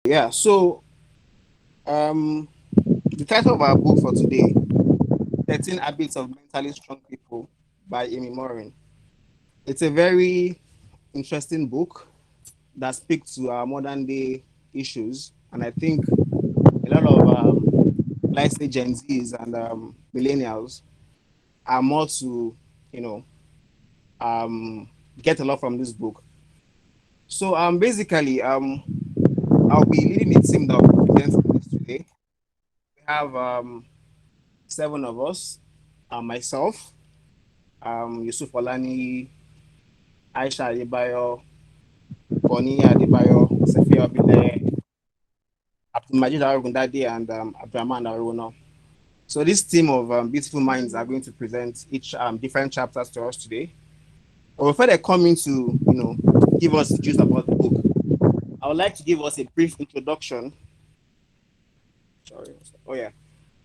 Yeah, so um, the title of our book for today, 13 Habits of Mentally Strong People by Amy Morin. It's a very interesting book that speaks to our modern day issues. And I think a lot of, let's say, Gen Zs and millennials are more to, you know, um, get a lot from this book. So basically, I'll be leading a team that will be presenting this today. We have seven of us, myself, Yusuf Olani, Aisha Adebayo, Boni Adebayo, Sefia Obile, Abdulmajid Arugundade, and Abdurrahman Aruno. So this team of beautiful minds are going to present each different chapters to us today. But before they come in to, give us the gist about the book, I would like to give us a brief introduction. Sorry. Oh yeah.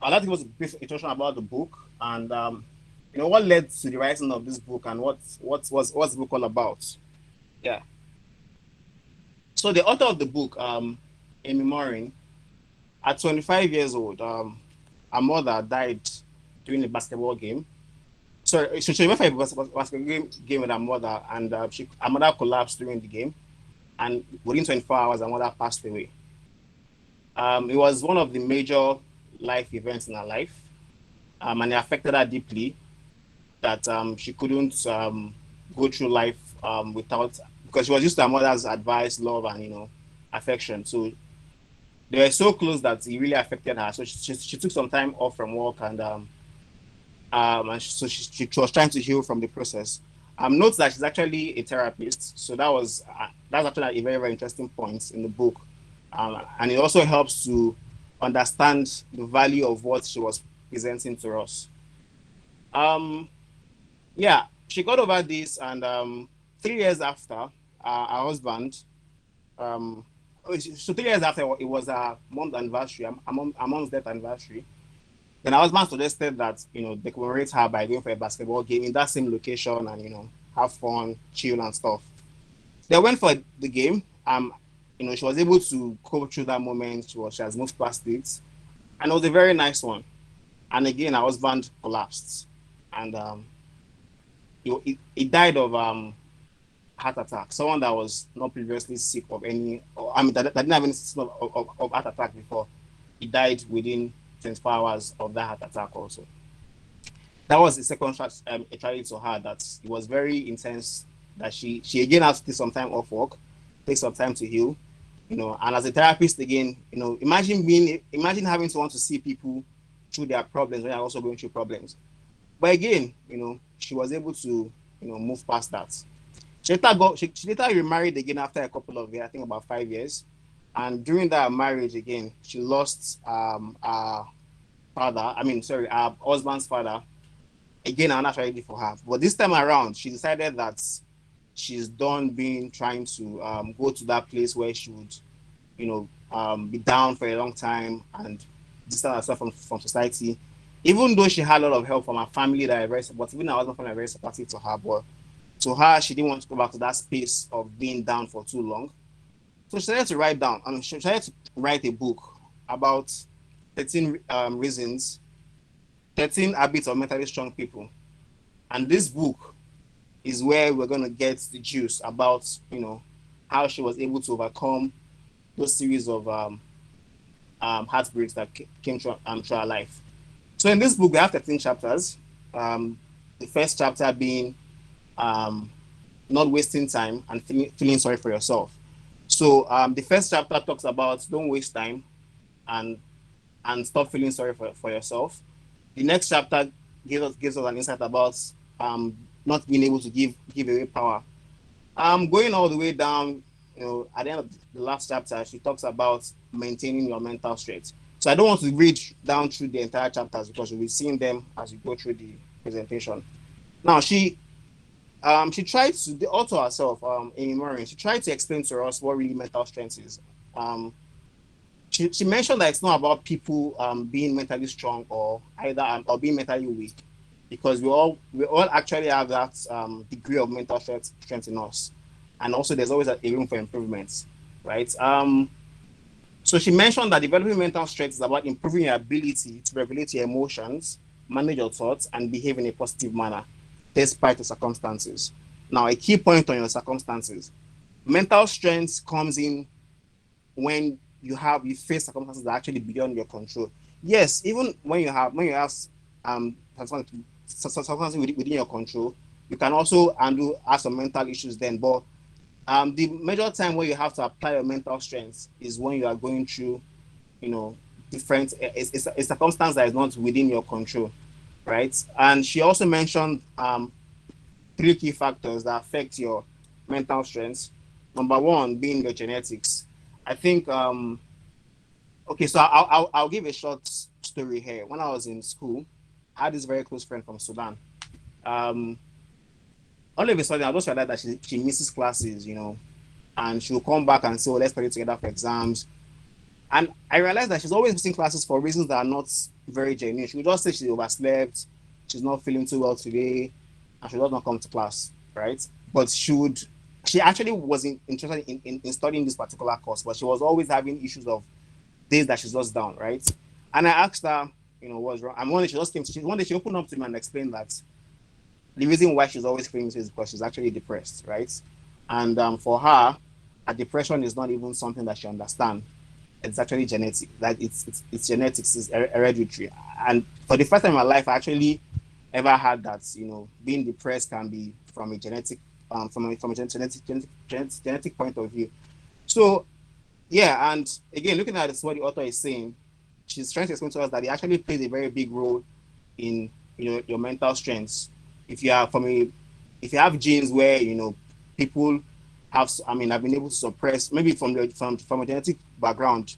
I'd like to give us a brief introduction about the book and what led to the writing of this book and what's the book all about. Yeah. So the author of the book, Amy Morin, at 25 years old, her mother died during a basketball game. Sorry, so she went for a basketball game with her mother, and her mother collapsed during the game, and within 24 hours, her mother passed away. It was one of the major life events in her life, and it affected her deeply. That she couldn't go through life without, because she was used to her mother's advice, love, and affection. So they were so close that it really affected her. So she took some time off from work and so she was trying to heal from the process. Note that she's actually a therapist, so that's actually a very very interesting point in the book, and it also helps to understand the value of what she was presenting to us. Um, yeah, she got over this, and 3 years after, her husband, um, so 3 years after it was her mom's anniversary, her mom's death anniversary. Then her husband suggested that they commemorate her by going for a basketball game in that same location and have fun, chill and stuff. They went for the game. She was able to go through that moment. She has moved past it, and it was a very nice one. And again, her husband collapsed, and he died of heart attack. Someone that was not previously sick of any, or, I mean, that didn't have any system of heart attack before. He died within 24 hours of that heart attack also. That was the second tragedy to her, that it was very intense, that she again had to take some time off work, take some time to heal, and as a therapist again, imagine having to want to see people through their problems when they're also going through problems. But again, she was able to, move past that. She later remarried again after a couple of years, I think about 5 years. And during that marriage again, she lost her father. I mean, sorry, her husband's father. Again, another tragedy for her. But this time around, she decided that she's done being trying to go to that place where she would, be down for a long time and distance herself from society. Even though she had a lot of help from her family that are very supportive, even her husband family are very supportive to her, but to her, she didn't want to go back to that space of being down for too long. So she started to write down, and she started to write a book about 13 reasons, 13 habits of mentally strong people. And this book is where we're going to get the juice about, how she was able to overcome those series of heartbreaks that came through her life. So in this book, we have 13 chapters. The first chapter being um, not wasting time and feeling sorry for yourself. So the first chapter talks about don't waste time and stop feeling sorry for yourself. The next chapter gives us an insight about not being able to give away power. Going all the way down, at the end of the last chapter, she talks about maintaining your mental strength. So I don't want to read down through the entire chapters because you'll be seeing them as you go through the presentation. Now she tried to, the author herself, Amy Morin, she tried to explain to us what really mental strength is. Um, she mentioned that it's not about people being mentally strong or either or being mentally weak, because we all actually have that degree of mental strength in us, and also there's always a room for improvements, right? So she mentioned that developing mental strength is about improving your ability to regulate your emotions, manage your thoughts, and behave in a positive manner despite the circumstances. Now, a key point on your circumstances. Mental strength comes in when you face circumstances that are actually beyond your control. Yes, even when you have circumstances within your control, you can also handle have some mental issues then. But the major time where you have to apply your mental strength is when you are going through, you know, different it's a circumstance that is not within your control, right? And she also mentioned three key factors that affect your mental strength. Number one being your genetics. I think okay, so I'll give a short story here. When I was in school, I had this very close friend from Sudan. Um, all of a sudden, I just realized that she misses classes, and she'll come back and say, "Oh, let's study together for exams." And I realized that she's always missing classes for reasons that are not very genuine. She would just say she overslept, she's not feeling too well today, and she does not come to class, right? But she actually wasn't interested in studying this particular course, but she was always having issues of days that she's just down, right? And I asked her, what's wrong. And one day she just one day she opened up to me and explained that the reason why she's always feeling this is because she's actually depressed, right? And for her, a depression is not even something that she understands. It's actually genetic. That it's genetics, it's hereditary. And for the first time in my life, I actually ever had that. Being depressed can be from a genetic, from a genetic point of view. So yeah, and again, looking at this, what the author is saying, she's trying to explain to us that it actually plays a very big role in your mental strengths. If you are from a, if you have genes where people have, I mean, have been able to suppress maybe from a genetic background,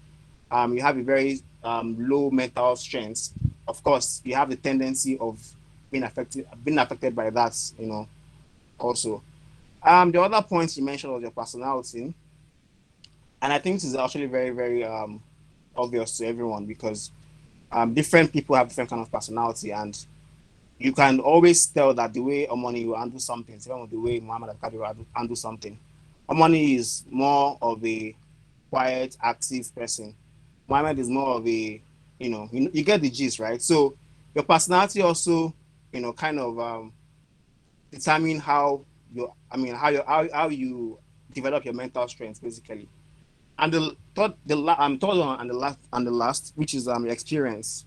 you have a very low mental strength. Of course, you have the tendency of being affected by that. Also, the other point you mentioned was your personality, and I think this is actually very very obvious to everyone because different people have different kind of personality, and you can always tell that the way Omani will handle something is different with the way Muhammad Al will handle something. Omani is more of a quiet, active person. Muhammad is more of a, you get the gist, right? So your personality also, kind of determine how you develop your mental strength, basically. And third one and the last, which is your experience.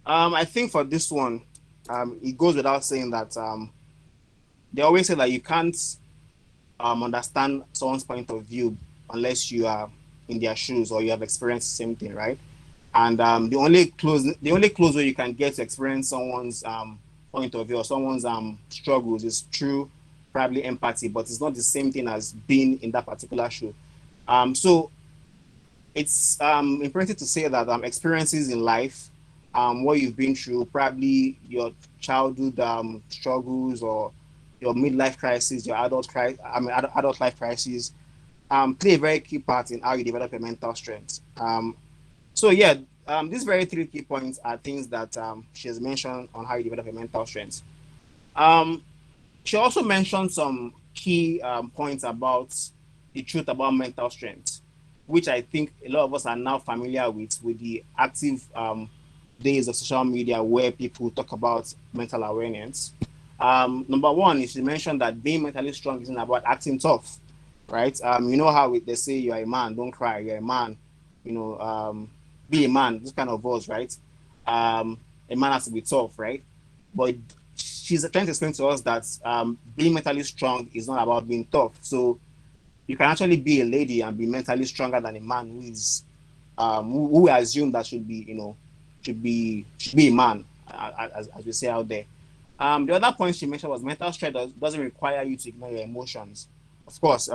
I think for this one, it goes without saying that they always say that you can't understand someone's point of view unless you are in their shoes or you have experienced the same thing, right? And the only close way you can get to experience someone's point of view or someone's struggles is through probably empathy, but it's not the same thing as being in that particular shoe. So it's important to say that experiences in life, what you've been through, probably your childhood struggles or your midlife crisis, your adult life crisis, play a very key part in how you develop your mental strength. So yeah, these very three key points are things that she has mentioned on how you develop your mental strength. Um, she also mentioned some key points about the truth about mental strength, which I think a lot of us are now familiar with the active days of social media where people talk about mental awareness. Number one is she mentioned that being mentally strong isn't about acting tough, right? You know how they say you're a man, don't cry, you're a man, you know, be a man, this kind of words, right? A man has to be tough, right? But she's trying to explain to us that being mentally strong is not about being tough. So you can actually be a lady and be mentally stronger than a man who we assume that should be a man, as we say out there. The other point she mentioned was mental strength doesn't require you to ignore your emotions. Of course,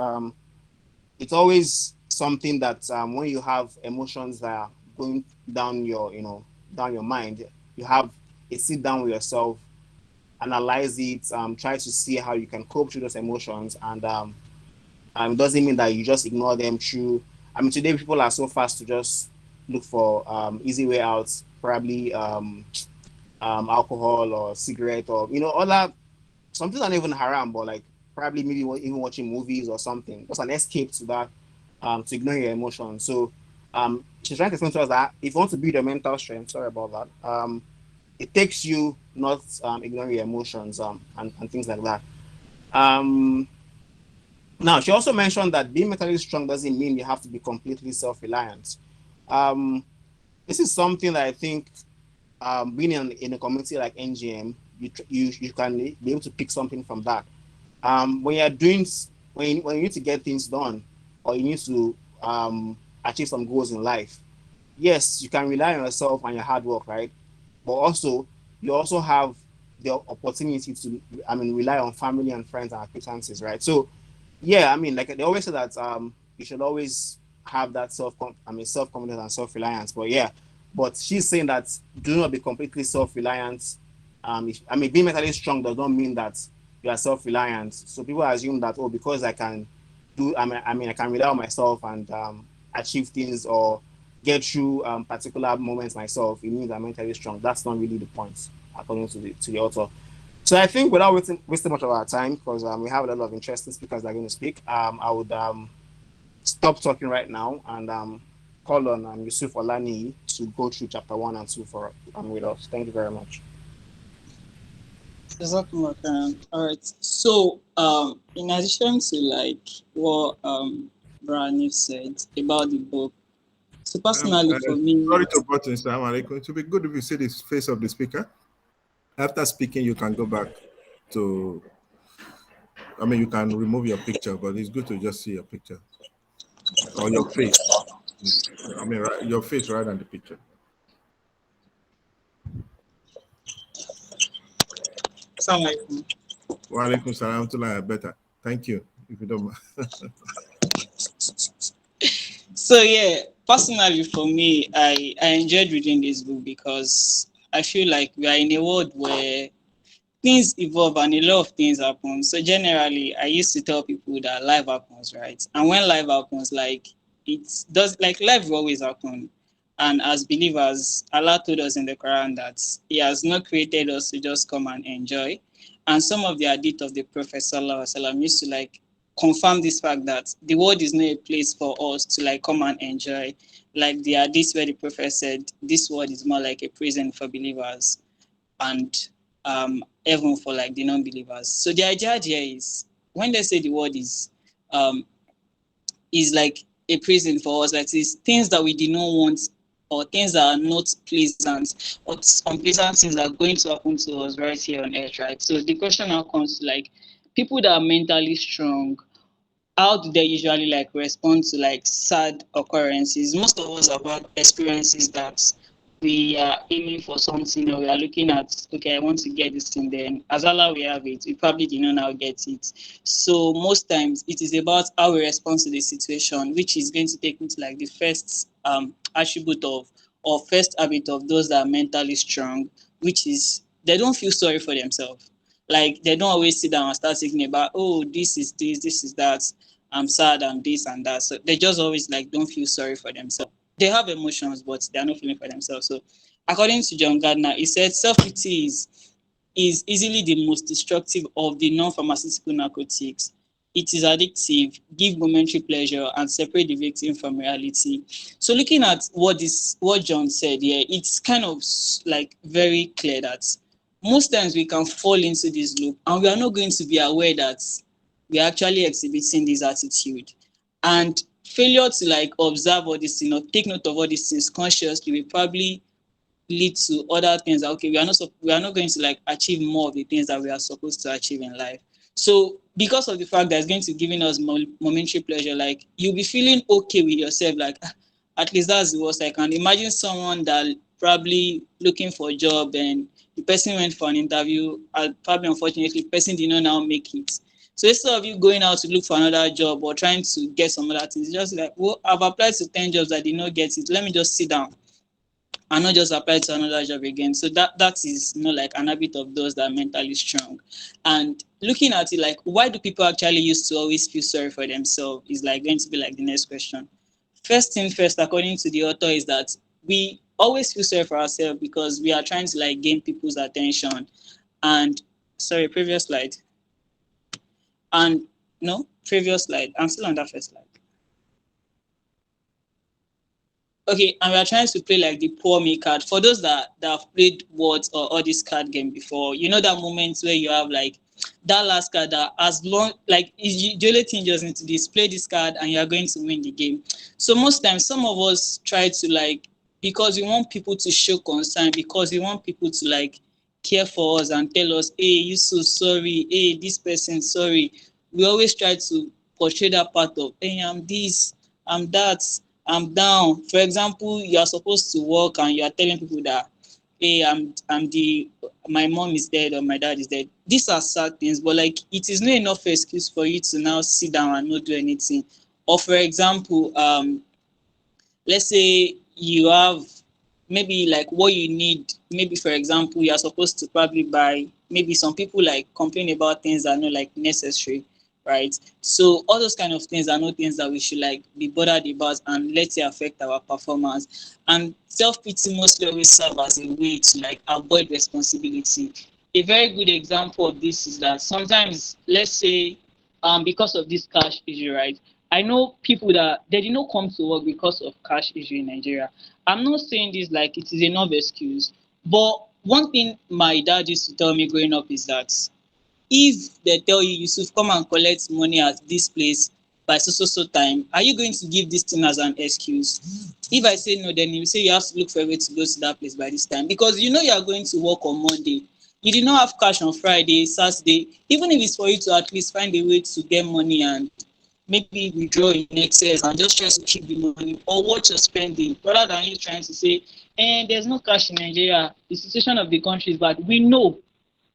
it's always something that when you have emotions that are going down your mind, you have a sit down with yourself, analyze it, try to see how you can cope through those emotions, and it doesn't mean that you just ignore them through. I mean, today people are so fast to just look for easy way out, probably alcohol or cigarette or other something not even haram, but like probably maybe even watching movies or something, just an escape to that, to ignore your emotions. So She's trying to explain to us that if you want to build your mental strength, sorry about that, it takes you not ignoring your emotions and things like that. Um, Now, she also mentioned that being mentally strong doesn't mean you have to be completely self-reliant. Um, this is something that I think being in a community like NGM, you can be able to pick something from that. When you're doing when you need to get things done or you need to achieve some goals in life, yes, you can rely on yourself and your hard work, right? But also you also have the opportunity to, rely on family and friends and acquaintances, right? So yeah, like they always say that you should always have that self confidence and self reliance. But yeah, but she's saying that do not be completely self reliant. Being mentally strong does not mean that you are self reliant. So people assume that, oh, because I can I can rely on myself and achieve things or get through particular moments myself, it means I'm mentally strong. That's not really the point, according to the author. So I think without wasting much of our time, because we have a lot of interesting speakers that are going to speak, I would stop talking right now and call on Yusuf Olani to go through chapter 1 and 2 for with us. Thank you very much. Exactly. All right. So, in addition to like what Brani said about the book, so personally for me, Sorry to butt in, Salaam alaikum. It would be good if you see the face of the speaker. After speaking, you can go back to, you can remove your picture, but it's good to just see your picture or your okay. face. Your face rather than the picture. Sound like Wa alaikum salam to better. Thank you. If you don't mind. so yeah. Personally for me, I enjoyed reading this book because I feel like we are in a world where things evolve and a lot of things happen. So generally, I used to tell people that life happens, right? And when life happens, like it does, like life will always happen. And as believers, Allah told us in the Quran that He has not created us to just come and enjoy. And some of the hadith of the Prophet Sallallahu Alaihi Wasallam used to like confirm this fact that the world is not a place for us to like come and enjoy. Like the hadith where the Prophet said, this world is more like a prison for believers and heaven for like the non-believers. So the idea here is when they say the word um is like a prison for us, like it's things that we did not want or things that are not pleasant or unpleasant things that are going to happen to us right here on earth, right? So the question now comes to like people that are mentally strong, how do they usually like respond to like sad occurrences? Most of us have had experiences that we are aiming for something or we are looking at, okay, I want to get this thing, then as Allah we have it, we probably did not now get it. So most times it is about how we respond to the situation, which is going to take me to like the first attribute of or first habit of those that are mentally strong, which is they don't feel sorry for themselves. Like they don't always sit down and start thinking about, oh, this is that, I'm sad and this and that. So they just always like don't feel sorry for themselves. They have emotions, but they are not feeling for themselves. So according to John Gardner, he said self-pity is easily the most destructive of the non-pharmaceutical narcotics. It is addictive, give momentary pleasure, and separate the victim from reality. So looking at what John said here, it's kind of like very clear that most times we can fall into this loop and we are not going to be aware that we are actually exhibiting this attitude. And failure to like observe all these things or take note of all these things consciously will probably lead to other things that okay we are not going to like achieve more of the things that we are supposed to achieve in life. So because of the fact that it's going to giving us momentary pleasure, like you'll be feeling okay with yourself, like at least that's the worst I can imagine. Someone that probably looking for a job and the person went for an interview and probably unfortunately the person did not now make it. So instead of you going out to look for another job or trying to get some other things, it's just like, well, I've applied to 10 jobs, I did not get it, let me just sit down and not just apply to another job again. So that is like an habit of those that are mentally strong. And looking at it, like why do people actually used to always feel sorry for themselves is like going to be like the next question. First thing first, according to the author, is that we always feel sorry for ourselves because we are trying to like gain people's attention. And sorry, previous slide. And no, previous slide. I'm still on that first slide. okay, and we are trying to play like the poor me card. For those that have played words or all this card game before, you know that moment where you have like that last card that as long like the only thing you just need to do is play this card and you are going to win the game. So most times some of us try to like, because we want people to show concern, because we want people to like care for us and tell us, hey, you so sorry, hey, this person sorry. We always try to portray that part of, hey, I'm this, I'm that, I'm down. For example, you are supposed to work and you are telling people that, hey, I'm the my mom is dead or my dad is dead. These are sad things, but like it is not enough excuse for you to now sit down and not do anything. Or for example, let's say you have maybe like what you need, maybe for example you are supposed to probably buy, maybe some people like complain about things that are not like necessary, right? So all those kind of things are not things that we should like be bothered about and let it affect our performance. And self-pity mostly always serve as a way to like avoid responsibility. A very good example of this is that sometimes, let's say, because of this cash issue, right? I know people that they did not come to work because of cash issue in Nigeria. I'm not saying this like it is enough excuse, but one thing my dad used to tell me growing up is that if they tell you, Yusuf, come and collect money at this place by so time, are you going to give this thing as an excuse? If I say no, then you say you have to look for a way to go to that place by this time, because you know you are going to work on Monday. You did not have cash on Friday, Saturday. Even if it's for you to at least find a way to get money and maybe withdraw in excess and just try to keep the money or what you're spending, rather than you trying to say, there's no cash in Nigeria, the situation of the country is bad. We know,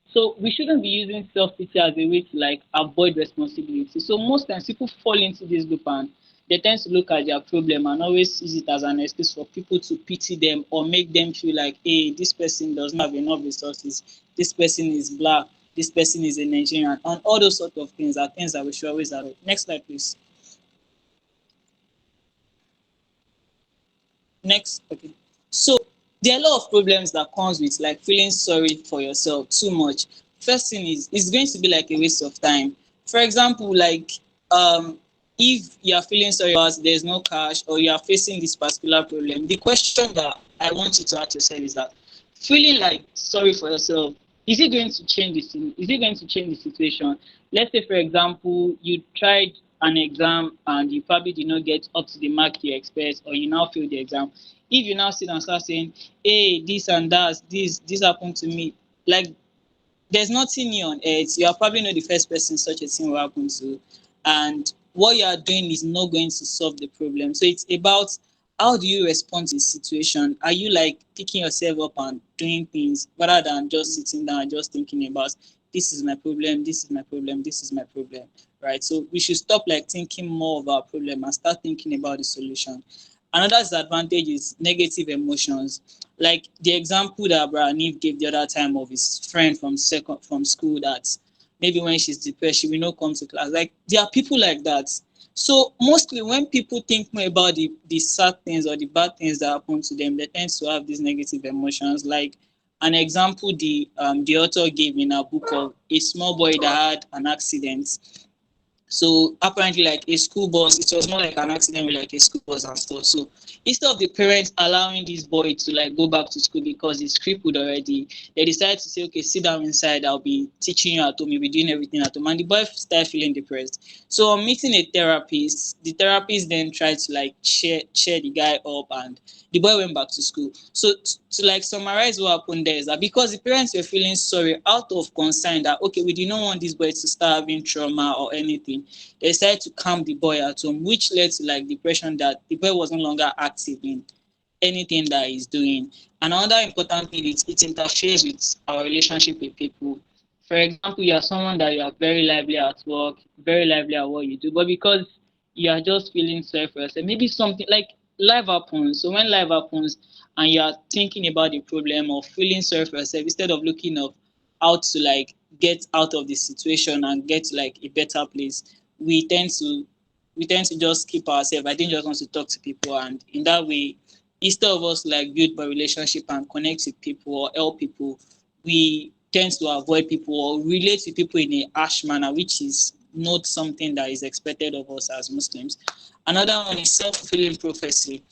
so we shouldn't be using self-pity as a way to like avoid responsibility. So most times people fall into this loop and they tend to look at their problem and always use it as an excuse for people to pity them or make them feel like, hey, this person does not have enough resources, this person is black, this person is a Nigerian, and all those sort of things are things that we should always avoid. Next slide, please. Next, okay. So there are a lot of problems that comes with like feeling sorry for yourself too much. First thing is it's going to be like a waste of time. For example, like um if you are feeling sorry about there's no cash or you are facing this particular problem, the question that I want you to ask yourself is that feeling like sorry for yourself, is it going to change this thing? Is it going to change the situation? Let's say, for example, you tried an exam and you probably did not get up to the mark you expect, or you now failed the exam. If you now sit and start saying, hey, this and that, this happened to me, like there's nothing new on earth. You are probably not the first person such a thing will happen to. And what you are doing is not going to solve the problem. So it's about how do you respond to the situation? Are you like picking yourself up and doing things rather than just sitting down and just thinking about this is my problem, this is my problem, this is my problem, right? So we should stop like thinking more of our problem and start thinking about the solution. Another disadvantage is negative emotions. Like the example that Branif gave the other time of his friend from school that maybe when she's depressed, she will not come to class. Like there are people like that. So mostly when people think more about the sad things or the bad things that happen to them, they tend to have these negative emotions. Like an example the author gave in a book of a small boy that had an accident. So apparently, like a school bus, it was more like an accident with like a school bus and stuff. So instead of the parents allowing this boy to like go back to school because he's crippled already, they decided to say, okay, sit down inside. I'll be teaching you at home. You'll be doing everything at home. And the boy started feeling depressed. So on meeting a therapist, the therapist then tried to like cheer the guy up, and the boy went back to school. So to like summarize what happened there is that because the parents were feeling sorry out of concern that okay, we did not want this boy to start having trauma or anything, they decided to calm the boy at home, which led to like depression that the boy was no longer active in anything that he's doing. And another important thing is it interferes with our relationship with people. For example, you are someone that you are very lively at work, very lively at what you do, but because you are just feeling sorry for yourself, maybe something like life happens. So when life happens and you are thinking about the problem or feeling sorry for yourself instead of looking of how to like get out of the situation and get to like a better place, we tend to just keep ourselves. I didn't just want to talk to people, and in that way, instead of us like build a relationship and connect with people or help people, we tend to avoid people or relate to people in a harsh manner, which is not something that is expected of us as Muslims. Another one is self-fulfilling prophecy.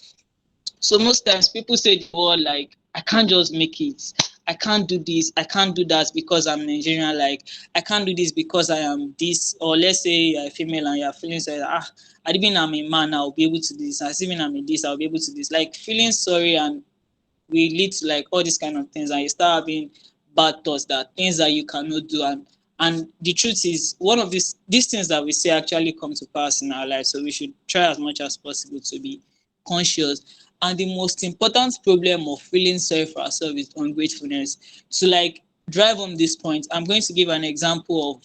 So most times people say the word like, I can't just make it. I can't do this. I can't do that because I'm Nigerian. Like, I can't do this because I am this. Or let's say you're a female and you're feeling sorry. I even I'm a man. I'll be able to do this. As even I'm a this, I'll be able to do this. Like feeling sorry and will lead to like all these kind of things, and you start having bad thoughts that things that you cannot do. And the truth is, one of these things that we say actually come to pass in our life. So we should try as much as possible to be conscious. And the most important problem of feeling sorry for ourselves is ungratefulness. To like drive on this point, I'm going to give an example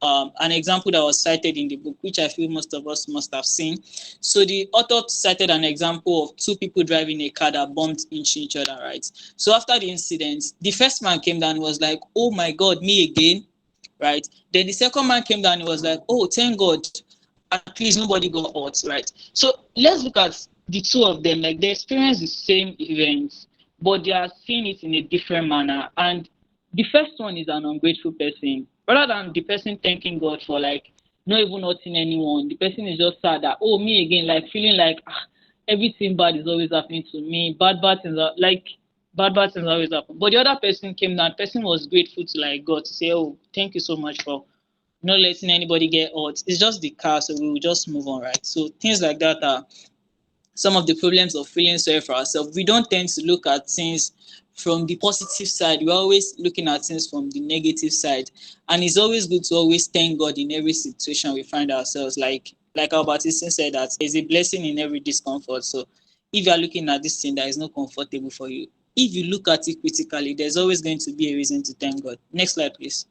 that was cited in the book, which I feel most of us must have seen. So the author cited an example of two people driving a car that bumped into each other, right? So after the incident, the first man came down and was like, "Oh my God, me again," right? Then the second man came down and was like, "Oh, thank God, at least nobody got hurt," right? So let's look at the two of them. Like they experienced the same events, but they are seeing it in a different manner. And the first one is an ungrateful person. Rather than the person thanking God for like not even hurting anyone, the person is just sad that, oh, me again, like feeling like everything bad is always happening to me. Bad things are like bad things always happen. But the other person came down, person was grateful to like God to say, "Oh, thank you so much for not letting anybody get hurt. It's just the car, so we will just move on," right? So things like that are some of the problems of feeling sorry for ourselves. We don't tend to look at things from the positive side. We're always looking at things from the negative side. And it's always good to always thank God in every situation we find ourselves. Like our Baptist said, that there's a blessing in every discomfort. So if you're looking at this thing that is not comfortable for you, if you look at it critically, there's always going to be a reason to thank God. Next slide, please.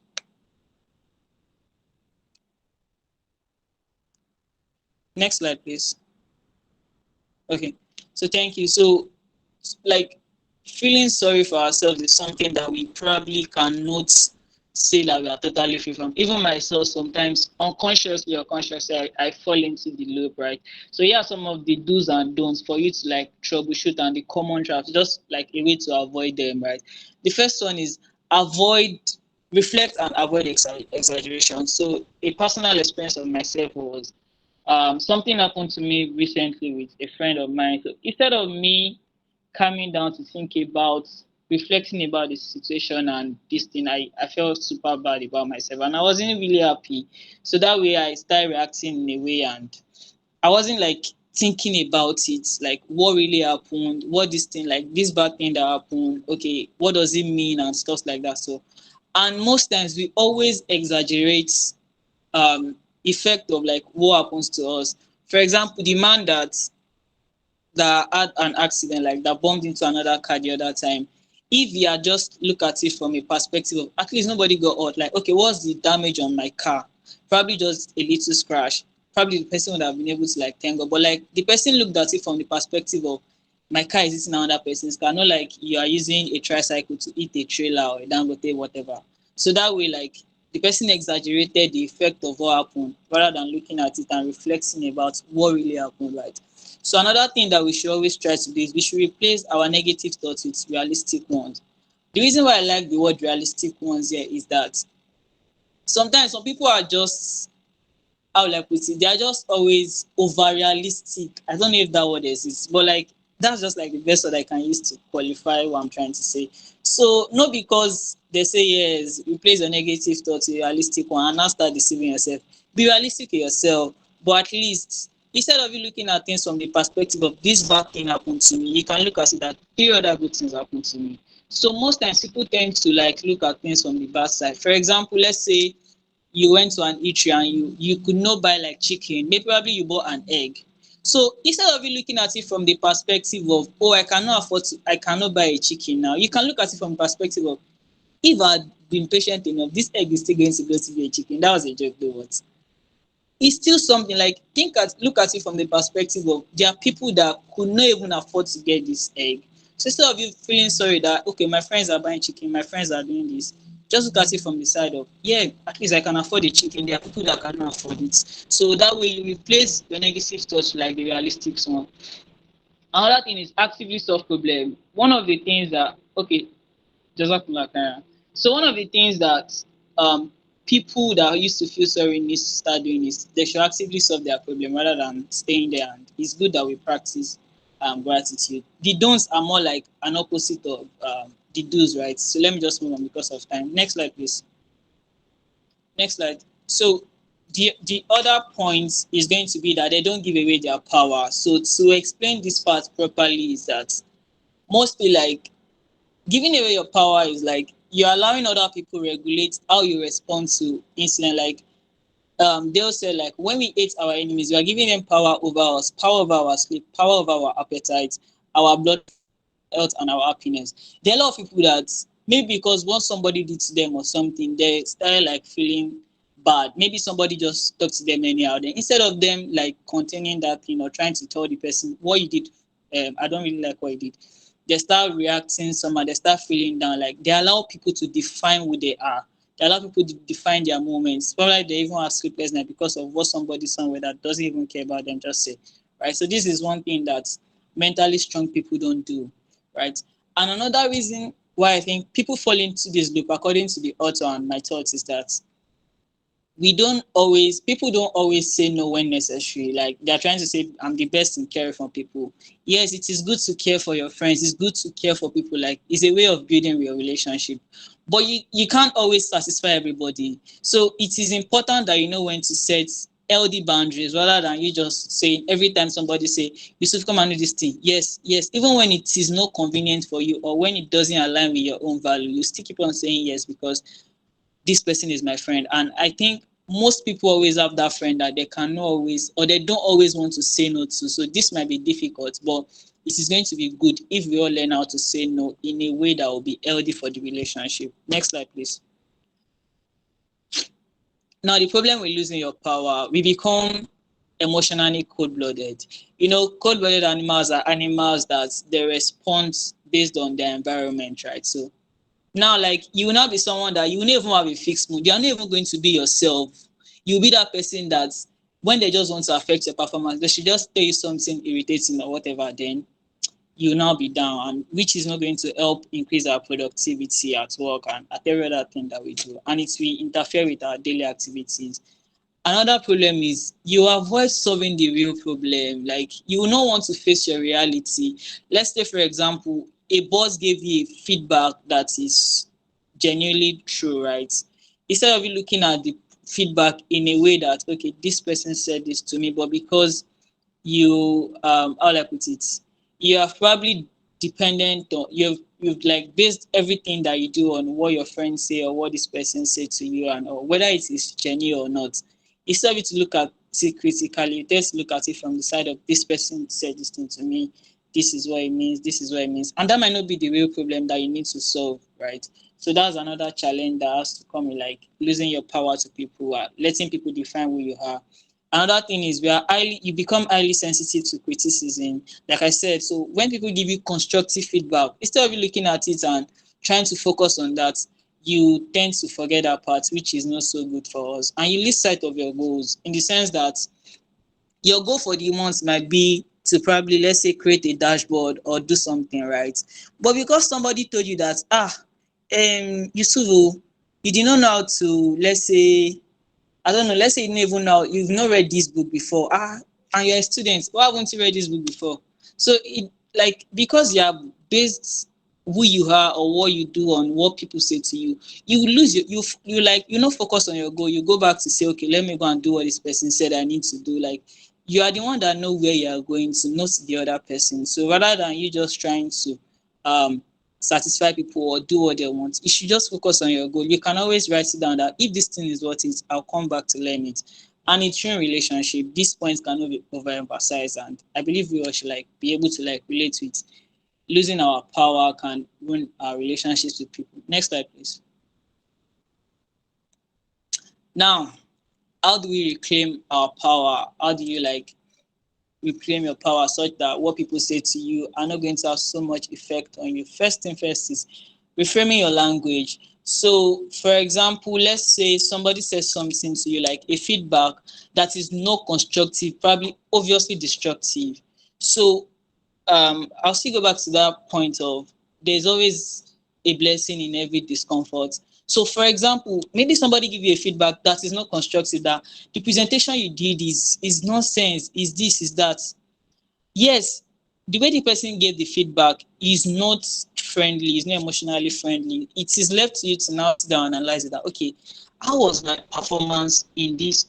Next slide, please. Okay. So thank you. So like feeling sorry for ourselves is something that we probably cannot say that we are totally free from. Even myself, sometimes unconsciously or consciously, I fall into the loop, right? So here are some of the do's and don'ts for you to like troubleshoot and the common traps, just like a way to avoid them, right? The first one is avoid reflect and avoid exaggeration. So a personal experience of myself was something happened to me recently with a friend of mine. So instead of me calming down to think about reflecting about the situation and this thing, I felt super bad about myself and I wasn't really happy. So that way I started reacting in a way and I wasn't like thinking about it, like what really happened, what this thing, like this bad thing that happened, okay, what does it mean and stuff like that. So and most times we always exaggerate effect of like what happens to us. For example, the man that had an accident, like that bumped into another car the other time, if you had just look at it from a perspective of at least nobody got hurt, like okay, what's the damage on my car? Probably just a little scratch. Probably the person would have been able to like thank God. But like the person looked at it from the perspective of my car is hitting another person's car, not like you are using a tricycle to hit a trailer or a dangote, whatever. So that way, like the person exaggerated the effect of what happened rather than looking at it and reflecting about what really happened, right? So another thing that we should always try to do is we should replace our negative thoughts with realistic ones. The reason why I like the word realistic ones here is that sometimes some people are just, how will I put it? They are just always over realistic. I don't know if that word exists, but like that's just like the best word I can use to qualify what I'm trying to say. So not because they say yes, replace your negative thoughts with a realistic one and now start deceiving yourself. Be realistic with yourself, but at least instead of you looking at things from the perspective of this bad thing happened to me, you can look at it that three other good things happened to me. So most times people tend to like look at things from the bad side. For example, let's say you went to an eatery and you could not buy like chicken, maybe probably you bought an egg. So instead of you looking at it from the perspective of, oh, I cannot buy a chicken now, you can look at it from the perspective of, if I had been patient enough, this egg is still going to go to be a chicken. That was a joke though. What? It's still something like look at it from the perspective of there are people that could not even afford to get this egg. So instead of you feeling sorry that okay, my friends are buying chicken, my friends are doing this, just look at it from the side of yeah, at least I can afford a chicken. There are people that cannot afford it. So that way you replace your negative thoughts with like the realistic one. Another thing is actively solve problem. One of the things that okay, Jazakumullah khairan. So one of the things that um, people that used to feel sorry need to start doing is they should actively solve their problem rather than staying there. And it's good that we practice gratitude. The don'ts are more like an opposite of the do's, right? So let me just move on because of time. Next slide, please. Next slide. So the other point is going to be that they don't give away their power. So to explain this part properly is that mostly like giving away your power is like you're allowing other people regulate how you respond to incident. Like they'll say like when we hate our enemies, we are giving them power over us, power over our sleep, power over our appetite, our blood health, and our happiness. There are a lot of people that maybe because once somebody did to them or something, they start like feeling bad. Maybe somebody just talked to them anyhow. Then instead of them like containing that thing or trying to tell the person what you did, I don't really like what you did. They start reacting somehow. They start feeling down. Like they allow people to define who they are. They allow people to define their moments. Probably they even have sleepless night because of what somebody somewhere that doesn't even care about them just say. Right. So this is one thing that mentally strong people don't do. Right. And another reason why I think people fall into this loop, according to the author and my thoughts, is that people don't always say no when necessary. Like they're trying to say I'm the best in caring for people. Yes, it is good to care for your friends, it's good to care for people. Like it's a way of building your relationship, but you can't always satisfy everybody. So it is important that you know when to set healthy boundaries rather than you just saying every time somebody say Yusuf, come and do this thing. Yes, yes, even when it is not convenient for you or when it doesn't align with your own value, you still keep on saying yes because this person is my friend. And I think most people always have that friend that they cannot always or they don't always want to say no to. So this might be difficult, but it is going to be good if we all learn how to say no in a way that will be healthy for the relationship. Next slide, please. Now, the problem with losing your power, we become emotionally cold-blooded. You know, cold-blooded animals are animals that they respond based on their environment, right? So now, like you will not be someone that you will not even have a fixed mood. You are not even going to be yourself. You'll be that person that when they just want to affect your performance, they should just tell you something irritating or whatever, then you will now be down, and which is not going to help increase our productivity at work and at every other thing that we do. And it will interfere with our daily activities. Another problem is you avoid solving the real problem. Like you will not want to face your reality. Let's say, for example, a boss gave you a feedback that is genuinely true, right? Instead of you looking at the feedback in a way that, okay, this person said this to me, but because you how will I put it? You have probably dependent on you've like based everything that you do on what your friends say or what this person said to you and or whether it is genuine or not. Instead of you to look at it critically, just look at it from the side of this person said this thing to me, this is what it means, this is what it means. And that might not be the real problem that you need to solve, right? So that's another challenge that has to come in, like losing your power to people, letting people define who you are. Another thing is you become highly sensitive to criticism. Like I said, so when people give you constructive feedback, instead of you looking at it and trying to focus on that, you tend to forget that part, which is not so good for us. And you lose sight of your goals in the sense that your goal for the month might be to probably, let's say, create a dashboard or do something, right? But because somebody told you that, Yusufu, you did not know how to, let's say, I don't know, let's say you didn't even know, you've not read this book before, and you're a student, why haven't you read this book before? So it like because you have based who you are or what you do on what people say to you, you lose you like you not focus on your goal. You go back to say, okay, let me go and do what this person said I need to do. Like you are the one that know where you are going to, not the other person. So rather than you just trying to um satisfy people or do what they want, you should just focus on your goal. You can always write it down that if this thing is what it is, I'll come back to learn it. And in true relationship, these points cannot be overemphasized, and I believe we all should like be able to like relate with losing our power can ruin our relationships with people. Next slide, please. Now, how do we reclaim our power? How do you like reclaim your power such that what people say to you are not going to have so much effect on you? First thing first is reframing your language. So, for example, let's say somebody says something to you like a feedback that is not constructive, probably obviously destructive. So, I'll still go back to that point of there's always a blessing in every discomfort. So, for example, maybe somebody give you a feedback that is not constructive, that the presentation you did is nonsense, is this, is that. Yes, the way the person gave the feedback is not friendly, is not emotionally friendly. It is left to you to now sit down and analyze it, that okay, how was my performance in this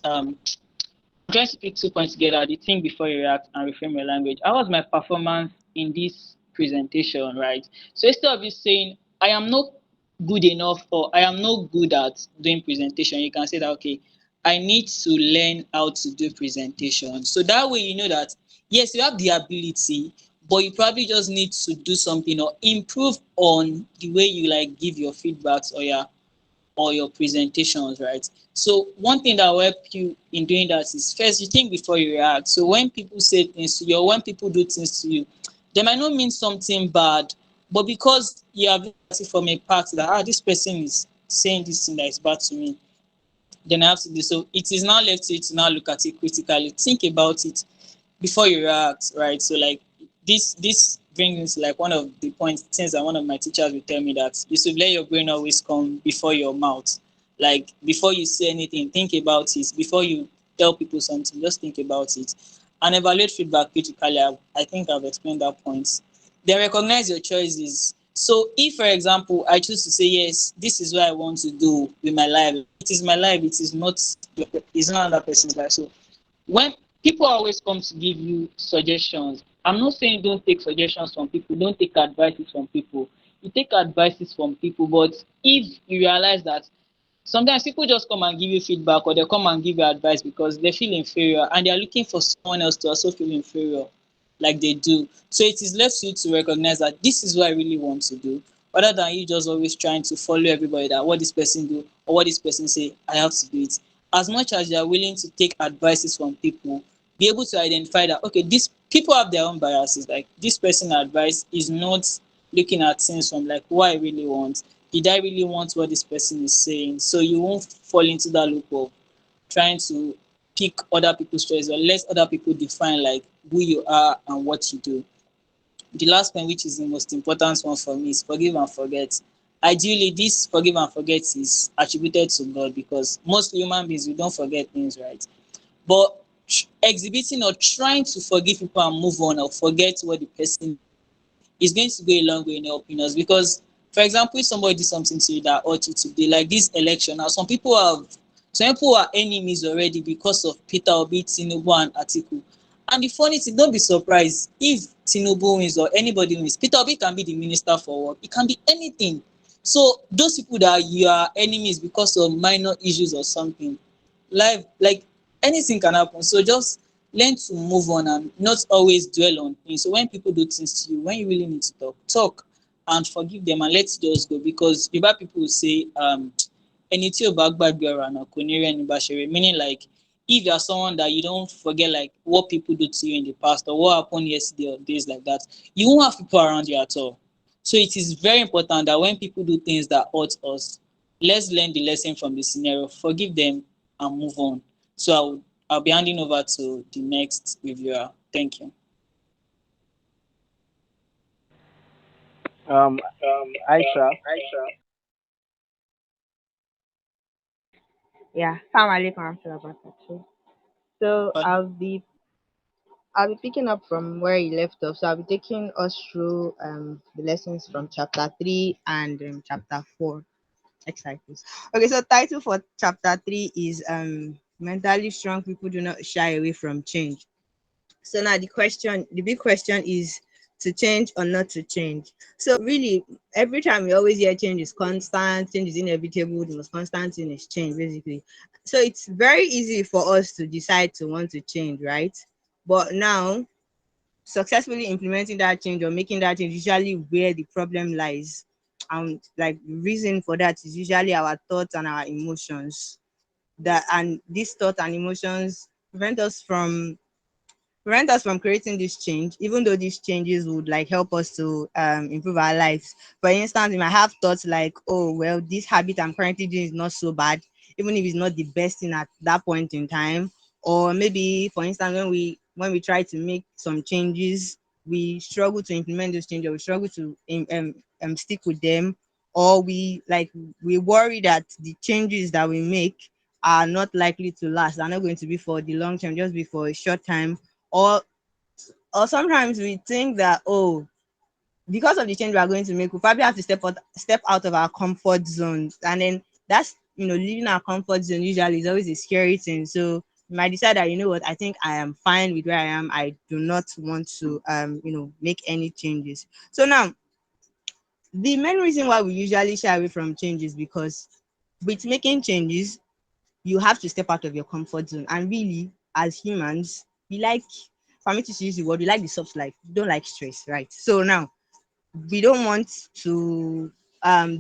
trying to pick 2 points together, the think before you react and reframe your language. How was my performance in this presentation, right? So instead of you saying, I am not good enough or I am not good at doing presentation, you can say that, okay, I need to learn how to do presentation. So that way you know that, yes, you have the ability, but you probably just need to do something or improve on the way you like give your feedbacks or your presentations, right? So one thing that will help you in doing that is first you think before you react. So when people say things to you or when people do things to you, they might not mean something bad, but because you have looked at it from a part that this person is saying this thing that is bad to me, then I have to do so. It is now left to you to now look at it critically, think about it before you react, right? So like this brings me to like one of the points things that one of my teachers will tell me, that you should let your brain always come before your mouth. Like before you say anything, think about it. Before you tell people something, just think about it and evaluate feedback critically. I think I've explained that point. Then recognize your choices. So if, for example, I choose to say yes, this is what I want to do with my life. It is my life. It is not. It's not another person's life. So when people always come to give you suggestions, I'm not saying don't take suggestions from people, don't take advices from people. You take advices from people, but if you realize that sometimes people just come and give you feedback or they come and give you advice because they feel inferior and they are looking for someone else to also feel inferior like they do. So it is left to you to recognize that this is what I really want to do, rather than you just always trying to follow everybody that what this person do or what this person say, I have to do it. As much as you are willing to take advices from people, be able to identify that okay, these people have their own biases. Like this person advice is not looking at things from like what I really want. Did I really want what this person is saying? So you won't fall into that loop of trying to pick other people's choices or let other people define like who you are and what you do. The last point, which is the most important one for me, is forgive and forget. Ideally, this forgive and forget is attributed to God because most human beings we don't forget things, right? But exhibiting or trying to forgive people and move on or forget what the person is going to go a long way in helping us. Because, for example, if somebody did something to you that hurt you today, like this election, now some people are enemies already because of Peter Obi, Tinubu, and Atiku. And the funny thing, don't be surprised if Tinubu wins or anybody wins. Peter Obi can be the minister for work. It can be anything. So those people that you are enemies because of minor issues or something, life like anything can happen. So just learn to move on and not always dwell on things. So when people do things to you, when you really need to talk and forgive them and let it just go. Because Yoruba people will say ẹni tí ò bá gbàgbé ọ̀rọ̀ àná kò ní rẹ́ni bá ṣeré, meaning like if you are someone that you don't forget like what people do to you in the past or what happened yesterday or days like that, you won't have people around you at all. So it is very important that when people do things that hurt us, let's learn the lesson from the scenario, forgive them and move on. So I'll be handing over to the next reviewer. Thank you. Um, Aisha, Yeah, Assalamu alaikum warahmatullahi wabarakatuh. So I'll be picking up from where you left off. So I'll be taking us through the lessons from chapter 3 and chapter 4. Exercise, please. Okay, so title for chapter 3 is mentally strong people do not shy away from change. So now the big question is to change or not to change. So really, every time we always hear change is constant, change is inevitable, the most constant thing is change, basically. So it's very easy for us to decide to want to change, right? But now successfully implementing that change or making that change usually where the problem lies. Like the reason for that is usually our thoughts and our emotions. That and these thoughts and emotions prevent us from creating this change, even though these changes would like help us to improve our lives. For instance, we might have thoughts like, oh well, this habit I'm currently doing is not so bad, even if it's not the best thing at that point in time. Or maybe, for instance, when we try to make some changes, we struggle to implement those changes, we struggle to stick with them, or we worry that the changes that we make are not likely to last, are not going to be for the long term, just be for a short time, or or sometimes we think that, oh, because of the change we are going to make, we probably have to step out of our comfort zones. And then that's, leaving our comfort zone usually is always a scary thing. So you might decide that, I think I am fine with where I am. I do not want to, make any changes. So now, the main reason why we usually shy away from change is because with making changes, you have to step out of your comfort zone. And really, as humans, we like, for me to use the word, we like the soft life. We don't like stress, right? So now, we don't want to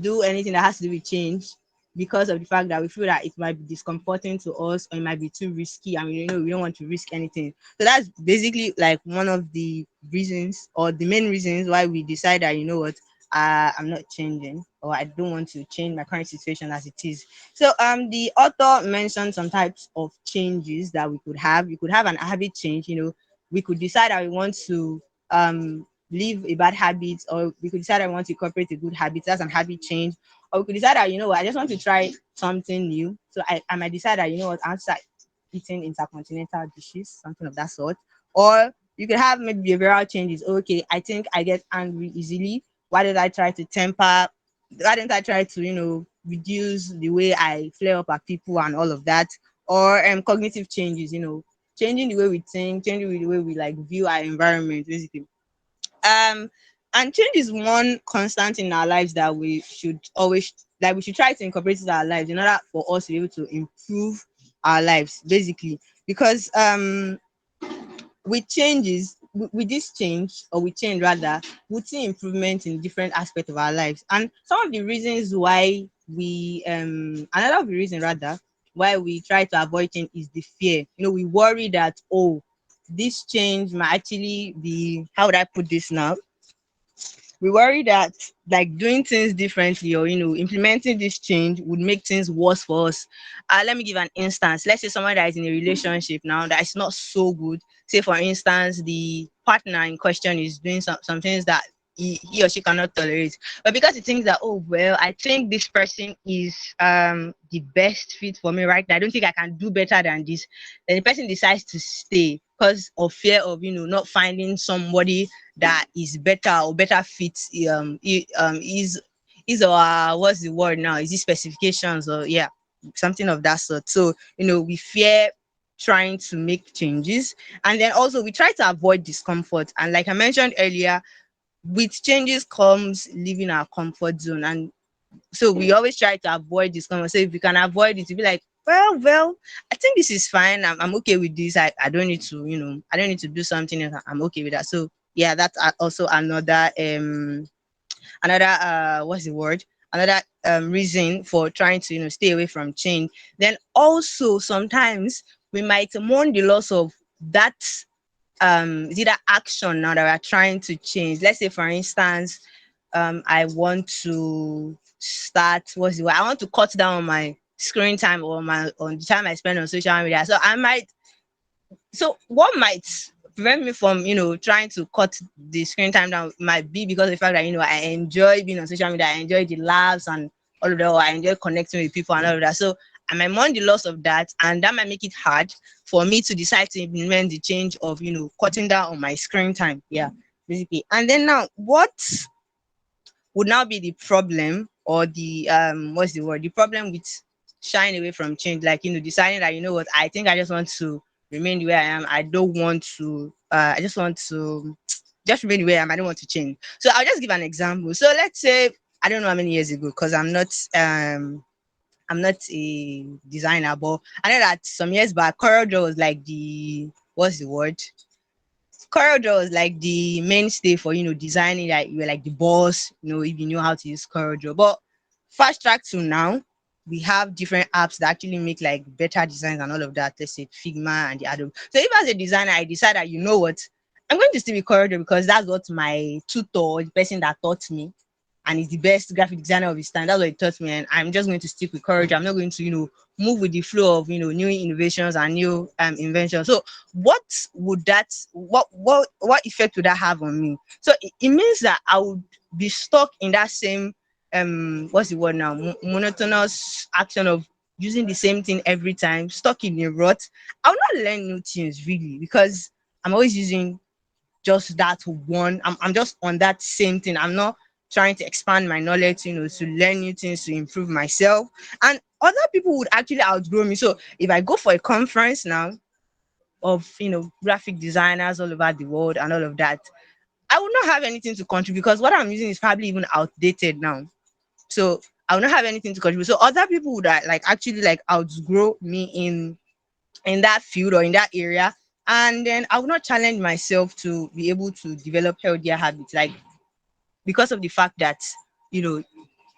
do anything that has to do with change because of the fact that we feel that it might be discomforting to us or it might be too risky. I mean, we don't want to risk anything. So that's basically like one of the reasons or the main reasons why we decide that, what, I'm not changing, or I don't want to change my current situation as it is. So the author mentioned some types of changes that we could have. We could have an habit change. We could decide that we want to leave a bad habit, or we could decide I want to incorporate a good habit. That's an habit change. Or we could decide that, I just want to try something new. So I might decide that, what, I want to start eating intercontinental dishes, something of that sort. Or you could have maybe behavioral changes. Okay, I think I get angry easily. Why did I try to temper? Why didn't I try to, reduce the way I flare up at people and all of that? Or cognitive changes, changing the way we think, changing the way we like view our environment, basically. um and change is one constant in our lives that we should always, like, we should try to incorporate into our lives in order for us to be able to improve our lives, basically. Because with changes, with this change, or with change rather, we see improvement in different aspects of our lives. And some of the reasons why we another of the reason rather why we try to avoid change is the fear. We worry that, oh, this change might actually be, how would I put this now, we worry that, like, doing things differently, or implementing this change would make things worse for us. Let me give an instance. Let's say someone that is in a relationship now that is not so good. Say for instance, the partner in question is doing some things that he or she cannot tolerate, but because he thinks that, oh, well, I think this person is the best fit for me right now, I don't think I can do better than this, then the person decides to stay because of fear of, not finding somebody that is better or better fits, is our, what's the word now, is it specifications, or yeah, something of that sort. So we fear trying to make changes, and then also we try to avoid discomfort. And like I mentioned earlier, with changes comes leaving our comfort zone. And so we always try to avoid discomfort. So if we can avoid it, to be like, well, I think this is fine. I'm okay with this. I don't need to, I don't need to do something else. I'm okay with that. So yeah, that's also another what's the word, another reason for trying to, stay away from change. Then also sometimes we might mourn the loss of that is either action now that we're trying to change. Let's say for instance, I want to start, what's the word, I want to cut down on my screen time, or my on the time I spend on social media. So I might, so what might prevent me from, trying to cut the screen time down might be because of the fact that, I enjoy being on social media, I enjoy the laughs and all of that, or I enjoy connecting with people and all of that. So I might mourn the loss of that, and that might make it hard for me to decide to implement the change of, cutting down on my screen time. Yeah, basically. And then now, what would now be the problem, or the what's the word, the problem with shying away from change, like, deciding that, what, I think I just want to remain the way I am, I don't want to I just want to just remain the way I am, I don't want to change. So I'll just give an example. So let's say, I don't know how many years ago, because I'm not a designer, but I know that some years back, CorelDRAW was like the, what's the word, CorelDRAW was like the mainstay for, designing, like you were like the boss, if you knew how to use CorelDRAW. But fast track to now, we have different apps that actually make like better designs and all of that. Let's say Figma and the Adobe. So if as a designer I decide that, what, I'm going to still be CorelDRAW because that's what my tutor, the person that taught me, and he's the best graphic designer of his time. That's what he taught me, and I'm just going to stick with courage. I'm not going to, move with the flow of, new innovations and new inventions. So what effect would that have on me? So it means that I would be stuck in that same what's the word now, monotonous action of using the same thing every time, stuck in a rut. I'll not learn new things really, because I'm always using just that one. I'm just on that same thing. I'm not trying to expand my knowledge, to learn new things, to improve myself. And other people would actually outgrow me. So if I go for a conference now of graphic designers all over the world and all of that, I would not have anything to contribute because what I'm using is probably even outdated now. So I will not have anything to contribute. So other people would like actually like outgrow me in that field or in that area, and then I will not challenge myself to be able to develop healthier habits, like because of the fact that you know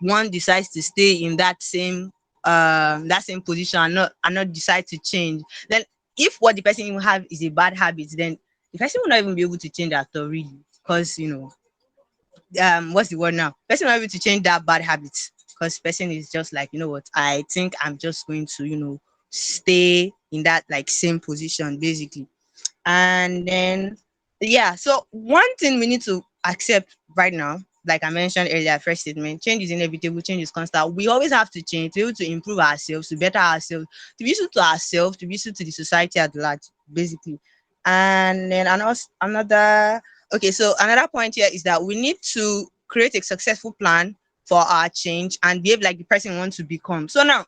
one decides to stay in that same position and not decide to change. Then if what the person even have is a bad habit, then the person will not even be able to change at all, really, because what's the word now? Person not able to change that bad habit because person is just like, what, I think I'm just going to, stay in that like same position basically. And then yeah, so one thing we need to accept right now, like I mentioned earlier, first statement, change is inevitable, change is constant. We always have to change to be able to improve ourselves, to better ourselves, to be useful to ourselves, to be useful to the society at large, basically. And then another okay, so another point here is that we need to create a successful plan for our change and behave like the person we want to become. So now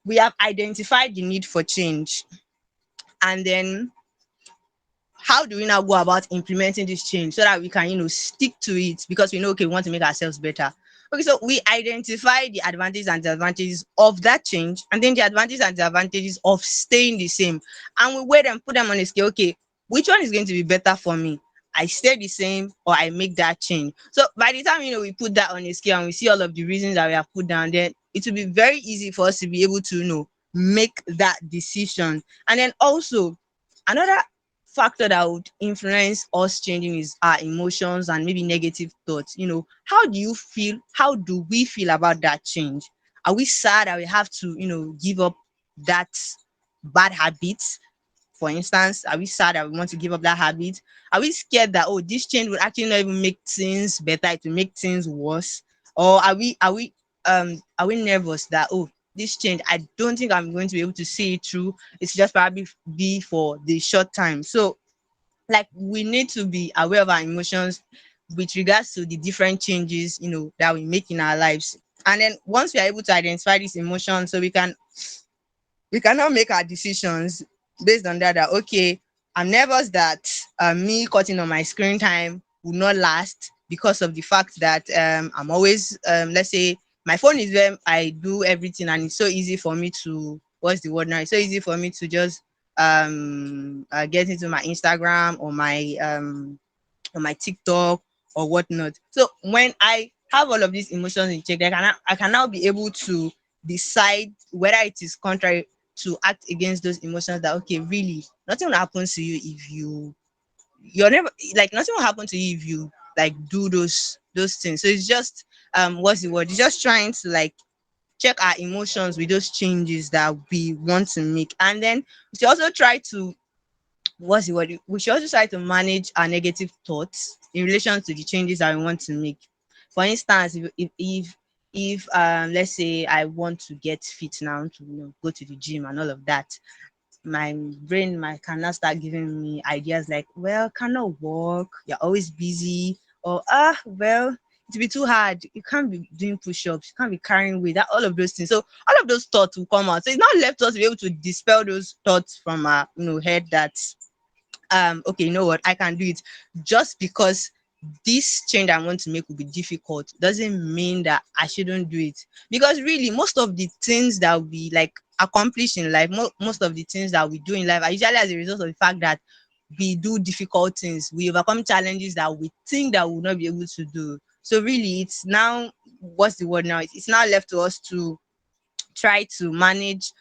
we have identified the need for change, and then how do we now go about implementing this change so that we can stick to it, because we know, okay, we want to make ourselves better. Okay, so we identify the advantages and disadvantages of that change, and then the advantages and disadvantages of staying the same, and we weigh them, put them on a scale. Okay, which one is going to be better for me? I stay the same or I make that change. So by the time we put that on a scale and we see all of the reasons that we have put down, then it will be very easy for us to be able to make that decision. And then also another factor that would influence us changing is our emotions and maybe negative thoughts. How do you feel? How do we feel about that change? Are we sad that we have to, give up that bad habit? For instance, are we sad that we want to give up that habit? Are we scared that, oh, this change will actually not even make things better, it will make things worse? Or are we nervous that, oh, this change, I don't think I'm going to be able to see it through. It's just probably be for the short time. So like we need to be aware of our emotions with regards to the different changes that we make in our lives. And then once we are able to identify these emotions, so we cannot make our decisions based on that okay, I'm nervous that me cutting on my screen time will not last because of the fact that I'm always let's say my phone is where I do everything, and it's so easy for me to, what's the word now, it's so easy for me to just get into my Instagram or my TikTok or whatnot. So when I have all of these emotions in check, I can now be able to decide whether it is contrary to act against those emotions, that okay, really nothing will happen to you if you're never, like, nothing will happen to you if you like do those things. So it's just what's the word, it's just trying to like check our emotions with those changes that we want to make. And then we should also try to, what's the word, we should also try to manage our negative thoughts in relation to the changes that we want to make. For instance, if let's say I want to get fit now, to go to the gym and all of that, my brain might cannot start giving me ideas like, well, cannot walk, you're always busy, or well, it'll be too hard, you can't be doing push-ups, you can't be carrying weight, that all of those things. So all of those thoughts will come out. So it's not left us to be able to dispel those thoughts from our head, that okay, you know what, I can do it. Just because this change I want to make will be difficult doesn't mean that I shouldn't do it. Because really, most of the things that we like accomplish in life, most of the things that we do in life are usually as a result of the fact that we do difficult things, we overcome challenges that we think that we'll not be able to do. So really, it's now, what's the word now, it's now left to us to try to manage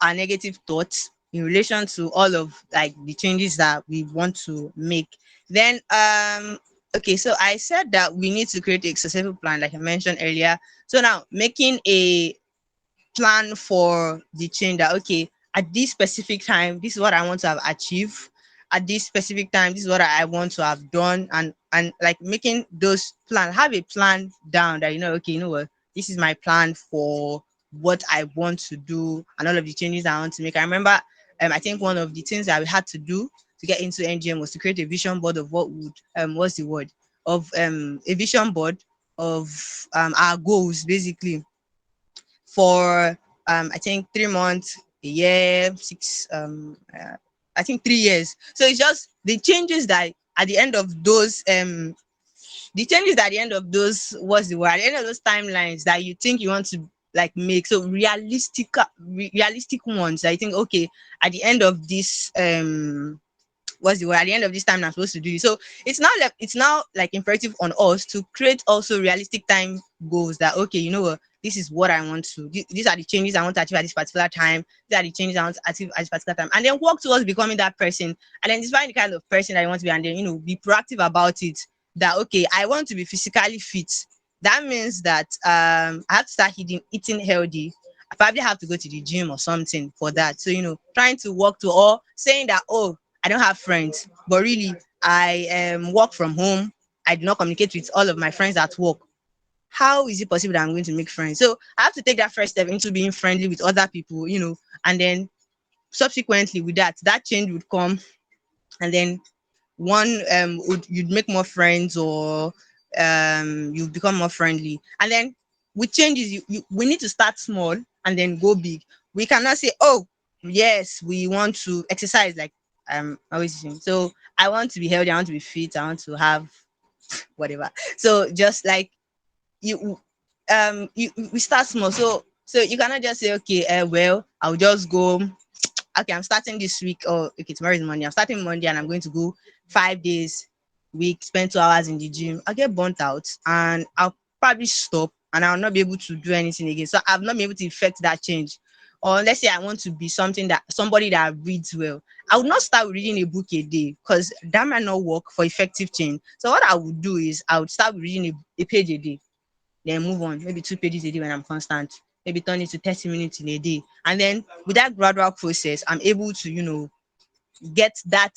our negative thoughts in relation to all of like the changes that we want to make. Then okay, so I said that we need to create a successful plan, like I mentioned earlier. So now making a plan for the change, that okay, at this specific time this is what I want to have achieved, at this specific time this is what I want to have done, and like making those plans, have a plan down that okay, you know what, this is my plan for what I want to do and all of the changes I want to make. I remember I think one of the things that we had to do to to get into NGM was to create a vision board of what would what's the word of a vision board of our goals basically for I think 3 months, a year, I think 3 years. So it's just the changes that at the end of those what's the word at the end of those timelines that you think you want to like make so realistic ones. I think okay at the end of this what's the word at the end of this time I'm supposed to do it. So it's now like imperative on us to create also realistic time goals that okay, you know what, this is what I want to these are the changes I want to achieve at this particular time, these are the changes I want to achieve at this particular time, and then work towards becoming that person, identifying the kind of person that you want to be, and then be proactive about it. That okay, I want to be physically fit. That means that I have to start eating healthy. I probably have to go to the gym or something for that. So trying to work to, or saying that oh, I don't have friends, but really I work from home. I do not communicate with all of my friends at work. How is it possible that I'm going to make friends? So I have to take that first step into being friendly with other people, and then subsequently with that change would come, and then one you'd make more friends, or you become more friendly, and then with changes we need to start small and then go big. We cannot say oh yes we want to exercise like always saying, so I want to be healthy, I want to be fit, I want to have whatever. So just like you we start small. So you cannot just say okay well I'll just go okay, I'm starting this week, or okay, tomorrow is Monday. I'm starting Monday and I'm going to go 5 days week, spend 2 hours in the gym. I'll get burnt out and I'll probably stop and I'll not be able to do anything again. So I've not been able to effect that change. Or let's say I want to be somebody that reads well. I would not start reading a book a day because that might not work for effective change. So what I would do is I would start reading a page a day, then move on, maybe 2 pages a day when I'm constant, maybe turn it to 30 minutes in a day. And then with that gradual process, I'm able to, get that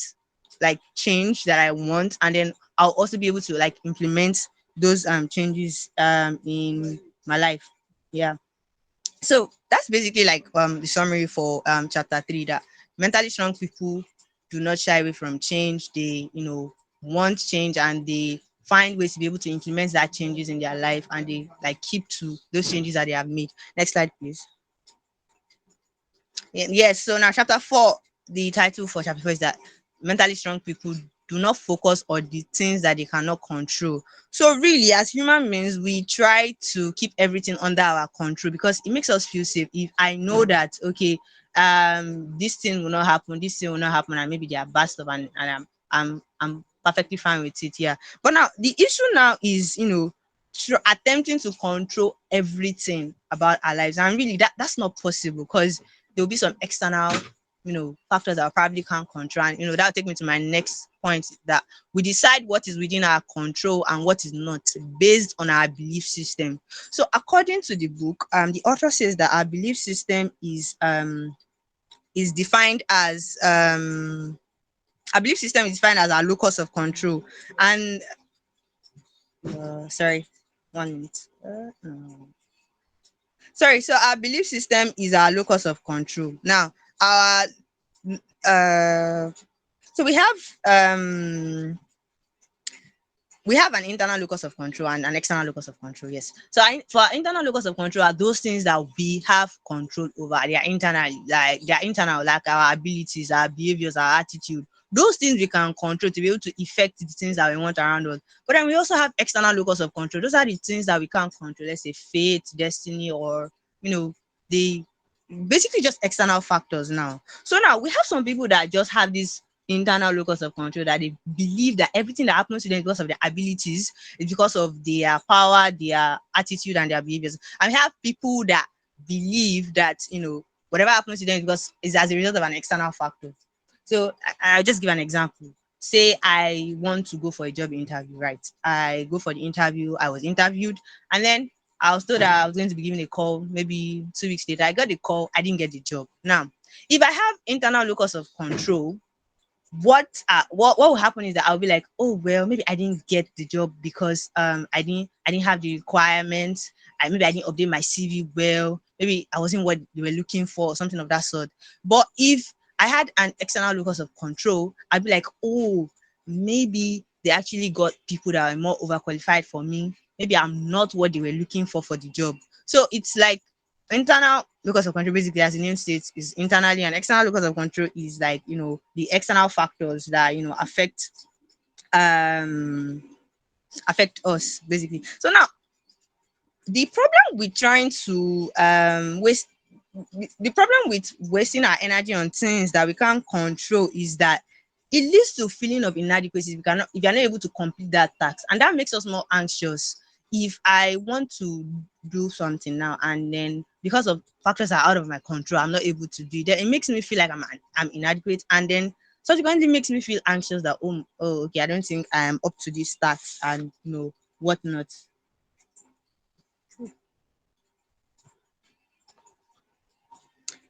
like change that I want. And then I'll also be able to like implement those changes in my life. Yeah. So that's basically like the summary for chapter 3, that mentally strong people do not shy away from change. They want change and they find ways to be able to implement that changes in their life, and they like keep to those changes that they have made. Next slide please. Yes, so now chapter 4, the title for chapter 4 is that mentally strong people do not focus on the things that they cannot control. So really, as human beings, we try to keep everything under our control because it makes us feel safe. If I know that okay, this thing will not happen, this thing will not happen, and maybe they are bad stuff, and I'm perfectly fine with it. Yeah. But now the issue now is attempting to control everything about our lives, and really that's not possible because there'll be some external factors that I probably can't control. And that'll take me to my next point, that we decide what is within our control and what is not based on our belief system. So according to the book, the author says that our belief system is defined as our belief system is defined as our locus of control. And sorry, 1 minute. Sorry, so our belief system is our locus of control. Now, our so we have an internal locus of control and an external locus of control. Yes. So for our internal locus of control are those things that we have control over. They are internal, like our abilities, our behaviors, our attitude. Those things we can control to be able to affect the things that we want around us. But then we also have external locus of control. Those are the things that we can't control. Let's say fate, destiny, or they basically just external factors now. So now we have some people that just have this internal locus of control, that they believe that everything that happens to them because of their abilities, is because of their power, their attitude, and their behaviors. And we have people that believe that whatever happens to them because is as a result of an external factor. So I'll just give an example. Say I want to go for a job interview, right? I go for the interview, I was interviewed, and then I was told that I was going to be given a call maybe 2 weeks later. I got the call, I didn't get the job. Now, if I have internal locus of control, what will happen is that I'll be like, oh well, maybe I didn't get the job because I didn't have the requirements. Maybe I didn't update my CV well. Maybe I wasn't what they were looking for, or something of that sort. But if I had an external locus of control, I'd be like, oh, maybe they actually got people that are more overqualified for me. Maybe I'm not what they were looking for the job. So it's like internal locus of control, basically, as the name states, is internally, and external locus of control is like, the external factors that um affect us, basically. So now, the problem with trying to waste the problem with wasting our energy on things that we can't control is that it leads to feeling of inadequacy if you're not able to complete that task, and that makes us more anxious. If I want to do something now, and then because of factors that are out of my control, I'm not able to do it, then it makes me feel like I'm inadequate, and then subsequently makes me feel anxious that, okay, I don't think I am up to this task, and whatnot.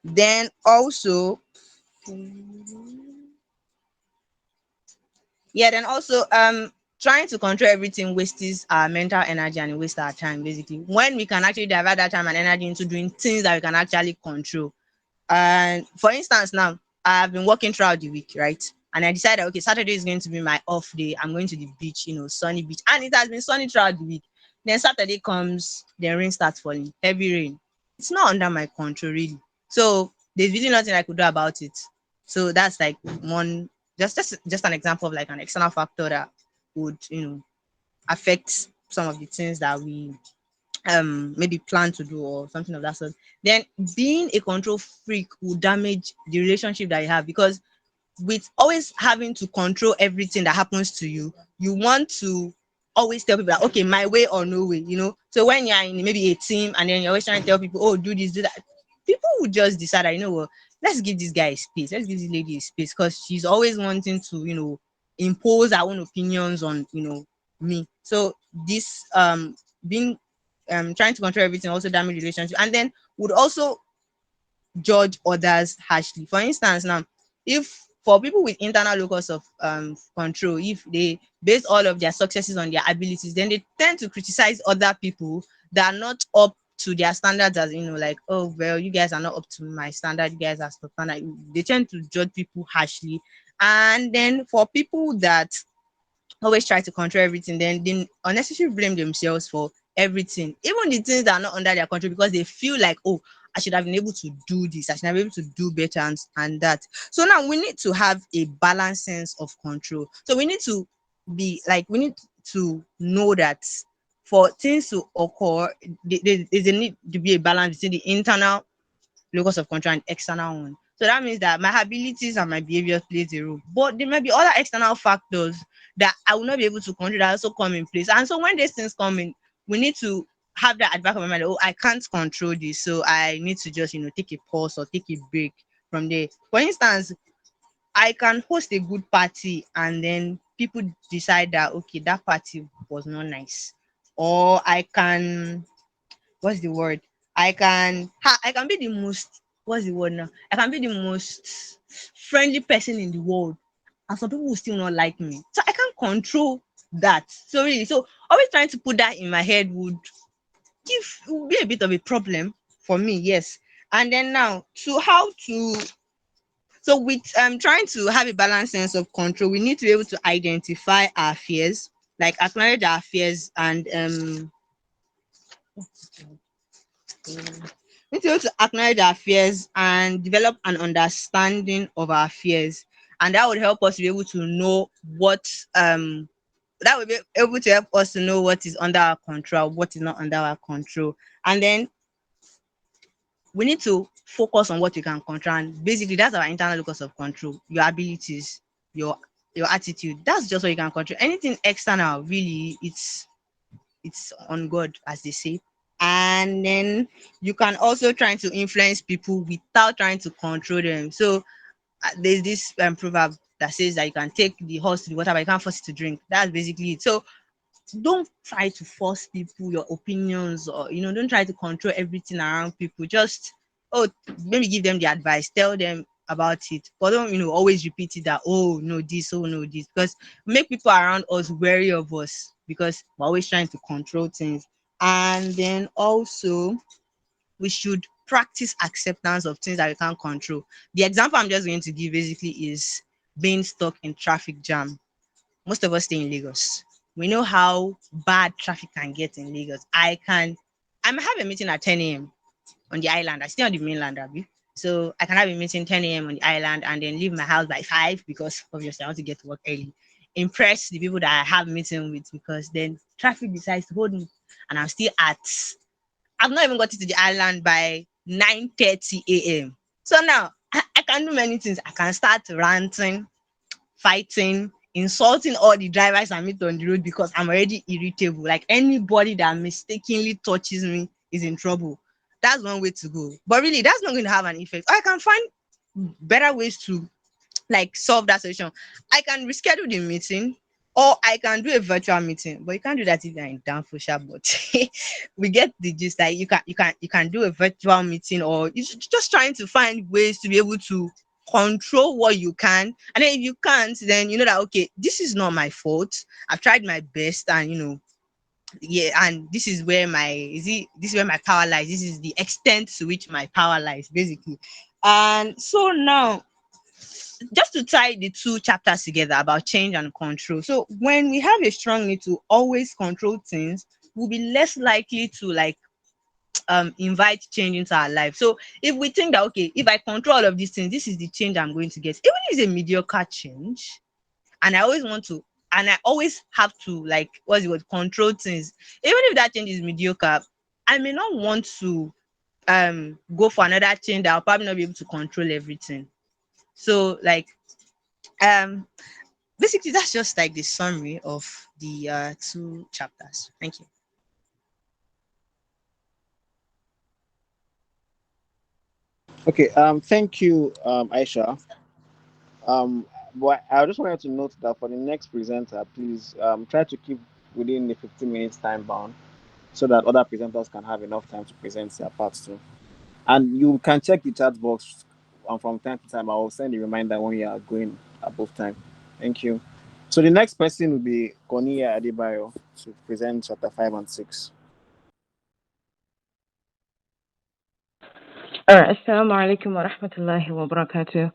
Then also, trying to control everything wastes our mental energy and it wastes our time, basically, when we can actually divert that time and energy into doing things that we can actually control. And for instance, now I've been working throughout the week, right? And I decided, okay, Saturday is going to be my off day. I'm going to the beach, sunny beach, and it has been sunny throughout the week. Then Saturday comes, then rain starts falling, heavy rain. It's not under my control, really. So there's really nothing I could do about it. So that's like one, just an example of like an external factor that would affect some of the things that we maybe plan to do or something of that sort. Then being a control freak will damage the relationship that you have, because with always having to control everything that happens to you, you want to always tell people that, okay, my way or no way. So when you're in maybe a team and then you're always trying to tell people, oh, do this, do that, people would just decide that, what, let's give this guy a space, let's give this lady a space, because she's always wanting to, impose her own opinions on, me. So this being trying to control everything also damage relationship, and then would also judge others harshly. For instance, now, if for people with internal locus of control, if they base all of their successes on their abilities, then they tend to criticize other people that are not up to their standards, as like, oh, well, you guys are not up to my standard, you guys are standard. They tend to judge people harshly. And then for people that always try to control everything, then they unnecessarily blame themselves for everything, even the things that are not under their control, because they feel like, oh, I should have been able to do this, I should have been able to do better, and that. So now we need to have a balanced sense of control. So we need to we need to know that for things to occur, there's a need to be a balance between the internal locus of control and external one. So that means that my abilities and my behavior plays a role, but there might be other external factors that I will not be able to control that also come in place. And so when these things come in, we need to have that at the back of my mind. Oh, I can't control this, so I need to just take a pause or take a break from there. For instance, I can host a good party and then people decide that, okay, that party was not nice, or I can, what's the word? I can be the most, what's the word now? I can be the most friendly person in the world, and some people will still not like me. So I can't control that. So really, so always trying to put that in my head would be a bit of a problem for me, yes. And then now, to how to so with trying to have a balanced sense of control, we need to be able to identify our fears, like acknowledge our fears, and we need to be able to acknowledge our fears and develop an understanding of our fears, and that would help us to be able to know what that would be able to help us to know what is under our control, what is not under our control. And then we need to focus on what we can control, and basically that's our internal locus of control: your abilities, your attitude. That's just what you can control. Anything external, really, it's on God, as they say. And then you can also try to influence people without trying to control them. So there's this proverb that says that you can take the horse to the water, but you can't force it to drink. That's basically it. So don't try to force people your opinions, or don't try to control everything around people. Just, oh, maybe give them the advice, tell them about it, but don't always repeat it, that, oh no this, oh no this, because make people around us wary of us, because we're always trying to control things. And then also we should practice acceptance of things that we can't control. The example I'm just going to give basically is being stuck in traffic jam. Most of us stay in Lagos. We know how bad traffic can get in Lagos. I might have a meeting at 10 a.m. on the island. I stay on the mainland, Abby. So I can have a meeting 10 a.m. on the island and then leave my house by 5 because obviously I want to get to work early. Impress the people that I have meeting with because then traffic decides to hold me and I'm still at I've not even got to the island by 9:30 a.m. So now I can do many things. I can start ranting, fighting, insulting all the drivers I meet on the road because I'm already irritable. Like anybody that mistakenly touches me is in trouble. That's one way to go. But really, that's not going to have an effect. I can find better ways to like solve that solution. I can reschedule the meeting or I can do a virtual meeting, but you can't do that if you're in Danfusha. But we get the gist that you can do a virtual meeting or you're just trying to find ways to be able to control what you can. And then if you can't, then you know that okay, this is not my fault. I've tried my best and yeah, and this is where this is where my power lies. This is the extent to which my power lies, basically. And so now just to tie the two chapters together about change and control. So when we have a strong need to always control things, we'll be less likely to like invite change into our life. So if we think that okay, if I control all of these things, this is the change I'm going to get, even if it's a mediocre change, and I always want to, and I always have to like what's the word, control things, even if that change is mediocre, I may not want to go for another change that I'll probably not be able to control everything. So like um basically that's just like the summary of the two chapters. Thank you. Okay. Thank you, Aisha. But I just wanted to note that for the next presenter, please try to keep within the 15 minutes time bound, so that other presenters can have enough time to present their parts too. And you can check the chat box from time to time. I will send a reminder when you are going above time. Thank you. So the next person will be Konia Adebayo to present chapter 5 and 6. All right, Assalamu alaikum wa rahmatullahi wa barakatuh.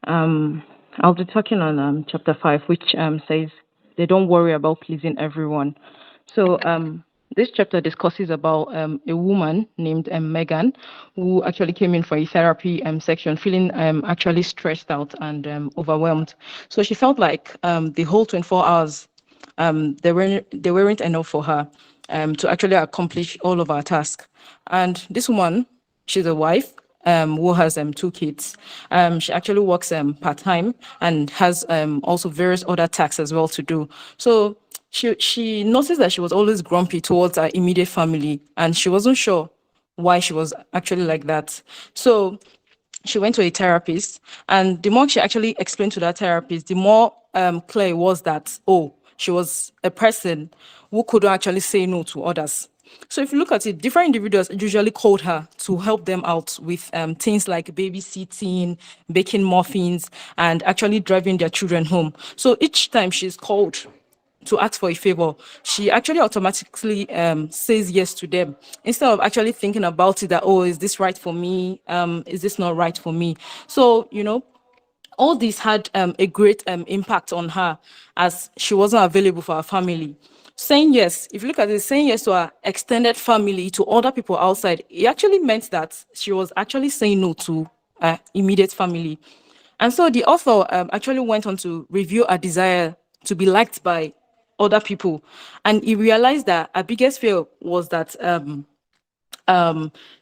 Um, I'll be talking on chapter 5, which says they don't worry about pleasing everyone. So this chapter discusses about a woman named Megan who actually came in for a therapy section feeling actually stressed out and overwhelmed. So she felt like the whole 24 hours they weren't enough for her to actually accomplish all of our tasks. And this woman, she's a wife who has two kids. She actually works part-time and has also various other tasks as well to do. So she noticed that she was always grumpy towards her immediate family, and she wasn't sure why she was actually like that. So she went to a therapist, and the more she actually explained to that therapist, the more clear it was that, oh, she was a person who couldn't actually say no to others. So if you look at it, different individuals usually called her to help them out with things like babysitting, baking muffins, and actually driving their children home. So each time she's called to ask for a favor, she actually automatically says yes to them instead of actually thinking about it that, oh, is this right for me? Is this not right for me? So, all this had a great impact on her as she wasn't available for her family. Saying yes, if you look at it, saying yes to her extended family, to other people outside, it actually meant that she was actually saying no to her immediate family. And so the author actually went on to review her desire to be liked by other people. And he realized that her biggest fear was that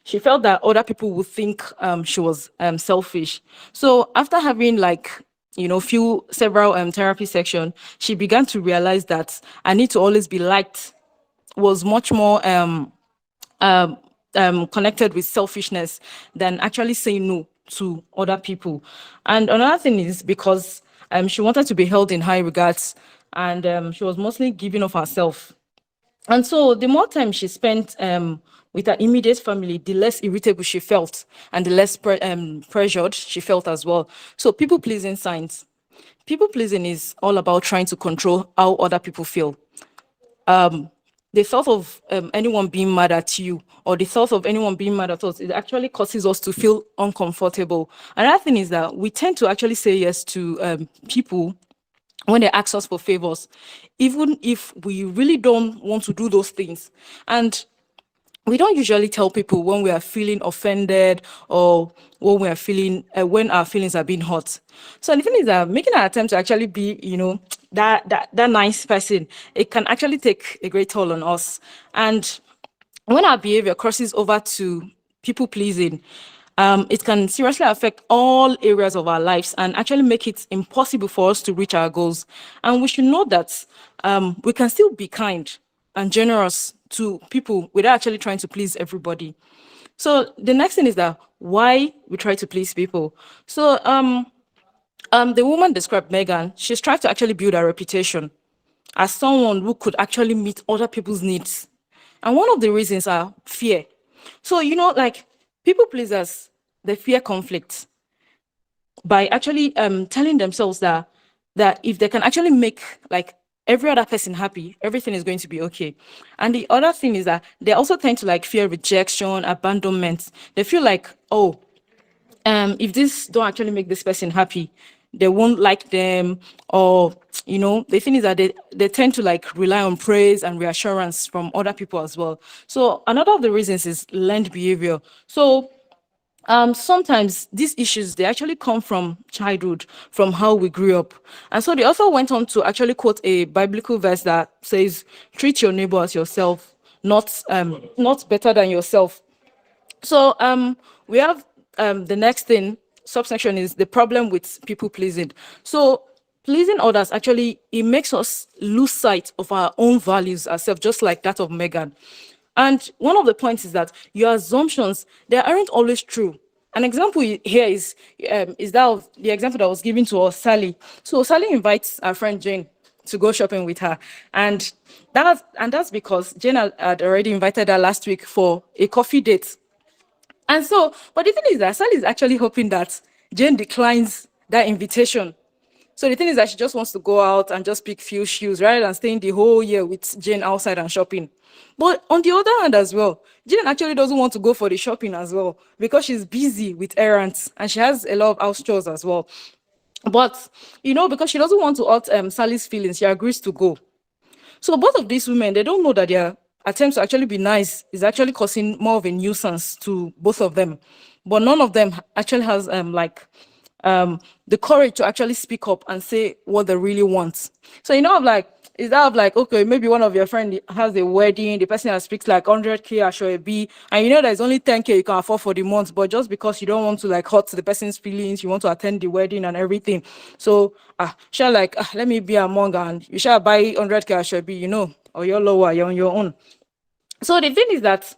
she felt that other people would think she was selfish. So after having several therapy sessions, she began to realize that I need to always be liked was much more um, connected with selfishness than actually saying no to other people. And another thing is because she wanted to be held in high regards, and she was mostly giving of herself. And so the more time she spent with her immediate family, the less irritable she felt and the less pressured she felt as well. So people pleasing signs. People pleasing is all about trying to control how other people feel. the thought of anyone being mad at you or the thought of anyone being mad at us, it actually causes us to feel uncomfortable. Another thing is that we tend to actually say yes to people when they ask us for favors, even if we really don't want to do those things. And we don't usually tell people when we are feeling offended or when we are feeling when our feelings are being hurt. So the thing is that making an attempt to actually be, that nice person, it can actually take a great toll on us. And when our behavior crosses over to people pleasing, it can seriously affect all areas of our lives and actually make it impossible for us to reach our goals. And we should know that we can still be kind and generous to people without actually trying to please everybody. So the next thing is that why we try to please people. So the woman described, Megan, she's trying to actually build a reputation as someone who could actually meet other people's needs. And one of the reasons are fear. So, like people pleasers, they fear conflict by actually telling themselves that if they can actually make like every other person happy, everything is going to be okay. And the other thing is that they also tend to like fear rejection, abandonment. They feel like, oh, if this don't actually make this person happy, they won't like them, or the thing is that they tend to like rely on praise and reassurance from other people as well. So another of the reasons is learned behavior. So sometimes these issues, they actually come from childhood, from how we grew up. And so they also went on to actually quote a biblical verse that says, treat your neighbor as yourself, not better than yourself. So we have the next thing, subsection, is the problem with people pleasing. So pleasing others, actually, it makes us lose sight of our own values ourselves, just like that of Megan. And one of the points is that your assumptions, they aren't always true. An example here is that of the example that was given to us, Sally. So Sally invites our friend Jane to go shopping with her, and that's because Jane had already invited her last week for a coffee date. And so, but the thing is that Sally is actually hoping that Jane declines that invitation. So the thing is that she just wants to go out and just pick few shoes rather than staying the whole year with Jane outside and shopping. But on the other hand as well, Jane actually doesn't want to go for the shopping as well because she's busy with errands and she has a lot of house chores as well. But, because she doesn't want to hurt Sally's feelings, she agrees to go. So both of these women, they don't know that their attempts to actually be nice is actually causing more of a nuisance to both of them. But none of them actually has the courage to actually speak up and say what they really want. So okay, maybe one of your friend has a wedding, the person that speaks like 100K Ashoebi, and there's only 10K you can afford for the month, but just because you don't want to like hurt the person's feelings, you want to attend the wedding and everything. So let me be among, and you shall buy 100K Ashoebi, or you're lower, you're on your own. So the thing is that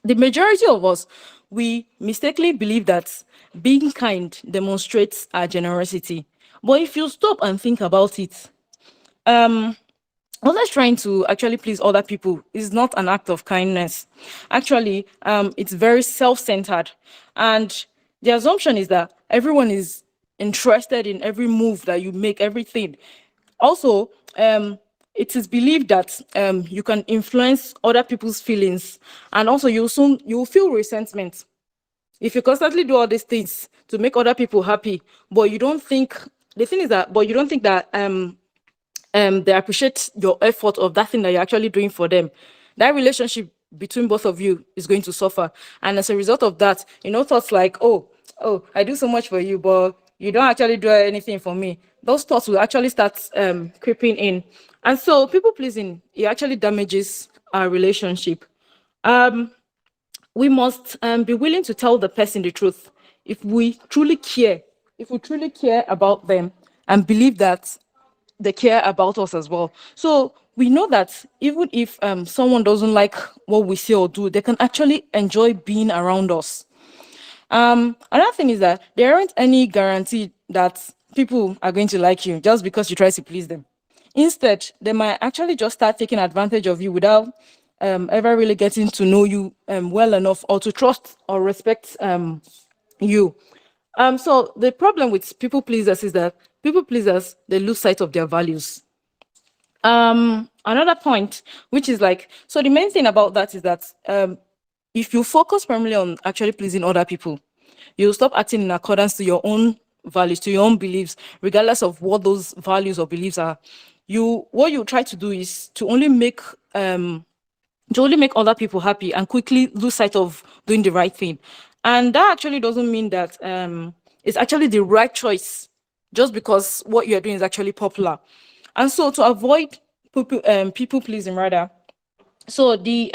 the majority of us, we mistakenly believe that being kind demonstrates our generosity. But if you stop and think about it, always trying to actually please other people is not an act of kindness. Actually, it's very self-centered. And the assumption is that everyone is interested in every move that you make, everything. Also, it is believed that you can influence other people's feelings, and also you'll feel resentment if you constantly do all these things to make other people happy, but you don't think that they appreciate your effort of that thing that you're actually doing for them. That relationship between both of you is going to suffer, and as a result of that, thoughts like, oh, I do so much for you, but you don't actually do anything for me. Those thoughts will actually start creeping in, and so people pleasing, it actually damages our relationship. We must be willing to tell the person the truth if we truly care. If we truly care about them and believe that they care about us as well. So we know that even if someone doesn't like what we say or do, they can actually enjoy being around us. Another thing is that there aren't any guarantee that people are going to like you just because you try to please them. Instead, they might actually just start taking advantage of you without ever really getting to know you well enough or to trust or respect you. So the problem with people pleasers is that people pleasers, they lose sight of their values. Another point, which is like, so the main thing about that is that if you focus primarily on actually pleasing other people, you'll stop acting in accordance to your own values, to your own beliefs, regardless of what those values or beliefs are. What you try to do is to only make other people happy and quickly lose sight of doing the right thing. And that actually doesn't mean that it's actually the right choice just because what you're doing is actually popular. And so to avoid people pleasing rather, so the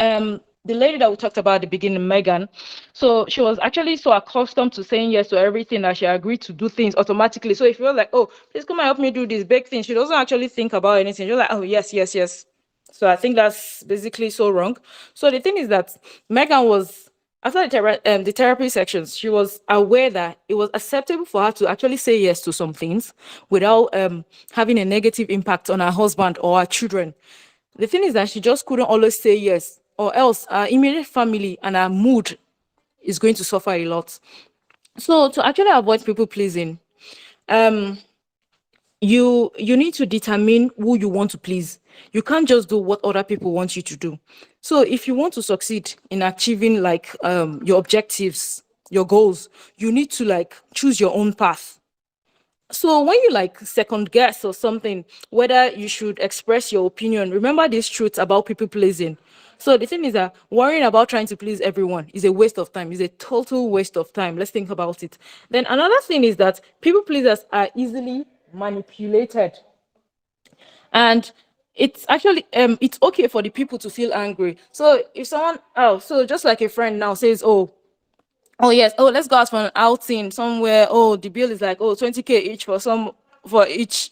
lady that we talked about at the beginning, Megan, so she was actually so accustomed to saying yes to everything that she agreed to do things automatically. So if you're like, oh, please come and help me do this big thing, she doesn't actually think about anything. You're like, oh, yes, yes, yes. So I think that's basically so wrong. So the thing is that Megan was, after the therapy sections, she was aware that it was acceptable for her to actually say yes to some things without having a negative impact on her husband or her children. The thing is that she just couldn't always say yes, or else her immediate family and her mood is going to suffer a lot. So to actually avoid people pleasing, you need to determine who you want to please. You can't just do what other people want you to do. So if you want to succeed in achieving like your objectives, your goals, you need to like choose your own path. So when you like second guess or something, whether you should express your opinion, remember this truth about people pleasing. So the thing is that worrying about trying to please everyone is a waste of time. It's a total waste of time. Let's think about it. Then another thing is that people pleasers are easily manipulated. And it's actually it's okay for the people to feel angry. So if someone, oh, so just like a friend now says, oh yes, oh let's go out for an outing somewhere. Oh, the bill is like 20K each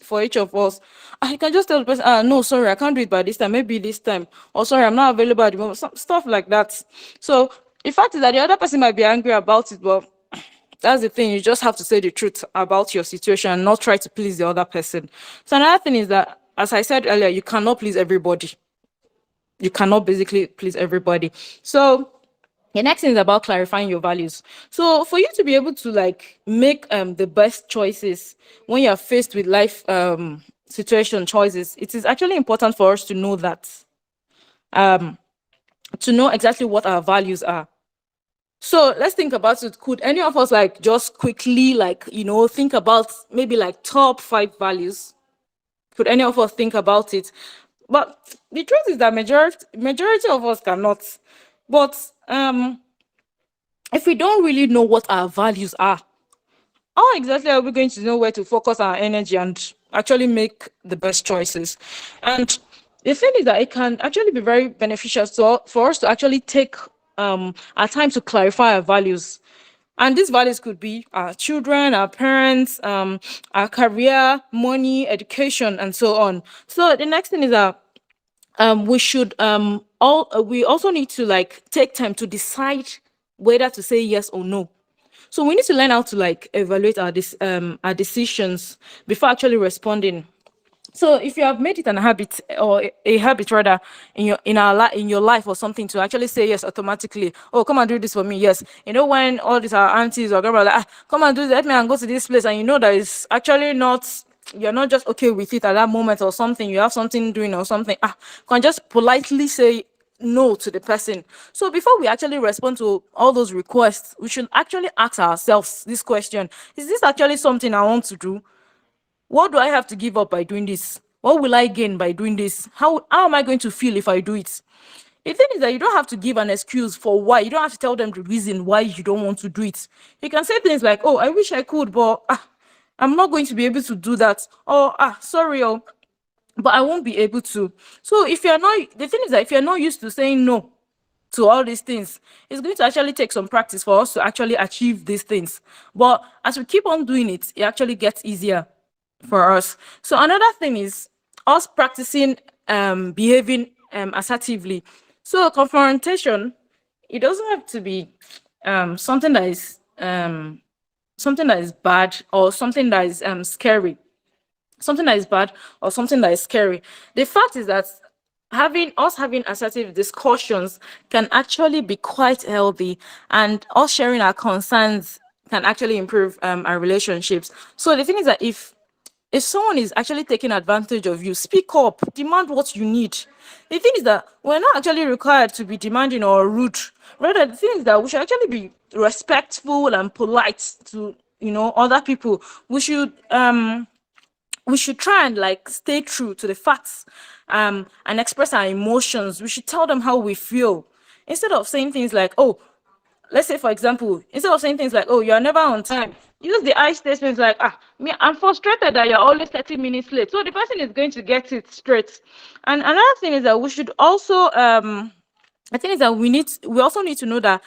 for each of us. I can just tell the person, no, sorry, I can't do it by this time, maybe this time, or sorry, I'm not available at the moment, some stuff like that. So the fact is that the other person might be angry about it, but that's the thing, you just have to say the truth about your situation and not try to please the other person. So another thing is that, as I said earlier, you cannot please everybody. You cannot basically please everybody. So the next thing is about clarifying your values. So for you to be able to like make the best choices when you're faced with life situation choices, it is actually important for us to know that, to know exactly what our values are. So let's think about it. Could any of us like just quickly like, think about maybe like top 5 values? Could any of us think about it? But the truth is that majority of us cannot. But if we don't really know what our values are, how exactly are we going to know where to focus our energy and actually make the best choices? And the thing is that it can actually be very beneficial for us to actually take our time to clarify our values. And these values could be our children, our parents, our career, money, education, and so on. So the next thing is that we should we also need to like take time to decide whether to say yes or no. So we need to learn how to like evaluate our decisions before actually responding. So if you have made it an habit, or a habit rather, in your life or something, to actually say yes automatically, oh come and do this for me, yes, when all these our aunties or grandma like, come and do this, let me and go to this place, and that is actually not, you're not just okay with it at that moment or something, you have something doing or something, can just politely say no to the person. So before we actually respond to all those requests, we should actually ask ourselves this question: is this actually something I want to do? What do I have to give up by doing this? What will I gain by doing this? How am I going to feel if I do it? The thing is that you don't have to give an excuse for why. You don't have to tell them the reason why you don't want to do it. You can say things like, oh, I wish I could, but I'm not going to be able to do that. Or, sorry, but I won't be able to. So the thing is that if you're not used to saying no to all these things, it's going to actually take some practice for us to actually achieve these things. But as we keep on doing it, it actually gets easier for us. So another thing is us practicing behaving assertively. So confrontation, it doesn't have to be something that is bad, or something that is scary. Something that is bad or something that is scary. The fact is that having assertive discussions can actually be quite healthy, and us sharing our concerns can actually improve our relationships. So the thing is that if if someone is actually taking advantage of you, speak up, demand what you need. The thing is that we're not actually required to be demanding or rude. Rather, the thing is that we should actually be respectful and polite to, other people. We should try and like stay true to the facts, and express our emotions. We should tell them how we feel, instead of saying things like, oh, let's say for example, instead of saying things like, oh, you're never on time, use the I statements like, me, I'm frustrated that you're always 30 minutes late. So the person is going to get it straight. And another thing is that we should also I think is that we also need to know that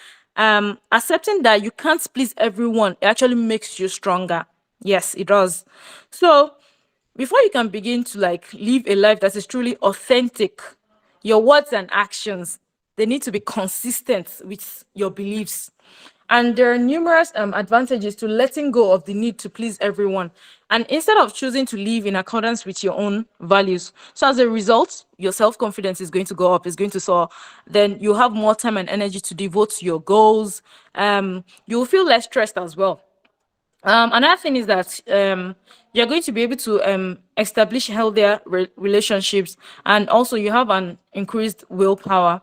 accepting that you can't please everyone, it actually makes you stronger. Yes, it does. So before you can begin to like live a life that is truly authentic, your words and actions, they need to be consistent with your beliefs. And there are numerous advantages to letting go of the need to please everyone, and instead of choosing to live in accordance with your own values. So as a result, your self-confidence is going to go up, is going to soar. Then you have more time and energy to devote to your goals. You'll feel less stressed as well. Another thing is that you're going to be able to establish healthier relationships, and also you have an increased willpower.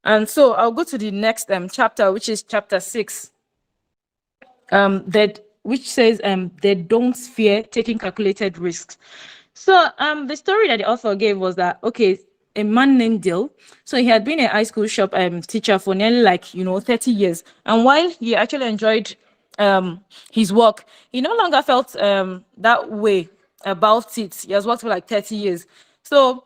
And so I'll go to the next chapter, which is chapter 6, which says they don't fear taking calculated risks. So the story that the author gave was that, okay, a man named Dill, so he had been a high school shop teacher for nearly 30 years. And while he actually enjoyed his work, he no longer felt that way about it. He has worked for like 30 years. So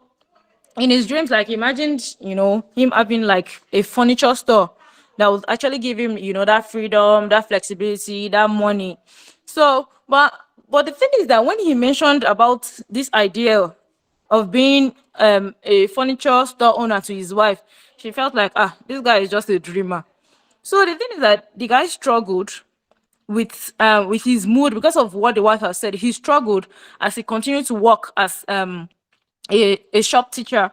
in his dreams, like, imagined, him having like a furniture store that would actually give him, that freedom, that flexibility, that money. So, but the thing is that when he mentioned about this idea of being a furniture store owner to his wife, she felt like, this guy is just a dreamer. So the thing is that the guy struggled with his mood because of what the wife has said. He struggled as he continued to work as a shop teacher.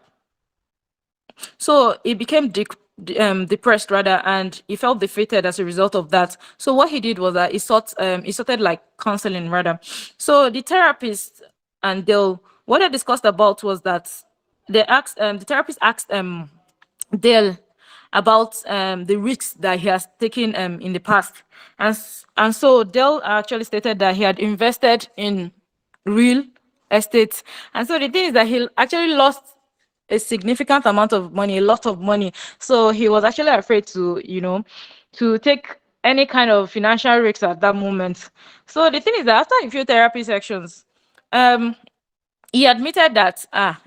So he became depressed rather, and he felt defeated as a result of that. So what he did was that he started like counseling rather. So the therapist and what they discussed about was that the therapist asked Dale about the risks that he has taken in the past, and so Dale actually stated that he had invested in real estate. And so the thing is that he actually lost a significant amount of money, a lot of money. So he was actually afraid to take any kind of financial risks at that moment. So the thing is that after a few therapy sections, he admitted that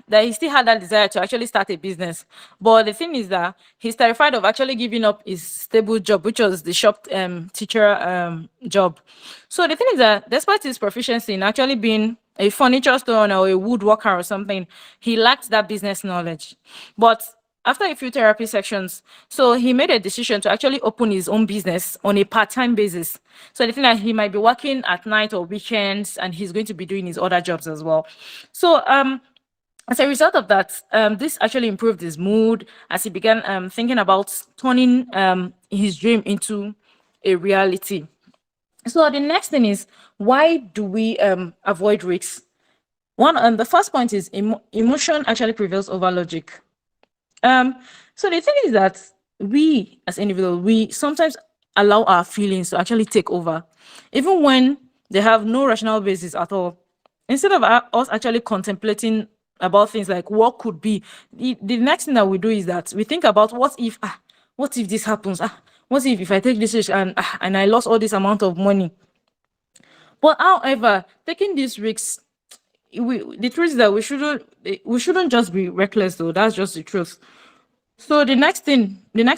he still had that desire to actually start a business. But the thing is that he's terrified of actually giving up his stable job, which was the shop teacher job. So the thing is that despite his proficiency in actually being a furniture store owner or a woodworker or something, he lacked that business knowledge. But after a few therapy sections, so he made a decision to actually open his own business on a part-time basis. So the thing that he might be working at night or weekends, and he's going to be doing his other jobs as well. So as a result of that, this actually improved his mood as he began thinking about turning his dream into a reality. So the next thing is, why do we avoid risks? The first point is emotion actually prevails over logic. So the thing is that we as individuals, we sometimes allow our feelings to actually take over, even when they have no rational basis at all. Instead of us actually contemplating about things like what could be, the next thing that we do is that we think about what if this happens? What if I take this risk and I lost all this amount of money? But however, taking these risks, the truth is that we shouldn't just be reckless though. That's just the truth. So the next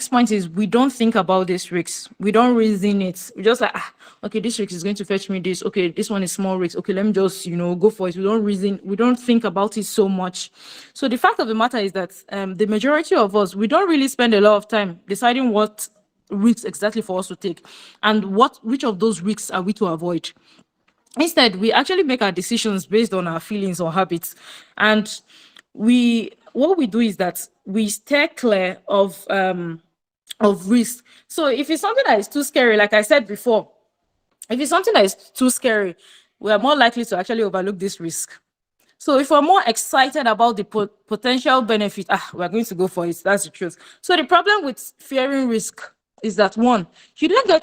point is, we don't think about these risks. We don't reason it. We just like, okay, this risk is going to fetch me this. Okay, this one is small risk. Okay, let me just, go for it. We don't reason. We don't think about it so much. So the fact of the matter is that the majority of us, we don't really spend a lot of time deciding what risks exactly for us to take and which of those risks are we to avoid. Instead, we actually make our decisions based on our feelings or habits. And what we do is that we stay clear of risk. So if it's something that is too scary, like I said before, if it's something that is too scary, we are more likely to actually overlook this risk. So if we're more excited about the potential benefit, we're going to go for it. That's the truth. So the problem with fearing risk is that, one, you don't get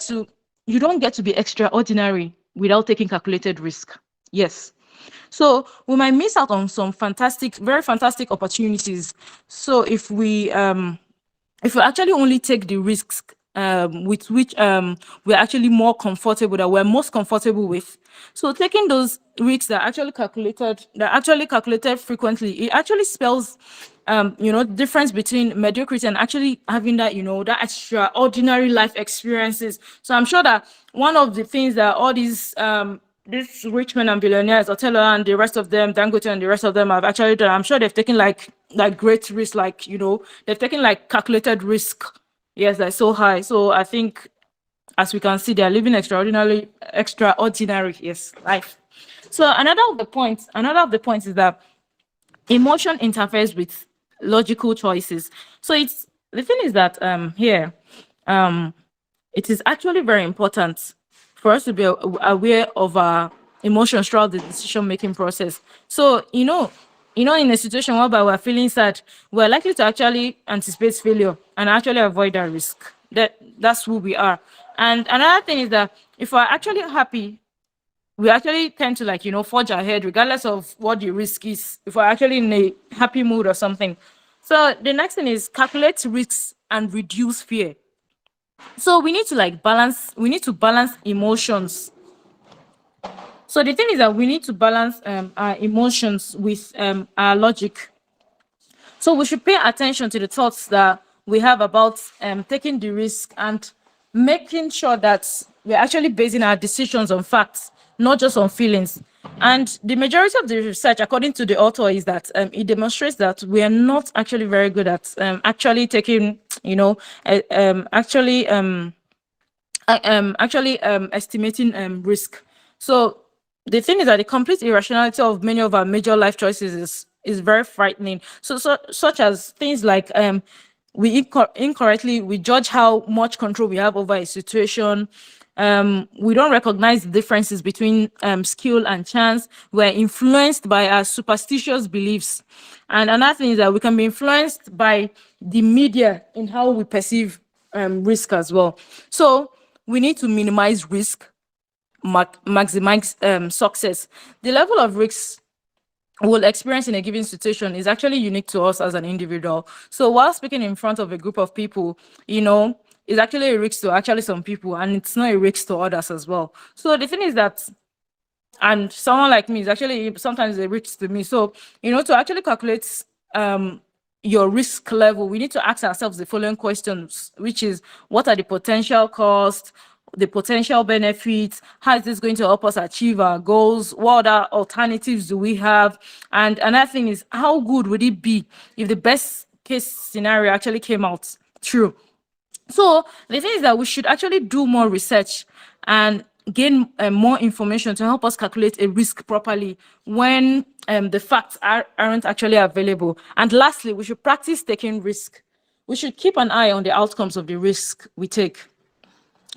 to be extraordinary without taking calculated risk. Yes. So we might miss out on some very fantastic opportunities. So if we actually only take the risks with which we're actually more comfortable, that we're most comfortable with. So taking those risks that are actually calculated frequently, it actually spells difference between mediocrity and actually having that, that extraordinary life experiences. So I'm sure that one of the things that all these rich men and billionaires, Otello and the rest of them, Dangote and the rest of them have actually done, I'm sure they've taken like great risk, they've taken like calculated risk. Yes, that's so high. So I think, as we can see, they're living extraordinary, yes, life. So another of the points is that emotion interferes with logical choices. So the thing is that here, it is actually very important for us to be aware of our emotions throughout the decision-making process. So, in a situation whereby we're feeling sad, we're likely to actually anticipate failure and actually avoid that risk. That's who we are. And another thing is that if we're actually happy, we actually tend to forge ahead regardless of what the risk is, if we're actually in a happy mood or something. So the next thing is calculate risks and reduce fear. So we need to balance emotions. So the thing is that we need to balance our emotions with our logic. So we should pay attention to the thoughts that we have about taking the risk and making sure that we're actually basing our decisions on facts, not just on feelings. And the majority of the research, according to the author, is that it demonstrates that we are not actually very good at actually taking, estimating risk. So the thing is that the complete irrationality of many of our major life choices is very frightening. So such as things like we incorrectly judge how much control we have over a situation. We don't recognize the differences between skill and chance. We're influenced by our superstitious beliefs. And another thing is that we can be influenced by the media in how we perceive risk as well. So we need to minimize risk, maximize success. The level of risks we'll experience in a given situation is actually unique to us as an individual. So while speaking in front of a group of people, it's actually a risk to actually some people, and it's not a risk to others as well. So the thing is that, and someone like me is actually sometimes a risk to me. So, to actually calculate your risk level, we need to ask ourselves the following questions, which is, what are the potential costs, the potential benefits, how is this going to help us achieve our goals, what other alternatives do we have? And another thing is, how good would it be if the best case scenario actually came out true? So the thing is that we should actually do more research and gain more information to help us calculate a risk properly when the facts aren't actually available. And lastly, we should practice taking risk. We should keep an eye on the outcomes of the risk we take.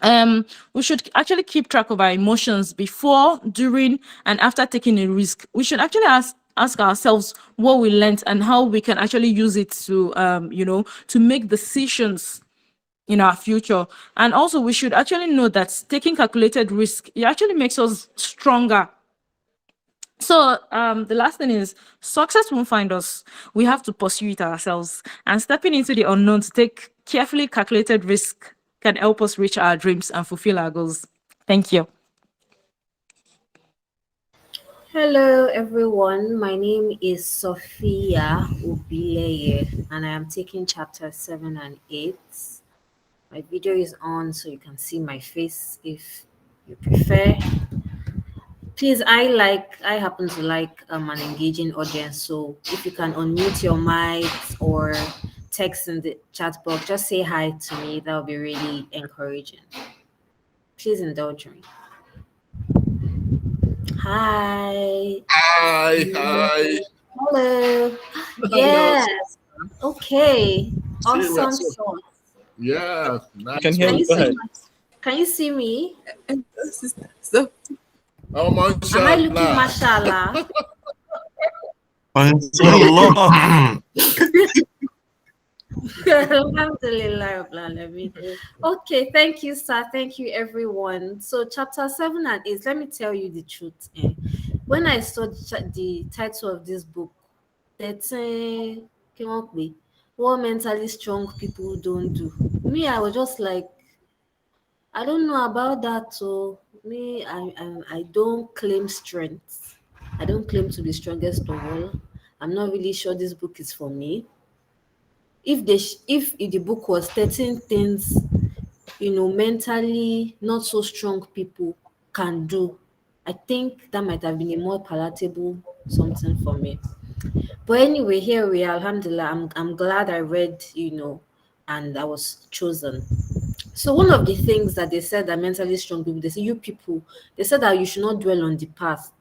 We should actually keep track of our emotions before, during, and after taking a risk. We should actually ask ourselves what we learned and how we can actually use it to, to make decisions in our future. And also, we should actually know that taking calculated risk, it actually makes us stronger. So the last thing is, success won't find us. We have to pursue it ourselves. And stepping into the unknown to take carefully calculated risk can help us reach our dreams and fulfill our goals. Thank you. Hello, everyone. My name is Sophia Ubileye, and I am taking chapter 7 and 8. My video is on, so you can see my face if you prefer. Please, I happen to like an engaging audience, so if you can unmute your mics or text in the chat box, just say hi to me. That would be really encouraging. Please indulge me. Hi. Hi. Hello. Yes. Okay. Awesome sauce. Yeah. Nice. Can hear you. Go ahead. Can you see me? Oh, Am I looking mashallah. mashallah? Allah. Alhamdulillah, Rabbil Alamin. Okay, thank you, sir. Thank you, everyone. So, chapter 7 and 8, let me tell you the truth. When I saw the title of this book, 13 came up with what mentally strong people don't do. Me, I was just like, I don't know about that. So, me, I don't claim strength. I don't claim to be strongest of all. I'm not really sure this book is for me. If the book was 13 things, mentally not so strong people can do, I think that might have been a more palatable something for me. But anyway, here we are. Alhamdulillah, I'm glad I read, and I was chosen. So one of the things that they said that mentally strong people, they say you people, they said that you should not dwell on the past.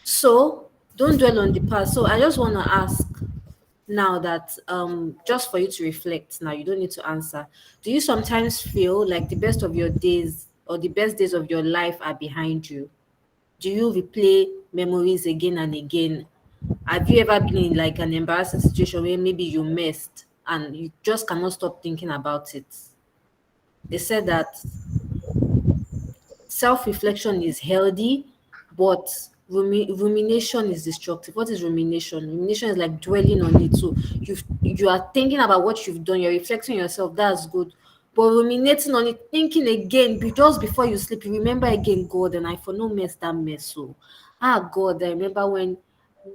So don't dwell on the past. So I just want to ask now that, just for you to reflect, now you don't need to answer, do you sometimes feel like the best of your days or the best days of your life are behind you? Do you replay memories again and again? Have you ever been in like an embarrassing situation where maybe you missed and you just cannot stop thinking about it? They said that self-reflection is healthy, but rumination is destructive. What is rumination? Rumination is like dwelling on it. So you are thinking about what you've done, you're reflecting on yourself, that's good. But ruminating on it, thinking again, just before you sleep, you remember again, God, and I for no mess that mess. So God, I remember when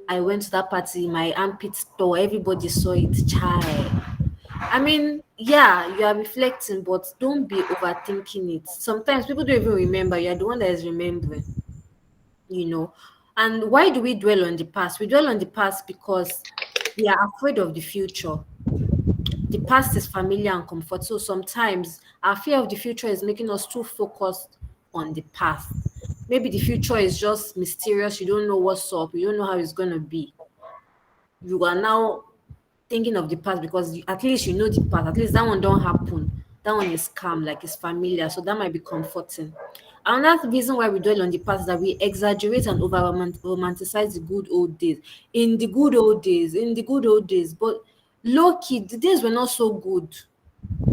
I went to that party, my armpit store, everybody saw it, child. I mean, yeah, you are reflecting, but don't be overthinking it. Sometimes people don't even remember. You're the one that is remembering, you know. And why do we dwell on the past? We dwell on the past because we are afraid of the future. The past is familiar and comfort. So sometimes our fear of the future is making us too focused on the past. Maybe the future is just mysterious. You don't know what's up. You don't know how it's going to be. You are now thinking of the past because at least you know the past. At least that one don't happen. That one is calm, like it's familiar. So that might be comforting. Another reason why we dwell on the past is that we exaggerate and over romanticize the good old days. In the good old days. But low key, the days were not so good.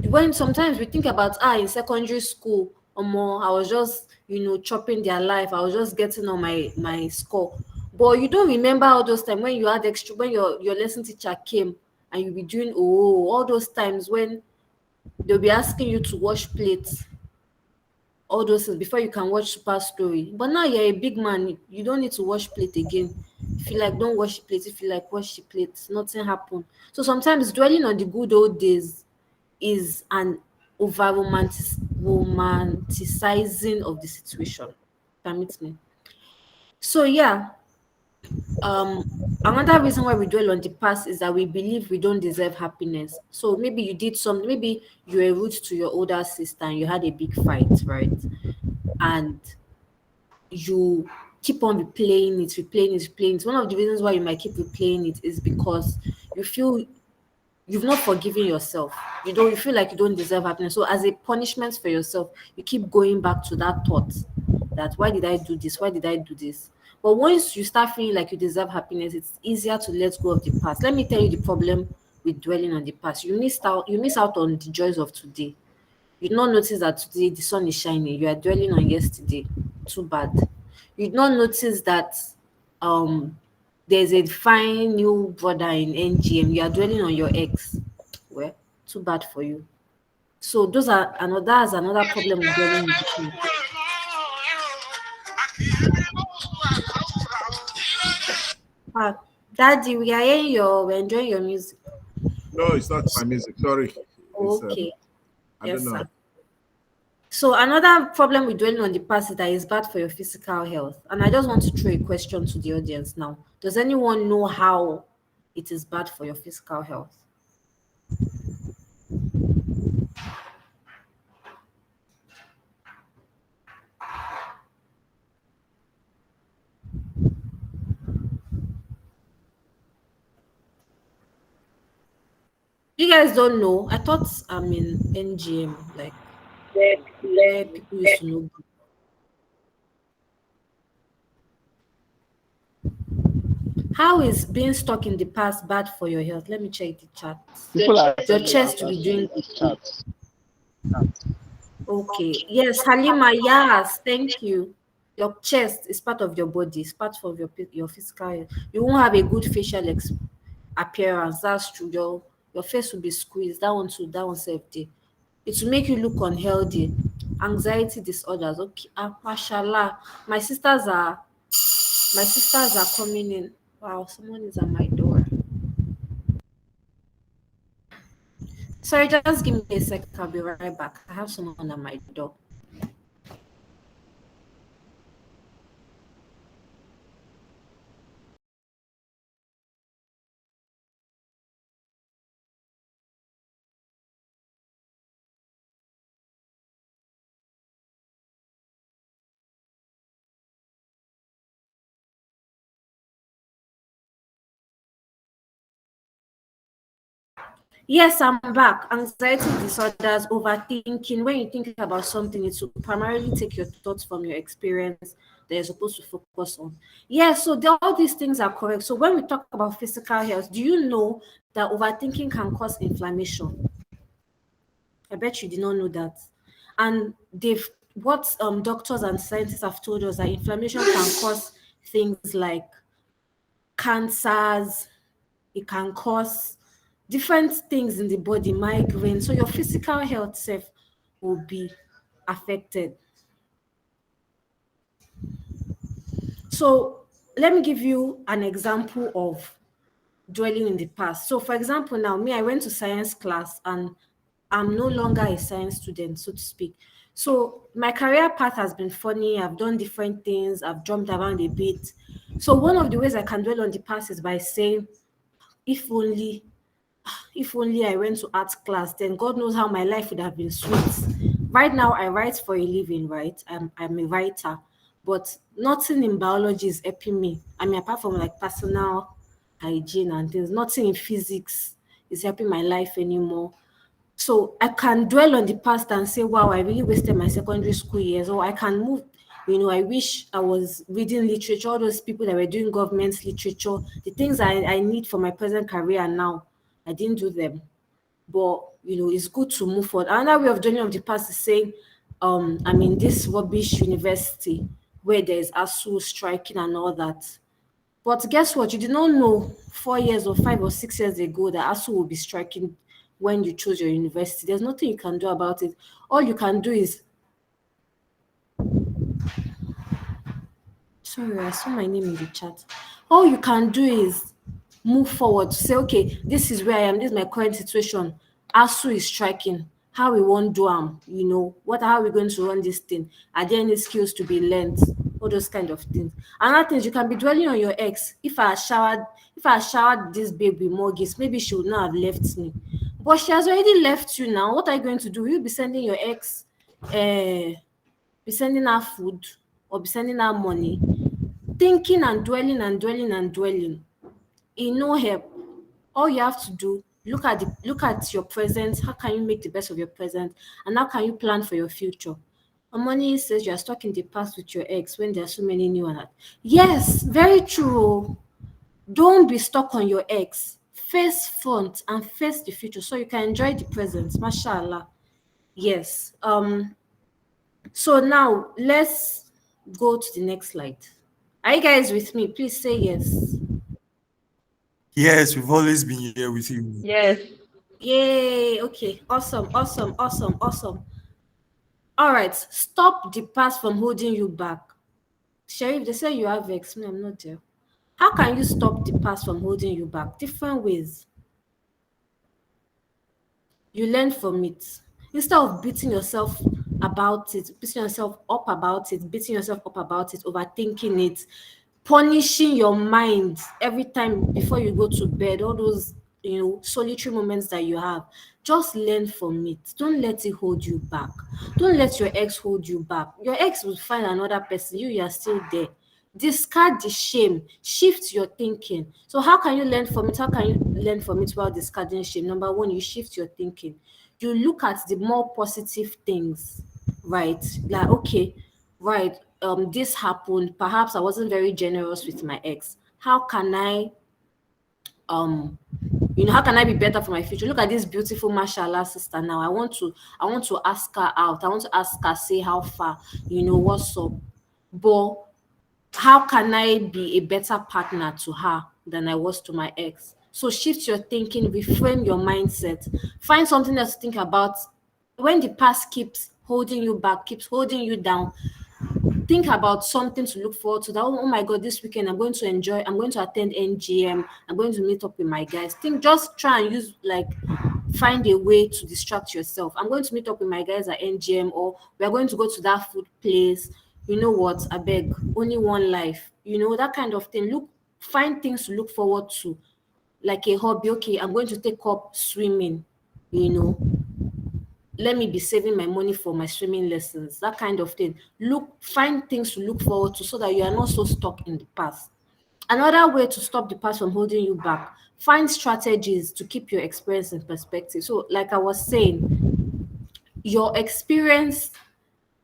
When sometimes we think about in secondary school or more, I was just chopping their life, I was just getting on my score. But you don't remember all those times when you had extra, when your lesson teacher came and you be doing all those times when they'll be asking you to wash plates, all those things before you can watch Super Story. But now you're a big man, you don't need to wash plate again. If you like, don't wash plate. If you like, wash the plate. Nothing happen. So sometimes dwelling on the good old days is an over romanticizing of the situation. Permit me. So yeah, another reason why we dwell on the past is that we believe we don't deserve happiness. So maybe you did something, maybe you were rude to your older sister and you had a big fight, right? And you keep on replaying it. One of the reasons why you might keep replaying it is because you feel you've not forgiven yourself. You feel like you don't deserve happiness. So as a punishment for yourself, you keep going back to that thought that why did I do this? Why did I do this? But once you start feeling like you deserve happiness, it's easier to let go of the past. Let me tell you the problem with dwelling on the past. You miss out on the joys of today. You did not notice that today the sun is shining. You are dwelling on yesterday. Too bad. You did not notice that um there's a fine new brother in NGM. You are dwelling on your ex. Well, too bad for you. So that's another problem with dwelling on the past. Ah, Daddy, we're enjoying your music. No, it's not my music. Sorry. It's Okay. I don't Yes, know. sir. So another problem with dwelling on the past is that it's bad for your physical health. And I just want to throw a question to the audience now. Does anyone know how it is bad for your physical health? You guys don't know. I thought I'm in NGM, like where people used to know. How is being stuck in the past bad for your health? Let me check the chat. People are Your sending chest will be answers doing to this chat. okay. Yes, Halima, yes, thank you. Your chest is part of your body, it's part of your physical health. You won't have a good facial appearance. That's true. Your face will be squeezed. That one too, that one safety. It will make you look unhealthy. Anxiety disorders. Okay, mashallah. My sisters are coming in. Wow, someone is at my door. Sorry, just give me a sec. I'll be right back. I have someone at my door. Yes, I'm back. Anxiety disorders, overthinking. When you think about something, it will primarily take your thoughts from your experience that you're supposed to focus on. Yeah, so all these things are correct. So when we talk about physical health, do you know that overthinking can cause inflammation? I bet you did not know that. And they've what doctors and scientists have told us that inflammation can cause things like cancers, it can cause different things in the body, migraine. So your physical health self will be affected. So let me give you an example of dwelling in the past. So for example, now me, I went to science class and I'm no longer a science student, so to speak. So my career path has been funny. I've done different things. I've jumped around a bit. So one of the ways I can dwell on the past is by saying, if only if only I went to art class, then God knows how my life would have been sweet. Right now, I write for a living, right? I'm a writer, but nothing in biology is helping me. I mean, apart from like personal hygiene and things, nothing in physics is helping my life anymore. So I can dwell on the past and say, wow, I really wasted my secondary school years. Or I can move, I wish I was reading literature, all those people that were doing government literature, the things I need for my present career now, I didn't do them. But it's good to move forward. Another way of dwelling on the past is saying, I'm in this rubbish university where there's ASU striking and all that. But guess what? You did not know 4 years or 5 or 6 years ago that ASU will be striking when you chose your university. There's nothing you can do about it. All you can do is, sorry, I saw my name in the chat. All you can do is move forward to say, okay, this is where I am, this is my current situation. ASU is striking. How we won't do what how are we going to run this thing? Are there any skills to be learned? All those kind of things. Another thing is you can be dwelling on your ex. If I showered this babe with more gifts, maybe she would not have left me. But she has already left you now. What are you going to do? Will you be sending your ex be sending her food or be sending her money? Thinking and dwelling and dwelling and dwelling, e no help. All you have to do, look at your present. How can you make the best of your present, and how can you plan for your future? Money says you are stuck in the past with your ex when there are so many new ones. Yes, very true. Don't be stuck on your ex. Face front and face the future so you can enjoy the present. Mashallah. Yes. So now let's go to the next slide. Are you guys with me? Please say yes. Yes, we've always been here with you. Yes. Yay. Okay. Awesome. Awesome. Awesome. Awesome. All right. Stop the past from holding you back. Sheriff, they say you have ex. Me, I'm not there. How can you stop the past from holding you back? Different ways. You learn from it. Instead of beating yourself about it, beating yourself up about it, overthinking it, punishing your mind every time before you go to bed, all those solitary moments that you have, just learn from it. Don't let it hold you back. Don't let your ex hold you back. Your ex will find another person. You are still there. Discard the shame, shift your thinking. So how can you learn from it? How can you learn from it while discarding shame? Number one, you shift your thinking. You look at the more positive things, right? Like, okay, right, this happened. Perhaps I wasn't very generous with my ex. how can I how can I be better for my future? Look at this beautiful mashallah sister now. I want to ask her out. I want to ask her, say how far, what's up. But how can I be a better partner to her than I was to my ex? So shift your thinking, reframe your mindset, find something else to think about. When the past keeps holding you back, keeps holding you down, think about something to look forward to. That, oh my god, this weekend I'm going to enjoy, I'm going to attend NGM, I'm going to meet up with my guys. Just try and use, like, find a way to distract yourself. I'm going to meet up with my guys at NGM, or we're going to go to that food place. You know what, I beg, only one life, that kind of thing. Find things to look forward to, like a hobby. Okay, I'm going to take up swimming, you know let me be saving my money for my swimming lessons, that kind of thing. Find things to look forward to so that you are not so stuck in the past. Another way to stop the past from holding you back, find strategies to keep your experience in perspective. So, like I was saying, your experience,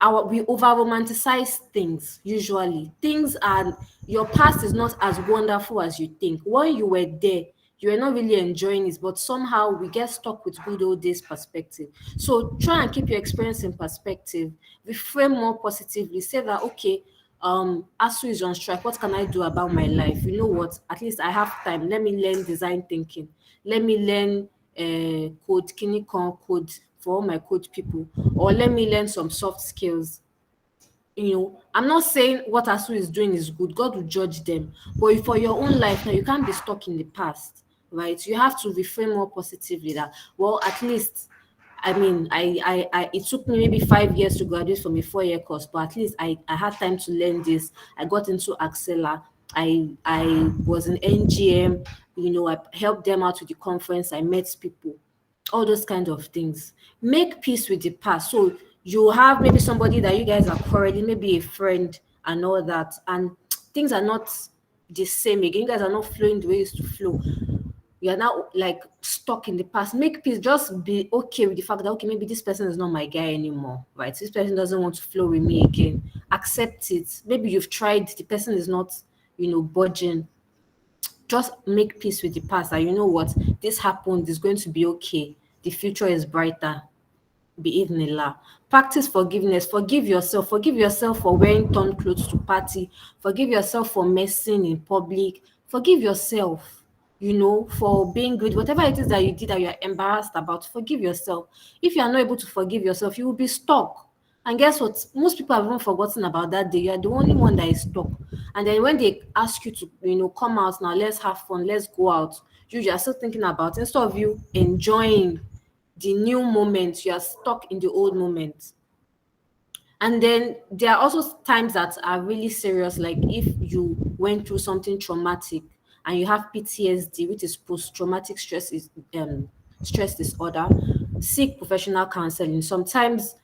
we over romanticize things. Usually things are, your past is not as wonderful as you think. When you were there, you were not really enjoying it, but somehow we get stuck with good old days perspective. So try and keep your experience in perspective, reframe more positively, say that, okay, ASU is on strike, what can I do about my life? You know what, at least I have time, let me learn design thinking, let me learn code, Kinikon code for all my code people, or let me learn some soft skills. I'm not saying what ASU is doing is good. God will judge them. But for your own life now, you can't be stuck in the past, right? You have to reframe more positively that, well, at least, I mean, it took me maybe 5 years to graduate from a 4-year course, but at least I had time to learn this. I got into Axela. I was in NGM. I helped them out with the conference. I met people, all those kind of things. Make peace with the past. So you have maybe somebody that you guys are quarreling, maybe a friend and all that, and things are not the same again. You guys are not flowing the way it used to flow. You are now like stuck in the past. Make peace. Just be okay with the fact that, okay, maybe this person is not my guy anymore, right? This person doesn't want to flow with me again. Accept it. Maybe you've tried, the person is not, budging. Just make peace with the past, and you know what, this happened, it's going to be okay, the future is brighter. Bi'idhnillah. Practice forgiveness. Forgive yourself for wearing torn clothes to party. Forgive yourself for messing in public. Forgive yourself, for being good. Whatever it is that you did that you're embarrassed about, forgive yourself. If you are not able to forgive yourself, you will be stuck. And guess what? Most people have even forgotten about that day. You are the only one that is stuck. And then when they ask you to, come out now, let's have fun, let's go out, you are still thinking about, instead of you enjoying the new moment, you are stuck in the old moment. And then there are also times that are really serious, like if you went through something traumatic and you have PTSD, which is post-traumatic stress disorder. Seek professional counseling. Sometimes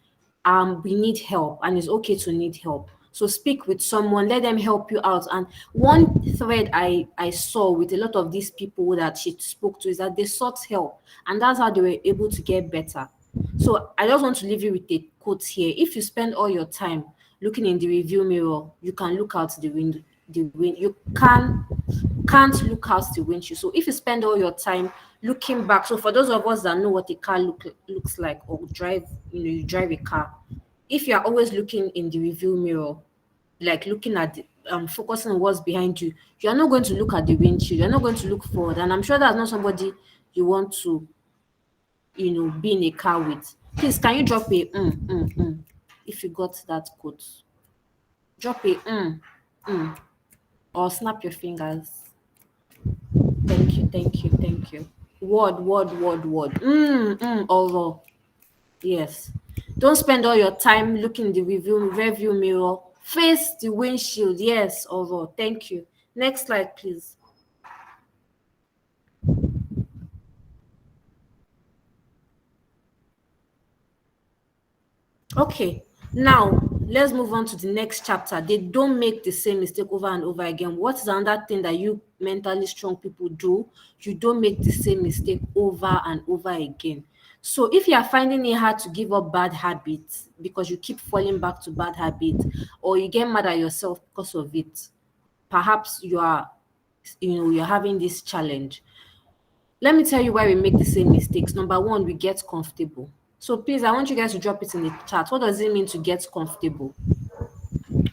we need help, and it's okay to need help. So speak with someone, let them help you out. And one thread I saw with a lot of these people that she spoke to is that they sought help, and that's how they were able to get better. So I just want to leave you with a quote here. If you spend all your time looking in the review mirror, you can look out the window. You can't look out the windshield. So if you spend all your time looking back, so for those of us that know what a car looks like, or drive, you drive a car. If you are always looking in the review mirror, like looking at focusing on what's behind you, you are not going to look at the windshield. You're not going to look forward. And I'm sure that's not somebody you want to, be in a car with. Please, can you drop a if you got that quote? Drop a or snap your fingers. Thank you, thank you, thank you. Word. Although, yes. Don't spend all your time looking in the review mirror. Face the windshield. Yes, although. Thank you. Next slide, please. Okay, now let's move on to the next chapter. They don't make the same mistake over and over again. What is another thing that you mentally strong people do? You don't make the same mistake over and over again. So if you are finding it hard to give up bad habits because you keep falling back to bad habits, or you get mad at yourself because of it, perhaps you are you're having this challenge. Let me tell you why we make the same mistakes. Number one, we get comfortable. So please, I want you guys to drop it in the chat. What does it mean to get comfortable?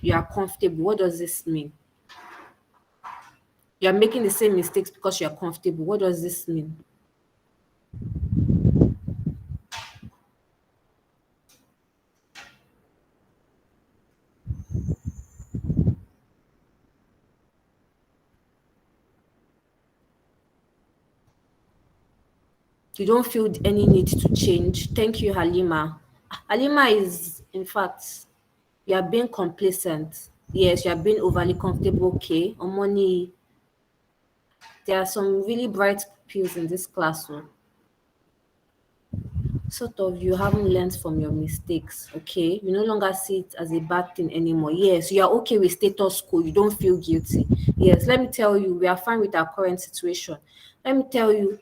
You are comfortable. What does this mean? You are making the same mistakes because you are comfortable. What does this mean? You don't feel any need to change. Thank you, Halima. Halima is, in fact, you are being complacent. Yes, you are being overly comfortable. Okay, on money. There are some really bright pupils in this class. So, sort of, you haven't learned from your mistakes. Okay, you no longer see it as a bad thing anymore. Yes, you are okay with status quo. You don't feel guilty. Yes, let me tell you, we are fine with our current situation. Let me tell you,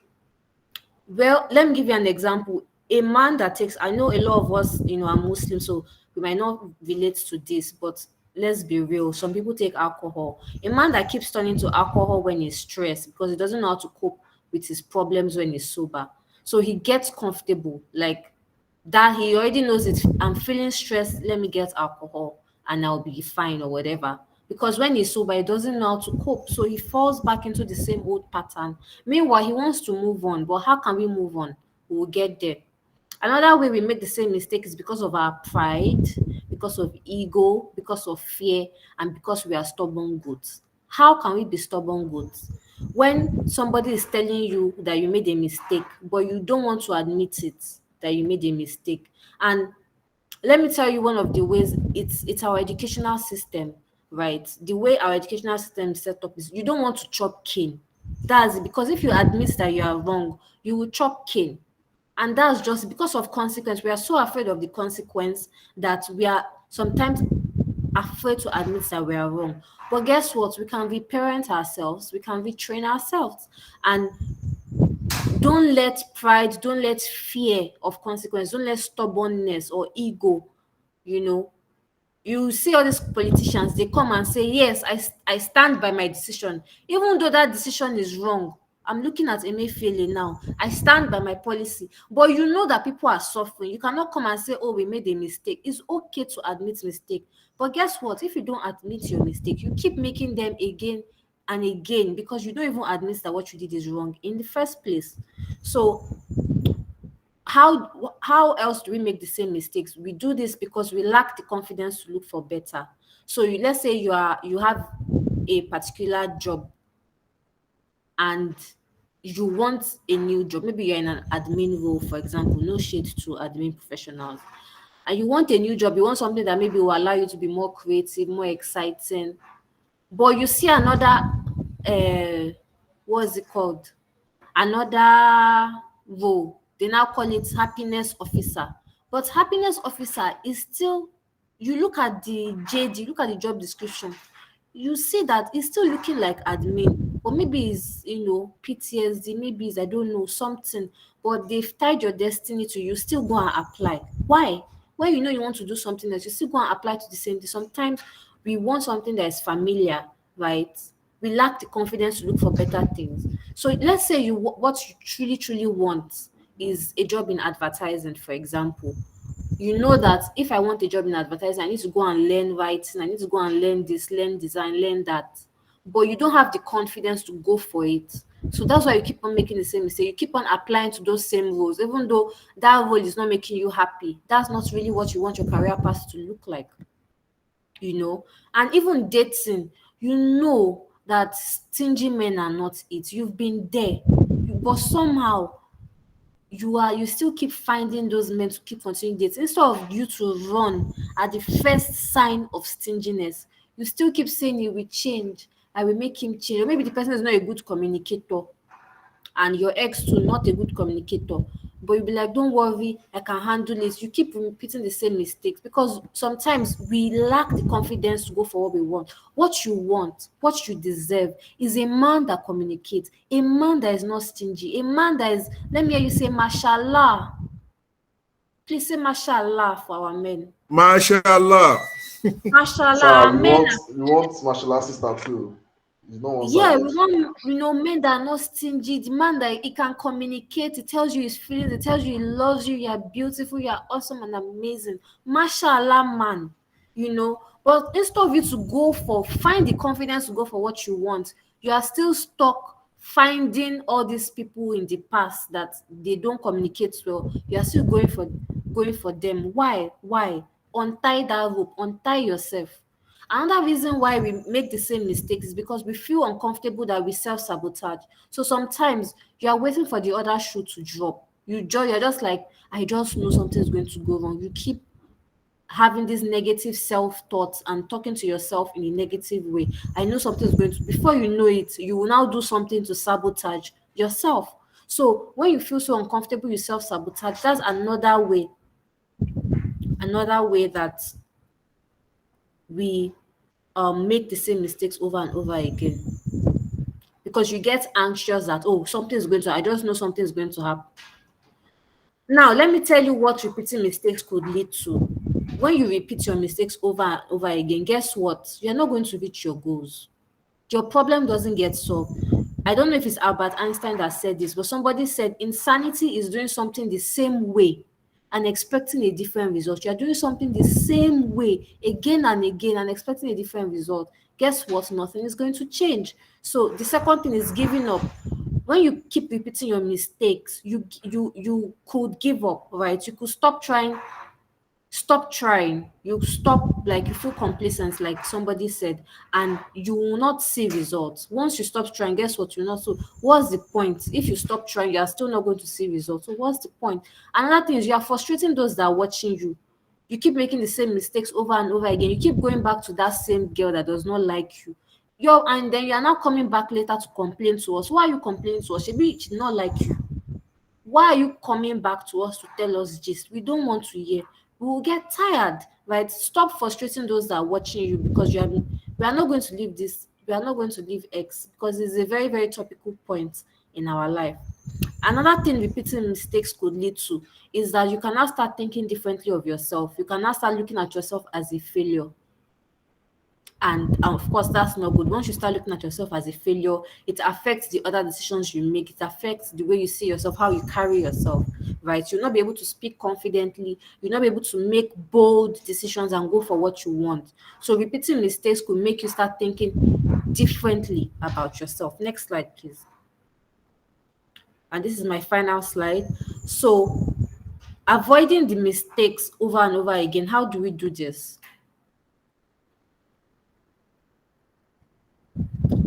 well, let me give you an example. A man that takes, I know a lot of us, are Muslim, so we might not relate to this, but let's be real. Some people take alcohol. A man that keeps turning to alcohol when he's stressed because he doesn't know how to cope with his problems when he's sober. So he gets comfortable, like that. He already knows it. I'm feeling stressed. Let me get alcohol and I'll be fine or whatever. Because when he's sober, he doesn't know how to cope. So he falls back into the same old pattern. Meanwhile, he wants to move on. But how can we move on? We will get there. Another way we make the same mistake is because of our pride, because of ego, because of fear, and because we are stubborn goats. How can we be stubborn goats? When somebody is telling you that you made a mistake, but you don't want to admit it, that you made a mistake. And let me tell you one of the ways. It's our educational system, right? The way our educational system is set up is you don't want to chop cane. That's it, because if you admit that you are wrong, you will chop cane. And that's just because of consequence. We are so afraid of the consequence that we are sometimes afraid to admit that we are wrong. But guess what? We can reparent ourselves, we can retrain ourselves. And don't let pride, don't let fear of consequence, don't let stubbornness or ego, you know, you see all these politicians, they come and say, yes, I stand by my decision, even though that decision is wrong. I'm looking at Emefiele now. I stand by my policy, but you know that people are suffering. You cannot come and say, oh, we made a mistake. It's okay to admit mistake, but guess what? If you don't admit your mistake, you keep making them again and again because you don't even admit that what you did is wrong in the first place. So how else do we make the same mistakes? We do this because we lack the confidence to look for better. So let's say you have a particular job and you want a new job. Maybe you're in an admin role, for example. No shade to admin professionals. And you want a new job, you want something that maybe will allow you to be more creative, more exciting. But you see another what's it called? Another role. They now call it happiness officer. But happiness officer is still, you look at the JD, look at the job description, you see that it's still looking like admin, but maybe it's PTSD, maybe it's I don't know something, but they've tied your destiny to you. Still go and apply. Why? When you know you want to do something else, you still go and apply to the same thing. Sometimes we want something that is familiar, right? We lack the confidence to look for better things. So let's say what you truly want is a job in advertising, for example. You know that if I want a job in advertising, I need to go and learn writing, I need to go and learn this, learn design, learn that. But you don't have the confidence to go for it. So that's why you keep on making the same mistake. You keep on applying to those same roles, even though that role is not making you happy. That's not really what you want your career path to look like. And even dating, that stingy men are not it. You've been there, but somehow you still keep finding those men to keep continuing dating. Instead of you to run at the first sign of stinginess, you still keep saying you will change, I will make him change. Or maybe the person is not a good communicator and your ex too not a good communicator, but you'll be like, don't worry, I can handle it. You keep repeating the same mistakes because sometimes we lack the confidence to go for what we want. What you want, what you deserve is a man that communicates, a man that is not stingy, a man that is, let me hear you say mashallah. Please say mashallah for our men. Mashallah. Mashallah, Sir, our men. we want martial arts sister too. It's not one Yeah, we sided. want, men that are not stingy. The man that he can communicate, he tells you his feelings, he tells you he loves you, you're beautiful, you're awesome and amazing. Mashallah, man. But instead of you to find the confidence to go for what you want, you are still stuck finding all these people in the past that they don't communicate well. You are still going for them. Why? Untie that rope, untie yourself. Another reason why we make the same mistakes is because we feel uncomfortable that we self-sabotage. So sometimes you are waiting for the other shoe to drop. You're just like, I just know something's going to go wrong. You keep having these negative self-thoughts and talking to yourself in a negative way. I know something's going to, before you know it, you will now do something to sabotage yourself. So when you feel so uncomfortable, you self-sabotage. That's another way that we make the same mistakes over and over again, because you get anxious that, oh, I just know something is going to happen. Now let me tell you what repeating mistakes could lead to. When you repeat your mistakes over and over again, guess what? You're not going to reach your goals. Your problem doesn't get solved. I don't know if it's Albert Einstein that said this, but somebody said insanity is doing something the same way and expecting a different result. You're doing something the same way again and again and expecting a different result. Guess what? Nothing is going to change. So the second thing is giving up. When you keep repeating your mistakes, you could give up, right? You could stop trying. You stop, like, you feel complacent, like somebody said, and you will not see results. Once you stop trying, guess what? You not. So what's the point? If you stop trying, you are still not going to see results. So what's the point? Another thing is, you are frustrating those that are watching you. You keep making the same mistakes over and over again. You keep going back to that same girl that does not like you. And then you are now coming back later to complain to us. Why are you complaining to us? Maybe she did not like you. Why are you coming back to us to tell us gist? We don't want to hear. We will get tired, right? Stop frustrating those that are watching you, because we are not going to leave this. We are not going to leave X, because it's a very, very topical point in our life. Another thing repeating mistakes could lead to is that you can now start thinking differently of yourself. You can now start looking at yourself as a failure. And of course, that's not good. Once you start looking at yourself as a failure, it affects the other decisions you make. It affects the way you see yourself, how you carry yourself, right? You'll not be able to speak confidently. You'll not be able to make bold decisions and go for what you want. So repeating mistakes could make you start thinking differently about yourself. Next slide, please. And this is my final slide. So avoiding the mistakes over and over again, how do we do this?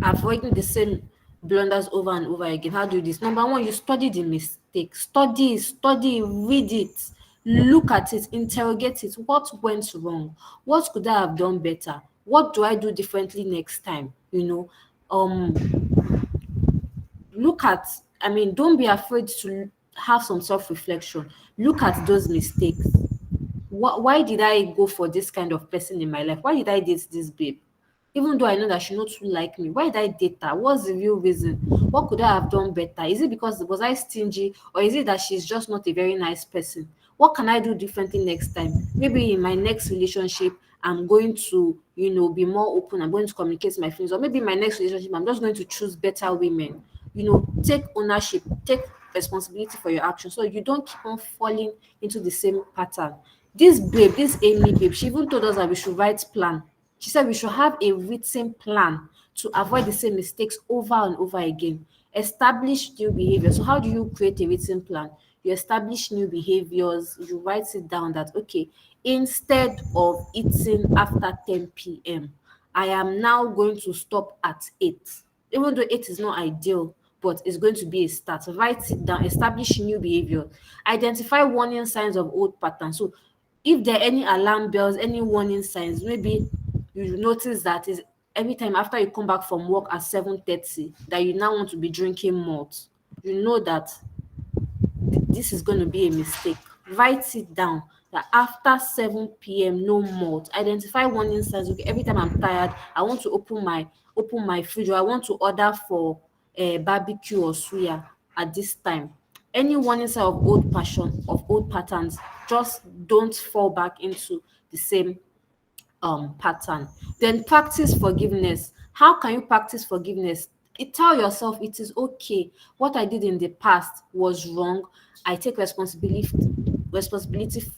Avoiding the same blunders over and over again. How do you do this? Number one, you study the mistake. Study, read it, look at it, interrogate it. What went wrong? What could I have done better? What do I do differently next time? Um, look at, don't be afraid to have some self-reflection. Look at those mistakes. Why did I go for this kind of person in my life? Why did I date this babe? Even though I know that she not too like me, why did I date her? What's the real reason? What could I have done better? Is it because was I stingy, or is it that she's just not a very nice person? What can I do differently next time? Maybe in my next relationship, I'm going to, be more open. I'm going to communicate my feelings. Or maybe in my next relationship, I'm just going to choose better women. Take ownership, take responsibility for your actions, so you don't keep on falling into the same pattern. This Amy babe, she even told us that we should write plan. She said we should have a written plan to avoid the same mistakes over and over again. Establish new behavior. So how do you create a written plan? You establish new behaviors, you write it down that, okay, instead of eating after 10 p.m., I am now going to stop at 8. Even though 8 is not ideal, but it's going to be a start. Write it down, establish new behavior, identify warning signs of old patterns. So if there are any alarm bells, any warning signs, maybe you notice that is every time after you come back from work at 7:30 that you now want to be drinking malt. You know that this is going to be a mistake. Write it down that after 7 p.m. no malt. Identify warning signs. Okay, every time I'm tired, I want to open my fridge, or I want to order for barbecue or suya at this time. Any warning sign of old patterns, just don't fall back into the same pattern. Then practice forgiveness. How can you practice forgiveness? Tell yourself it is okay. What I did in the past was wrong. I take responsibility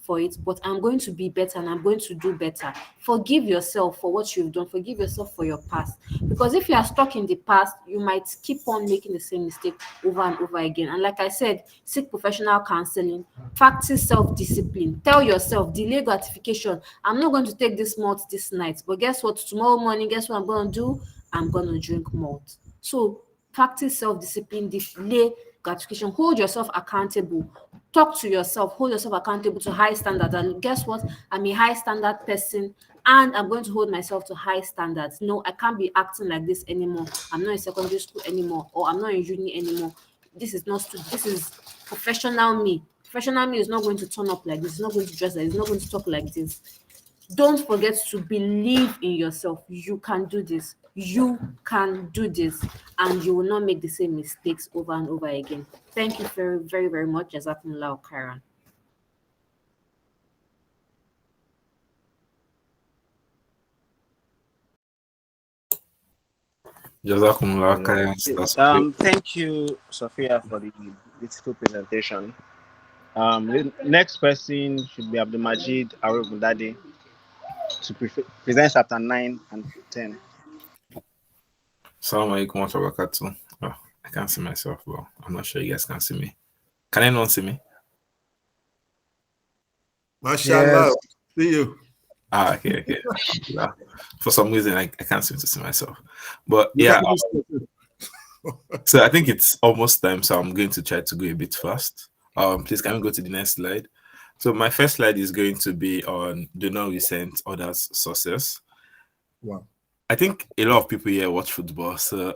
for it, but I'm going to be better and I'm going to do better. Forgive yourself for what you've done. Forgive yourself for your past. Because if you are stuck in the past, you might keep on making the same mistake over and over again. And like I said, seek professional counseling, practice self-discipline. Tell yourself, delay gratification. I'm not going to take this malt this night, but guess what? Tomorrow morning, guess what I'm going to do? I'm going to drink malt. So practice self-discipline, delay gratification, hold yourself accountable, talk to yourself, hold yourself accountable to high standards. And guess what? I'm a high standard person and I'm going to hold myself to high standards. No, I can't be acting like this anymore. I'm not in secondary school anymore, or I'm not in uni anymore. This is not this is professional me. Professional me is not going to turn up like this, it's not going to dress like this, it's not going to talk like this. Don't forget to believe in yourself. You can do this. You can do this, and you will not make the same mistakes over and over again. Thank you very, very, very much, Jazakumullah Khairan. Jazakumullah khairan. Thank you, Sophia, for the beautiful presentation. The next person should be Abdulmajid Arugundade to present chapter 9 and 10. Assalamu alaikum wa rahmatullahi wa barakatuh. Oh, I can't see myself, but I'm not sure you guys can see me. Can anyone see me? Mashallah. See you. Okay. Yeah. For some reason, I can't seem to see myself. But yeah, so I think it's almost time, so I'm going to try to go a bit fast. Please, can we go to the next slide? So my first slide is going to be on do not resent others' success. Wow. I think a lot of people here watch football, so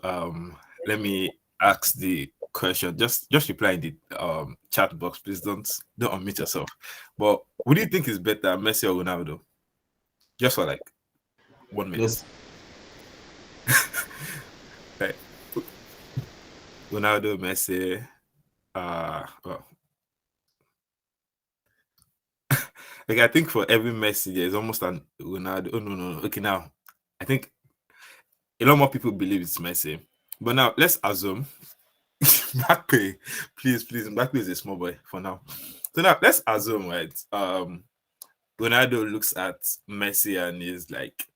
let me ask the question. Just reply in the chat box, please. Don't unmute yourself. But what do you think is better, Messi or Ronaldo? Just for like 1 minute. Yes. Right. Ronaldo, Messi. Well. Like I think for every Messi, there's almost an Ronaldo. Oh no. Okay, now I think a lot more people believe it's Messi. But now let's assume Mbappe, please, Mbappe is a small boy for now. So now let's assume, right? Ronaldo looks at Messi and is like,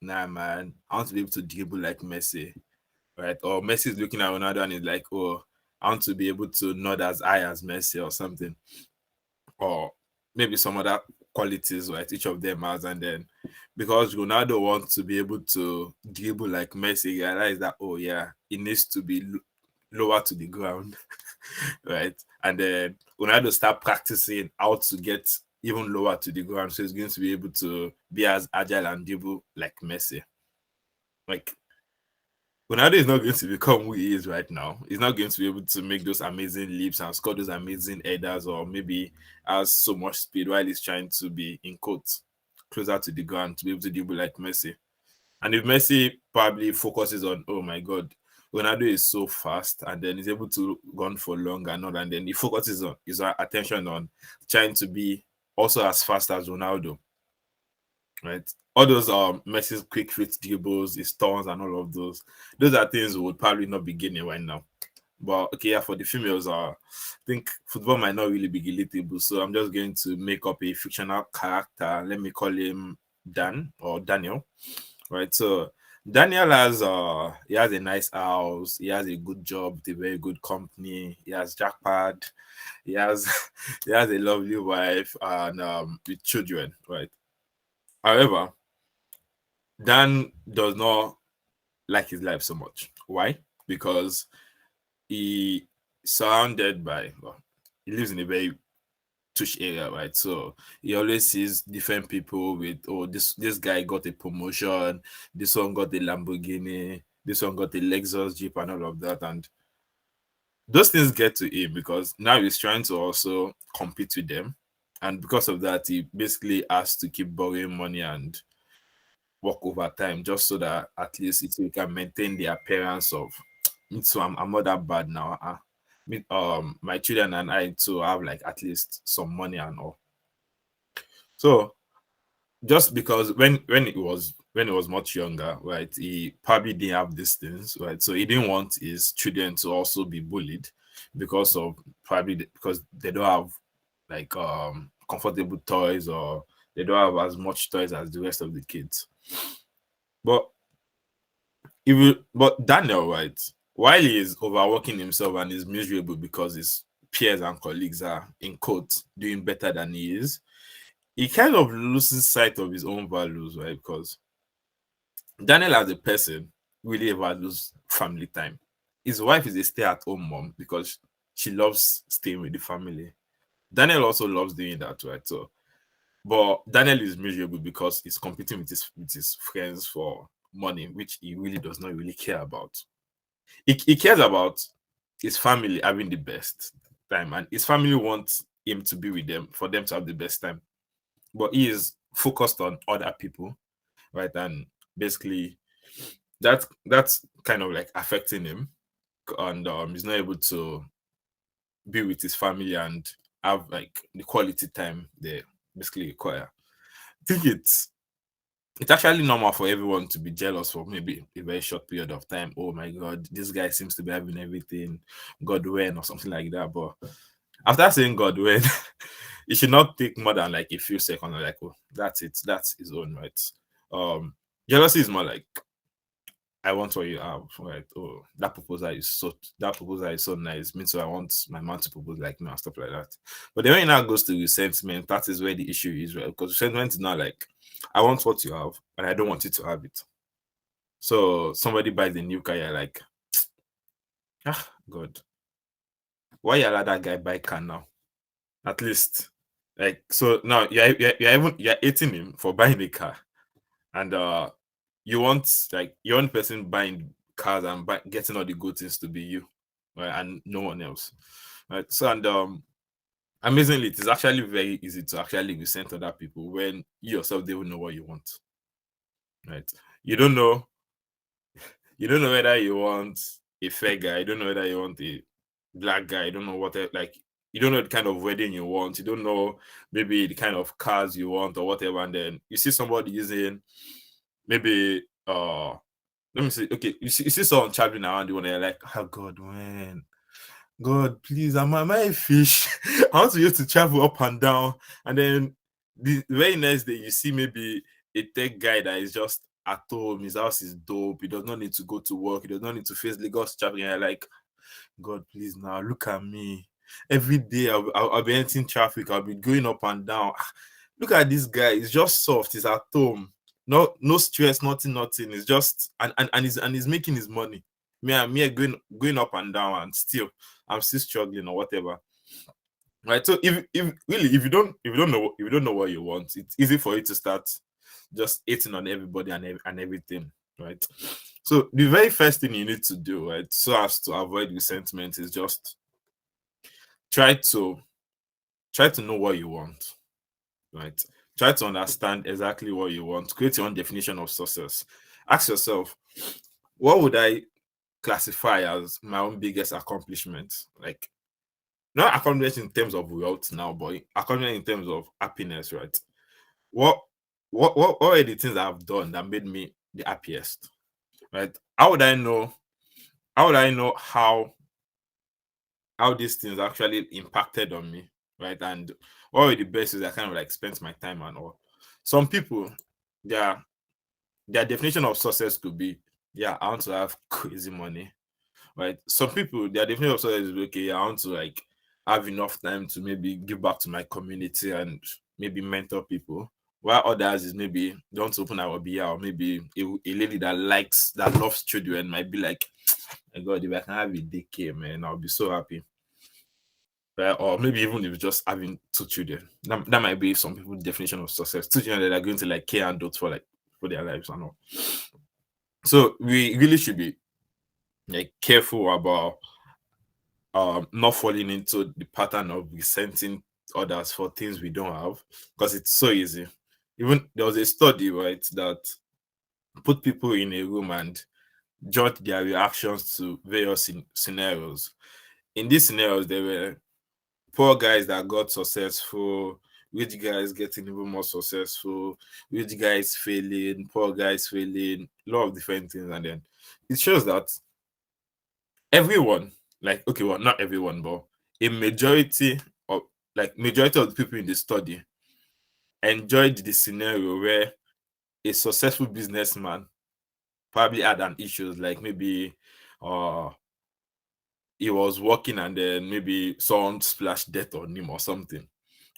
nah, man, I want to be able to dribble like Messi, right? Or Messi is looking at Ronaldo and is like, oh, I want to be able to nod as high as Messi or something. Or maybe some other qualities, right? Each of them has, and then because Ronaldo wants to be able to dribble like Messi, realize that, oh yeah, it needs to be lower to the ground, right? And then Ronaldo start practicing how to get even lower to the ground, so he's going to be able to be as agile and dribble like Messi. Like Ronaldo is not going to become who he is right now. He's not going to be able to make those amazing leaps and score those amazing headers, or maybe has so much speed while he's trying to be in quotes closer to the ground to be able to dribble like Messi. And if Messi probably focuses on, oh my God, Ronaldo is so fast, and then he's able to run for long and all, and then he focuses on his attention on trying to be also as fast as Ronaldo, right? All those Messi's quick fit dribbles, his turns, and all of those are things we would probably not be getting right now. But okay, yeah, for the females, I think football might not really be relatable, so I'm just going to make up a fictional character. Let me call him Dan or Daniel, right? So Daniel has he has a nice house, he has a good job with a very good company, he has jackpot, he has a lovely wife and with children, right? However, Dan does not like his life so much. Why? Because he surrounded by, well, he lives in a very tush area, right? So he always sees different people with, oh, this guy got a promotion, this one got a Lamborghini, this one got a Lexus Jeep and all of that. And those things get to him because now he's trying to also compete with them. And because of that, he basically has to keep borrowing money and work overtime just so that at least he can maintain the appearance of, so I'm not that bad now. My children and I to have like at least some money and all. So just because when it was when he was much younger, right, he probably didn't have these things, right? So he didn't want his children to also be bullied because of because they don't have like comfortable toys, or they don't have as much toys as the rest of the kids. But but Daniel, right, while he is overworking himself and is miserable because his peers and colleagues are in quotes doing better than he is, he kind of loses sight of his own values, right? Because Daniel, as a person, really values family time. His wife is a stay-at-home mom because she loves staying with the family. Daniel also loves doing that, right? So, but Daniel is miserable because he's competing with his friends for money, which he really does not really care about. He cares about his family having the best time, and his family wants him to be with them for them to have the best time. But he is focused on other people, right? And basically, that's kind of like affecting him, and he's not able to be with his family and have like the quality time they basically require. I think it's actually normal for everyone to be jealous for maybe a very short period of time. Oh my god, this guy seems to be having everything, God when, or something like that. But after saying God when, it should not take more than like a few seconds. Like, oh, that's it, that's his own, right? Jealousy is more like, I want what you have, right? Oh, that proposal is so nice. Means so I want my man to propose like me and stuff like that. But then when it now goes to resentment, that is where the issue is, right? Because resentment is not like, I want what you have, and I don't want you to have it. So somebody buys a new car, you're like, God, why you allow that guy buy car now? At least, like, so now you're hating him for buying the car, and you want person buying cars and getting all the good things to be you, right, and no one else, right? So, and amazingly, it is actually very easy to actually resent other people when you yourself don't even know what you want, right? You don't know whether you want a fair guy, you don't know whether you want a black guy, you don't know what, like, you don't know the kind of wedding you want, you don't know maybe the kind of cars you want or whatever, and then you see somebody using maybe let me see. Okay, you see someone traveling around the world, and you're like, oh God, man, God, please, am I a fish? I want to use to travel up and down, and then the very next day you see maybe a tech guy that is just at home. His house is dope. He does not need to go to work. He does not need to face Lagos traffic. And you're like, God, please, now look at me. Every day I'll be entering traffic. I'll be going up and down. Look at this guy. He's just soft. He's at home. No stress, nothing. It's just and he's making his money. Me going up and down, and still I'm still struggling or whatever. Right. So if you don't know what you want, it's easy for you to start just hating on everybody and everything. Right. So the very first thing you need to do, right, so as to avoid resentment, is just try to know what you want. Right. Try to understand exactly what you want. Create your own definition of success. Ask yourself, what would I classify as my own biggest accomplishment? Like, not accomplishment in terms of wealth now, but accomplishment in terms of happiness, right? What are the things I've done that made me the happiest? Right? How would I know how these things actually impacted on me, right? And what were the best ways I kind of like spent my time and all. Some people, their definition of success could be, yeah, I want to have crazy money, right? Some people, their definition of success is, okay, I want to like have enough time to maybe give back to my community and maybe mentor people. While others is maybe they want to open our BR, or maybe a lady that loves children might be like, my God, if I can have a daycare, man, I'll be so happy. Right? Or maybe even if just having 2 children. That might be some people's definition of success. 2 children that are going to like care and dote for their lives and all. So we really should be like careful about not falling into the pattern of resenting others for things we don't have, because it's so easy. Even there was a study, right, that put people in a room and judge their reactions to various scenarios. In these scenarios, there were poor guys that got successful, rich guys getting even more successful, rich guys failing, poor guys failing, a lot of different things. And then it shows that everyone, like, okay, well, not everyone, but a majority of majority of the people in the study enjoyed the scenario where a successful businessman probably had an issue, like maybe he was working and then maybe someone splashed death on him or something.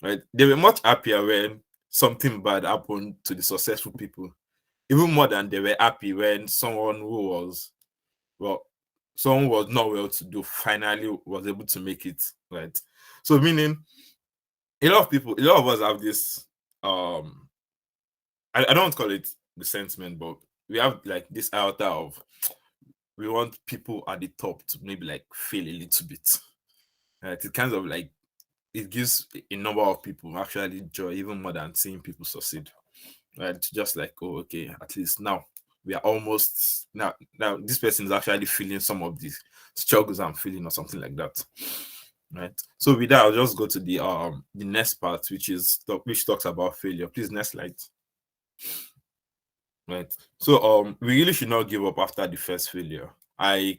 Right? They were much happier when something bad happened to the successful people, even more than they were happy when someone was not well to do finally was able to make it. Right. So meaning a lot of us have this I don't call it resentment, but we have like this iota of we want people at the top to maybe like fail a little bit. It kind of like it gives a number of people actually joy even more than seeing people succeed. Right? Just like, oh, okay, at least now we are almost now this person is actually feeling some of these struggles I'm feeling or something like that. Right. So with that, I'll just go to the next part, which talks about failure. Please, next slide. Right. So we really should not give up after the first failure. I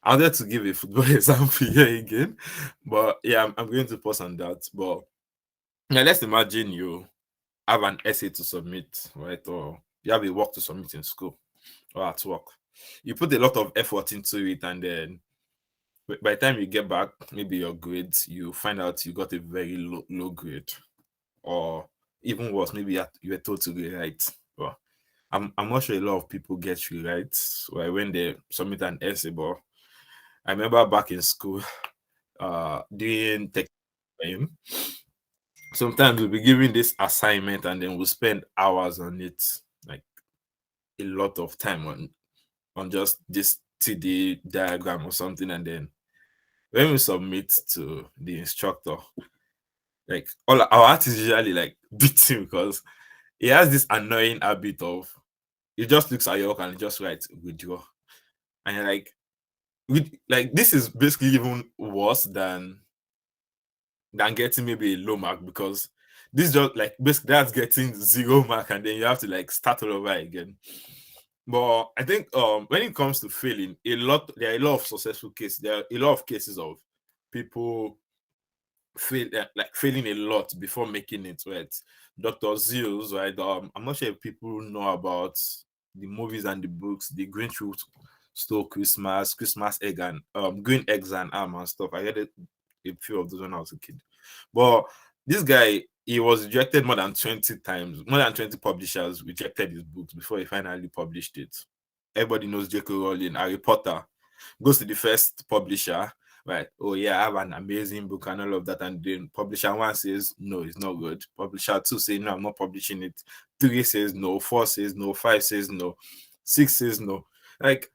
wanted to give a football example here again, but yeah, I'm going to pause on that. But yeah, let's imagine you have an essay to submit, right? Or you have a work to submit in school or at work. You put a lot of effort into it, and then by the time you get back, maybe your grades, you find out you got a very low grade, or even worse, maybe you were told to rewrite. Well, I'm not sure a lot of people get rewrites when they submit an essay, but I remember back in school, doing tech time, sometimes we'll be given this assignment and then we'll spend hours on it, like a lot of time on just this TD diagram or something. And then when we submit to the instructor, like all our art is usually like beating because he has this annoying habit of he just looks at your work and he just writes withdraw. And you're like this is basically even worse than getting maybe a low mark, because this just like basically that's getting 0 mark and then you have to like start all over again. But I think when it comes to failing, there are a lot of successful cases. There are a lot of cases of people failing a lot before making it, right? Dr. Zeus, right? I'm not sure if people know about the movies and the books, The Grinch Who Stole Christmas, Christmas Egg and Green Eggs and Ham and stuff. I read a few of those when I was a kid. But this guy, he was rejected more than 20 times. More than 20 publishers rejected his books before he finally published it. Everybody knows J.K. Rowling, Harry Potter. Goes to the first publisher, right? Oh yeah, I have an amazing book and all of that. And then publisher 1 says, no, it's not good. Publisher 2 says, no, I'm not publishing it. 3 says no, 4 says no, 5 says no, 6 says no. Like,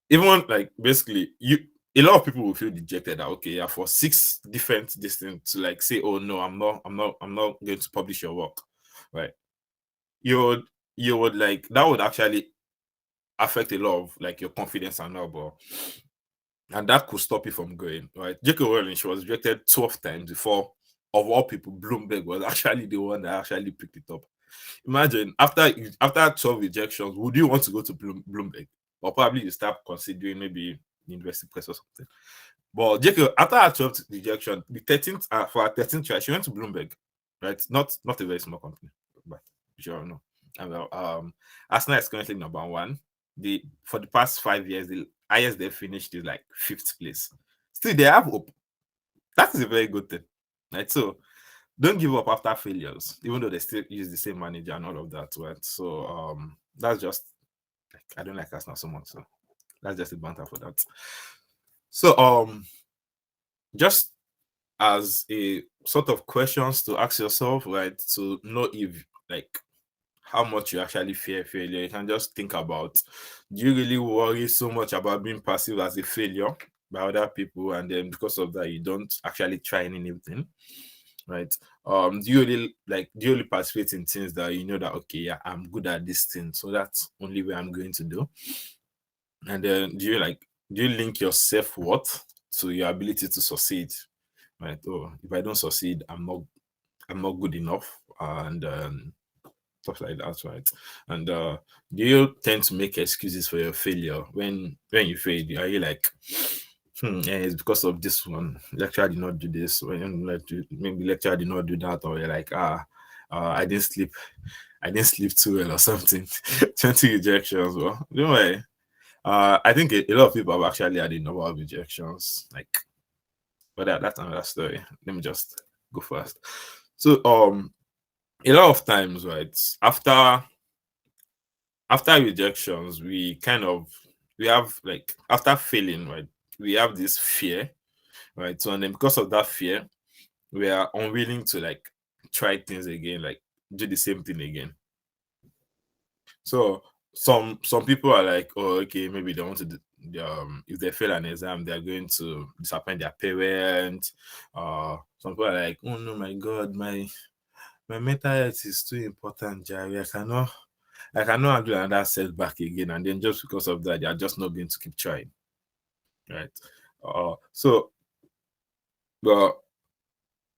even like basically a lot of people will feel dejected that okay, yeah, for 6 different distance to like say, oh no, I'm not going to publish your work, right? You would like that would actually affect a lot of like your confidence and all, and that could stop you from going, right? J.K. Rowling, she was rejected 12 times before, of all people, Bloomberg was actually the one that actually picked it up. Imagine after 12 rejections, would you want to go to Bloomberg? Or probably you start considering maybe University Press or something. But J.K., after her 12th rejection, the 13th for her 13th try, she went to Bloomberg, right? Not a very small company, but sure no. And Arsenal is currently number 1. For the past 5 years, the highest they finished is like 5th place. Still, they have hope. That is a very good thing, right? So don't give up after failures, even though they still use the same manager and all of that, right? So that's just like I don't like Arsenal so much, so that's just a banter for that. So just as a sort of questions to ask yourself, right, to know if like how much you actually fear failure, you can just think about, do you really worry so much about being perceived as a failure by other people, and then because of that you don't actually try any new thing, right? Do you really participate in things that you know that okay, yeah, I'm good at this thing, so that's only way I'm going to do? And then do you link your self-worth to your ability to succeed? right? Oh, if I don't succeed, I'm not good enough, and stuff like that, right? And do you tend to make excuses for your failure when you fail? Are you like, it's because of this one, lecturer did not do this, when maybe lecturer did not do that, or you're like, I didn't sleep, too well or something. 20 rejections. Well, don't worry. I think a lot of people have actually had a number of rejections, like, but that's another story. Let me just go first. So a lot of times, right, after rejections, we have, like, after failing, right, we have this fear, right? So, and then because of that fear, we are unwilling to, like, try things again, like do the same thing again. So some people are like, oh, okay, maybe they want to if they fail an exam, they're going to disappoint their parents. Some people are like, oh no, my God, my mental health is too important, Jerry. I cannot handle another setback again. And then just because of that, they are just not going to keep trying. Right. So but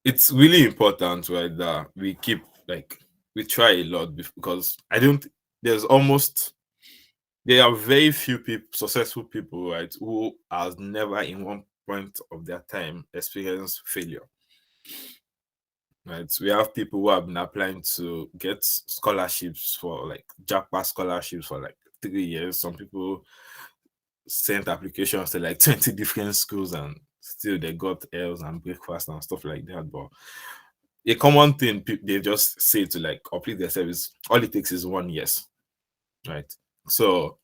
it's really important, right, that we keep, like, we try a lot, because I don't there are very few people, successful people, right, who has never in one point of their time experienced failure. Right. We have people who have been applying to get scholarships for, like, jackpot scholarships for like 3 years. Some people sent applications to like 20 different schools and still they got L's and breakfast and stuff like that. But a common thing they just say to, like, complete their service, all it takes is 1 year. Right. So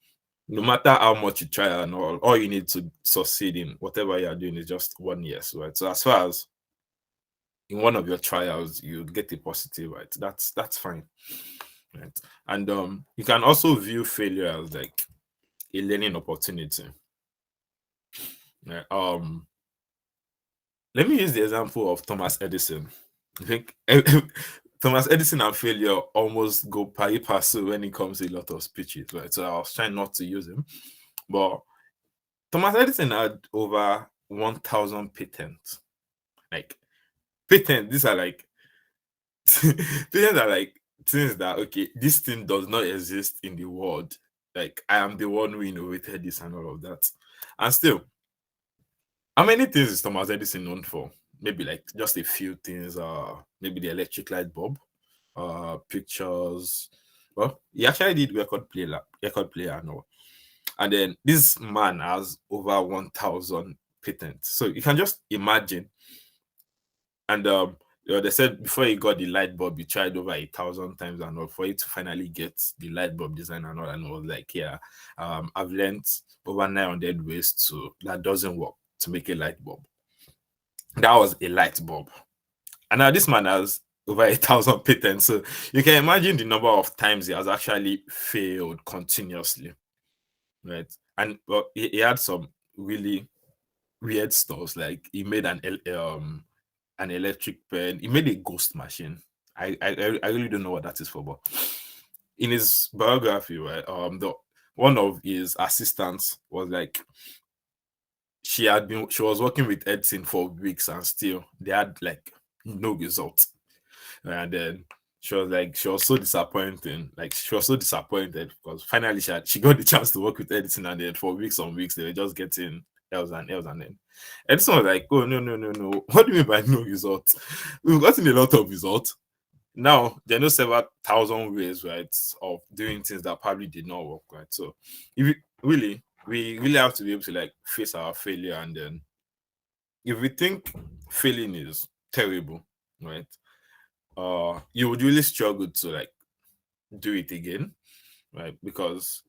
no matter how much you try and all you need to succeed in whatever you are doing is just 1 year. Right. So as far as in one of your trials you get a positive, right, that's fine. Right. And you can also view failure as, like, a learning opportunity. Right? Let me use the example of Thomas Edison. I think Thomas Edison and failure almost go pari passu when it comes to a lot of speeches, right? So I was trying not to use him, but Thomas Edison had over 1,000 patents. Like, patents, these are like patents are like things that, okay, this thing does not exist in the world. Like, I am the one who innovated this and all of that. And still, how many things is Thomas Edison known for? Maybe, like, just a few things. Maybe the electric light bulb, pictures. Well, he actually did record player and all. And then this man has over 1,000 patents. So you can just imagine. And they said before he got the light bulb, he tried over 1,000 times and all for it to finally get the light bulb design and all. And I was like, yeah, I've learned over 900 ways that doesn't work to make a light bulb. That was a light bulb. And now this man has over 1,000 patents. So you can imagine the number of times he has actually failed continuously. Right. And he had some really weird stuff. Like, he made an electric pen. He made a ghost machine. I really don't know what that is for, but in his biography, right, one of his assistants was like, she was working with Edison for weeks and still they had, like, no result. And then she was so disappointed. Like, she was so disappointed because finally she got the chance to work with Edison, and then for weeks on weeks they were just getting L's and L's, and then Edison was like, oh, no. What do you mean by no result? We've gotten a lot of results. Now there are no several thousand ways, right, of doing things that probably did not work, right? So if we really have to be able to, like, face our failure, and then if we think failing is terrible, right, you would really struggle to, like, do it again, right? Because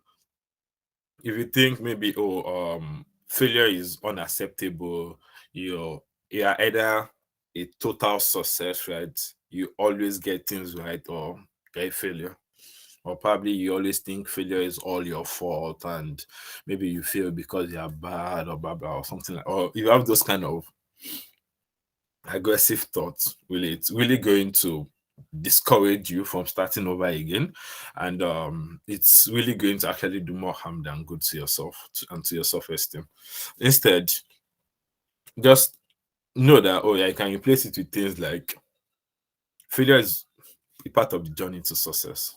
if you think maybe, failure is unacceptable, you're either a total success, right? You always get things right, or get failure. Or probably you always think failure is all your fault, and maybe you fail because you're bad, or blah blah, or something like. Or you have those kind of aggressive thoughts, really, it's really going to discourage you from starting over again, and it's really going to actually do more harm than good to yourself and to your self-esteem. Instead, just know that, oh yeah, you can replace it with things like failure is a part of the journey to success,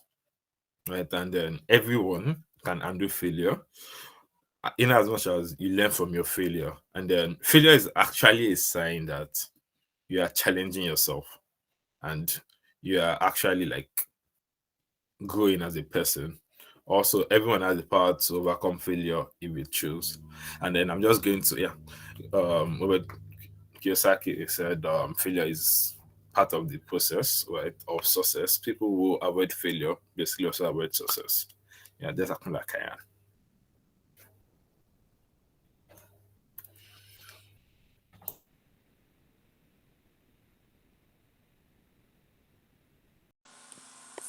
right? And then everyone can handle failure in as much as you learn from your failure. And then failure is actually a sign that you are challenging yourself and you are actually like growing as a person. Also, everyone has the power to overcome failure if we choose. And then I'm just going to, Robert Kiyosaki said failure is part of the process, right, of success. People who avoid failure basically also avoid success. Yeah, that's something like I am.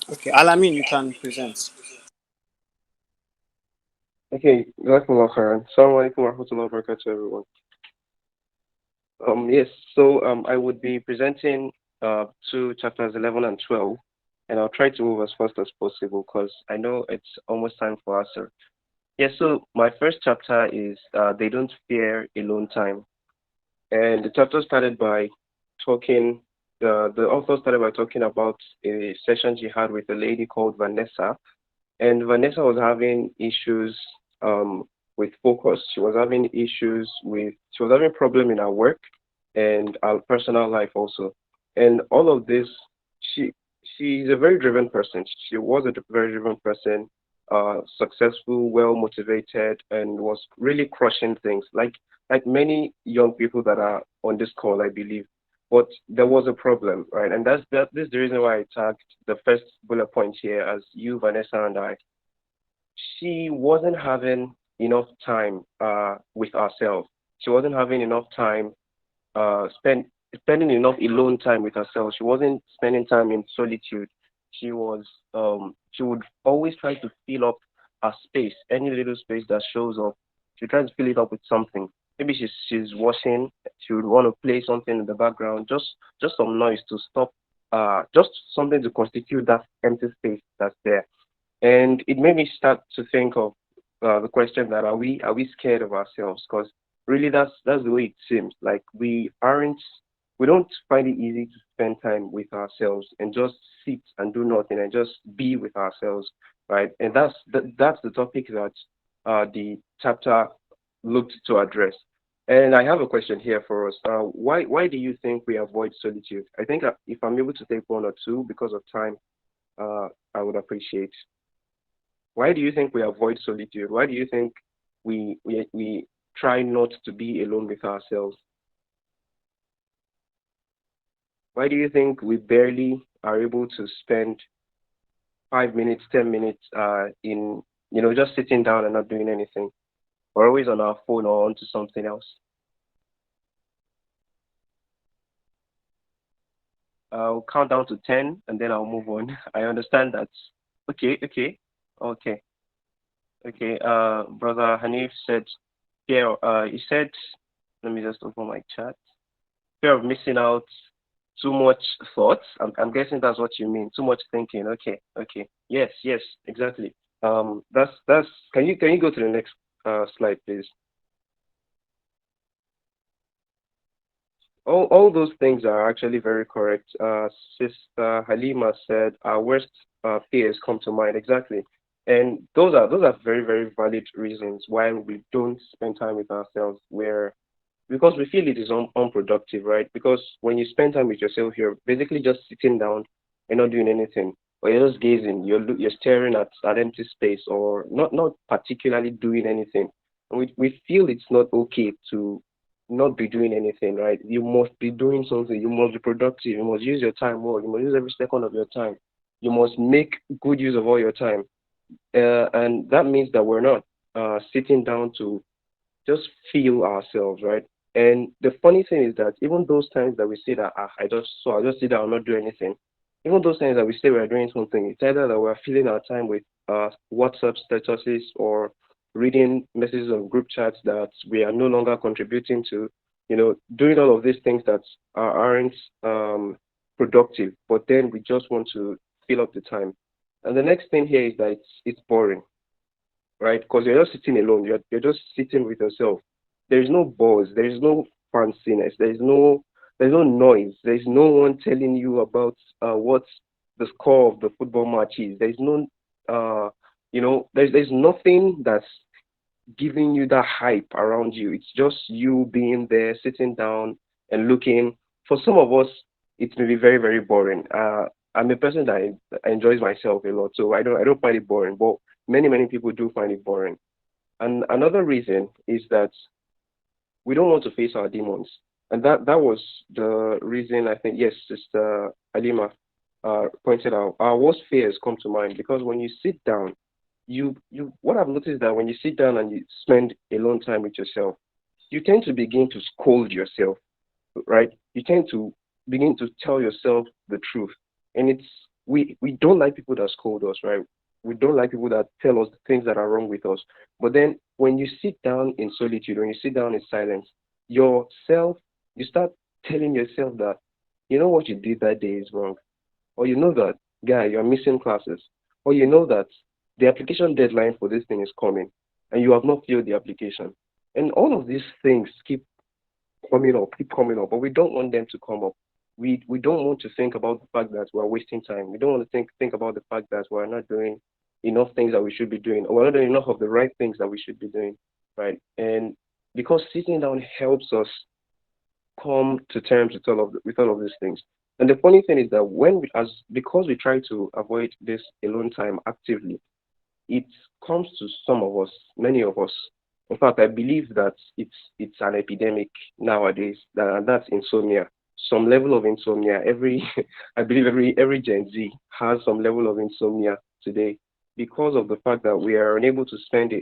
Okay, Alamin, you can present. Okay, Jazakumullah khairan. Assalamu alaikum wa rahmatullahi wa barakatuh, everyone. Yes, so I would be presenting to chapters 11 and 12, and I'll try to move as fast as possible because I know it's almost time for answer. Yes, so my first chapter is They Don't Fear Alone Time. And the chapter started by talking, the author started by talking about a session she had with a lady called Vanessa, and Vanessa was having issues with focus. She was having problem in her work and her personal life also. And all of this, she she's a very driven person. She was a very driven person, successful, well motivated, and was really crushing things. Like many young people that are on this call, I believe. But there was a problem, right? And this is the reason why I tagged the first bullet point here as you, Vanessa, and I. She wasn't having enough time with herself. She wasn't having enough time spending enough alone time with herself. She wasn't spending time in solitude. She would always try to fill up her space, any little space that shows up. She tries to fill it up with something. Maybe she's washing. She would want to play something in the background, just some noise to stop, just something to constitute that empty space that's there. And it made me start to think of the question that are we scared of ourselves? Because really, that's the way it seems. Like we don't find it easy to spend time with ourselves and just sit and do nothing and just be with ourselves, right? And that's the topic that the chapter looked to address. And I have a question here for us. Why do you think we avoid solitude? I think if I'm able to take one or two because of time, I would appreciate. Why do you think we avoid solitude? Why do you think we try not to be alone with ourselves? Why do you think we barely are able to spend 5 minutes, 10 minutes in just sitting down and not doing anything? We're always on our phone or onto something else. I'll count down to 10 and then I'll move on. I understand that. Okay, okay, okay. Okay, brother Hanif said, yeah, he said, let me just open my chat. Fear of missing out, too much thoughts. I'm guessing that's what you mean. Too much thinking. Okay, okay. Yes, yes, exactly. That's. Can you go to the next slide, please? All those things are actually very correct. Sister Halima said our worst fears come to mind exactly, and those are very very valid reasons why we don't spend time with ourselves. Where because we feel it is unproductive, right? Because when you spend time with yourself, you're basically just sitting down and not doing anything, or you're just gazing. You're staring at empty space, or not particularly doing anything. And we feel it's not okay to not be doing anything, right? You must be doing something. You must be productive. You must use your time well. You must use every second of your time. You must make good use of all your time. And that means that we're not sitting down to just feel ourselves, right? And the funny thing is that even those times that we say that I'll just sit down and not do anything, even those times that we say we're doing something, it's either that we're filling our time with WhatsApp statuses or reading messages on group chats that we are no longer contributing to, doing all of these things that aren't productive, but then we just want to fill up the time. And the next thing here is that it's boring, right? Because you're just sitting alone. You're just sitting with yourself. There is no buzz. There is no fanciness. There's no noise. There's no one telling you about what the score of the football match is. There's no there's nothing that's giving you that hype around you. It's just you being there, sitting down and looking. For some of us, it may be very, very boring. I'm a person that enjoys myself a lot, so I don't find it boring. But many, many people do find it boring. And another reason is that we don't want to face our demons. And that was the reason, I think, yes, Sister Alima pointed out. Our worst fears come to mind because when you sit down, you what I've noticed is that when you sit down and you spend alone time with yourself, you tend to begin to scold yourself, right? You tend to begin to tell yourself the truth. And we don't like people that scold us, right? We don't like people that tell us the things that are wrong with us. But then when you sit down in solitude, when you sit down in silence, yourself, you start telling yourself that, you know what you did that day is wrong. Or you know that, guy, you're missing classes. Or you know that the application deadline for this thing is coming and you have not filled the application. And all of these things keep coming up, but we don't want them to come up. We don't want to think about the fact that we're wasting time. We don't want to think about the fact that we're not doing enough things that we should be doing, or we're not doing enough of the right things that we should be doing, right? And because sitting down helps us come to terms with all of these things. And the funny thing is that because we try to avoid this alone time actively, it comes to some of us, many of us. In fact, I believe that it's an epidemic nowadays, and that's insomnia. Some level of insomnia. I believe every Gen Z has some level of insomnia today because of the fact that we are unable to spend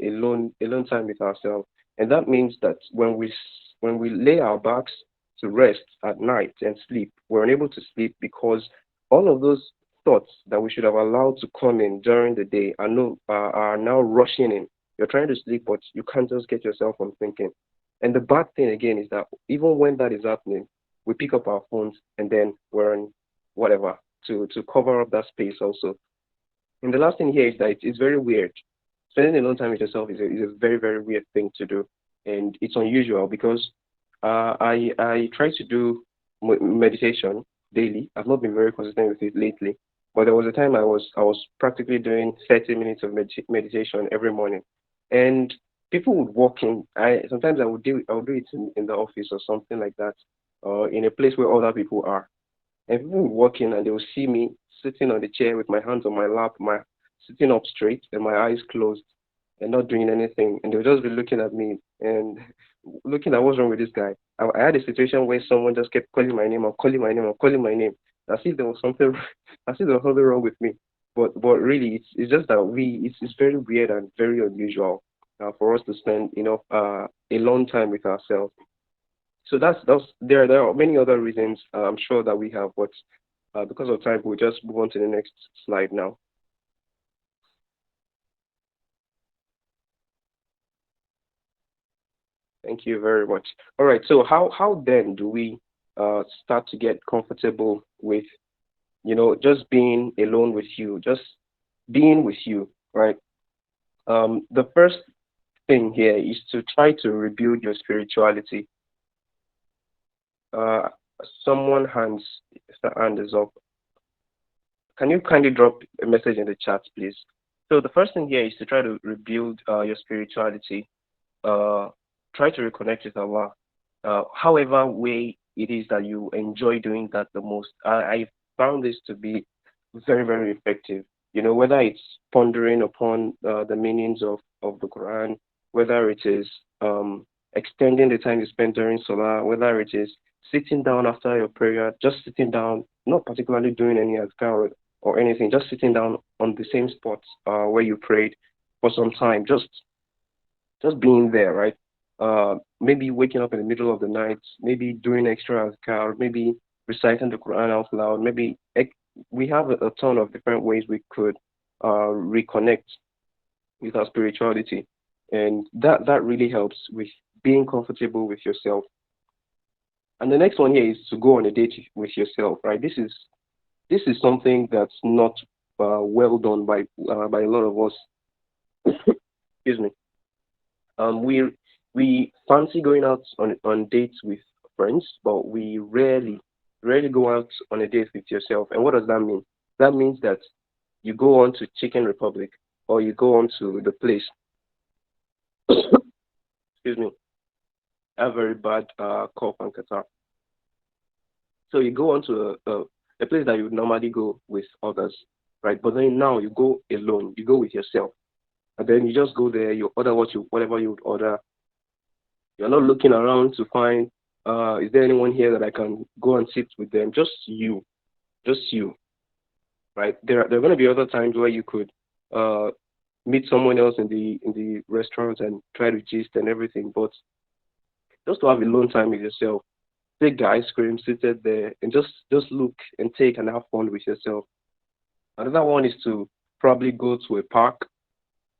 alone time with ourselves, and that means that when we lay our backs to rest at night and sleep, we're unable to sleep because all of those thoughts that we should have allowed to come in during the day are now rushing in. You're trying to sleep, but you can't just get yourself from thinking. And the bad thing again is that even when that is happening, we pick up our phones and then we're on whatever to cover up that space also. And the last thing here is that it's very weird. Spending alone time with yourself is a very, very weird thing to do. And it's unusual because I try to do meditation daily. I've not been very consistent with it lately, but there was a time I was practically doing 30 minutes of meditation every morning, and people would walk in. Sometimes I would do it in the office or something like that, or in a place where other people are, and people would walk in and they would see me sitting on the chair with my hands on my lap, my sitting up straight and my eyes closed and not doing anything. And they'll just be looking at me and looking at what's wrong with this guy. I had a situation where someone just kept calling my name, I'm calling my name, I'm calling my name. As if there was something, as if there was something wrong with me. But really, it's just that it's very weird and very unusual for us to spend a long time with ourselves. So that's there are many other reasons I'm sure that we have, but because of time, we'll just move on to the next slide now. Thank you very much. All right. So how then do we start to get comfortable with just being alone with you, just being with you, right? The first thing here is to try to rebuild your spirituality. Uh, hand is up. Can you kindly drop a message in the chat, please? So the first thing here is to try to rebuild your spirituality. Uh, Try to reconnect with Allah. However way it is that you enjoy doing that the most. I found this to be very, very effective. Whether it's pondering upon the meanings of the Quran, whether it is extending the time you spend during Salah, whether it is sitting down after your prayer, just sitting down, not particularly doing any azkar or anything, just sitting down on the same spot where you prayed for some time, just being there, right? Maybe waking up in the middle of the night, maybe doing extra azkar, maybe reciting the Quran out loud. Maybe we have a ton of different ways we could reconnect with our spirituality, and that really helps with being comfortable with yourself. And the next one here is to go on a date with yourself, right? This is something that's not well done by a lot of us. Excuse me. We We fancy going out on dates with friends, but we rarely go out on a date with yourself. And what does that mean? That means that you go on to Chicken Republic or you go on to the place. Excuse me, a very bad cough and catarrh. So you go on to a place that you would normally go with others, right? But then now you go alone, you go with yourself, and then you just go there, you order whatever you would order. You're not looking around to find is there anyone here that I can go and sit with them? Just you, right? There are going to be other times where you could uh meet someone else in the restaurant and try to gist and everything, but just to have alone time with yourself, take the ice cream, seated there, and just look and take and have fun with yourself. Another one is to probably go to a park.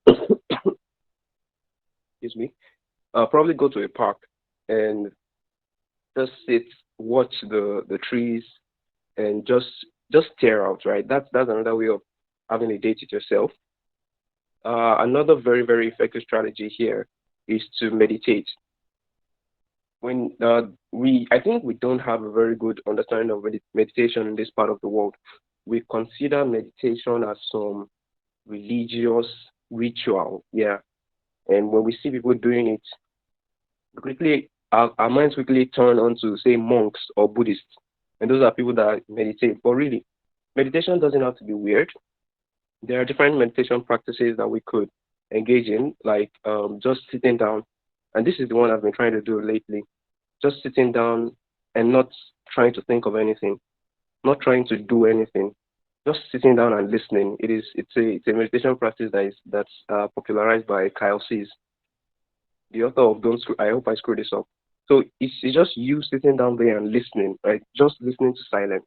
Excuse me. Probably go to a park and just sit, watch the trees, and just stare out. Right. That's another way of having a date with yourself. Another very effective strategy here is to meditate. When we I think we don't have a very good understanding of meditation in this part of the world. We consider meditation as some religious ritual, yeah. And when we see people doing it, quickly our minds quickly turn on to say monks or Buddhists, and those are people that meditate. But really, meditation doesn't have to be weird. There are different meditation practices that we could engage in, like just sitting down, and this is the one I've been trying to do lately. Just sitting down and not trying to think of anything, not trying to do anything, just sitting down and listening. It's a meditation practice that's popularized by Kyle Cease, the author of Don't Screw. I hope I screwed this up. So it's just you sitting down there and listening, right? Just listening to silence.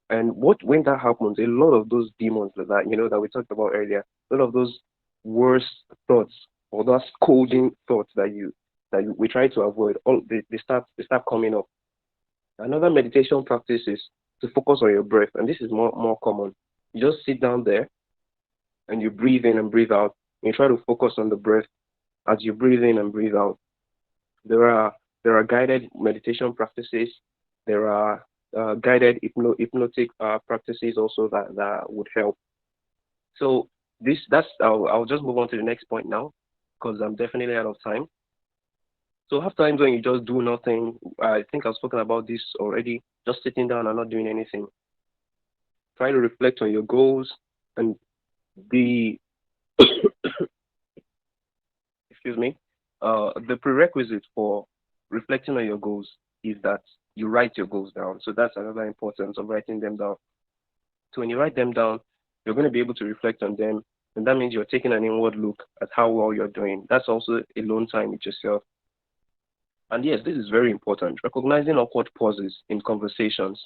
And when that happens, a lot of those demons that that we talked about earlier, a lot of those worst thoughts or those scolding thoughts we try to avoid, all they start coming up. Another meditation practice is to focus on your breath, and this is more common. You just sit down there and you breathe in and breathe out. And you try to focus on the breath as you breathe in and breathe out. There are guided meditation practices. There are guided hypnotic practices also that would help. So I'll just move on to the next point now because I'm definitely out of time. So have times when you just do nothing. I think I've spoken about this already. Just sitting down and not doing anything. Try to reflect on your goals and the excuse me. The prerequisite for reflecting on your goals is that you write your goals down. So that's another importance of writing them down. So when you write them down, you're going to be able to reflect on them, and that means you're taking an inward look at how well you're doing. That's also alone time with yourself. And yes, this is very important. Recognizing awkward pauses in conversations,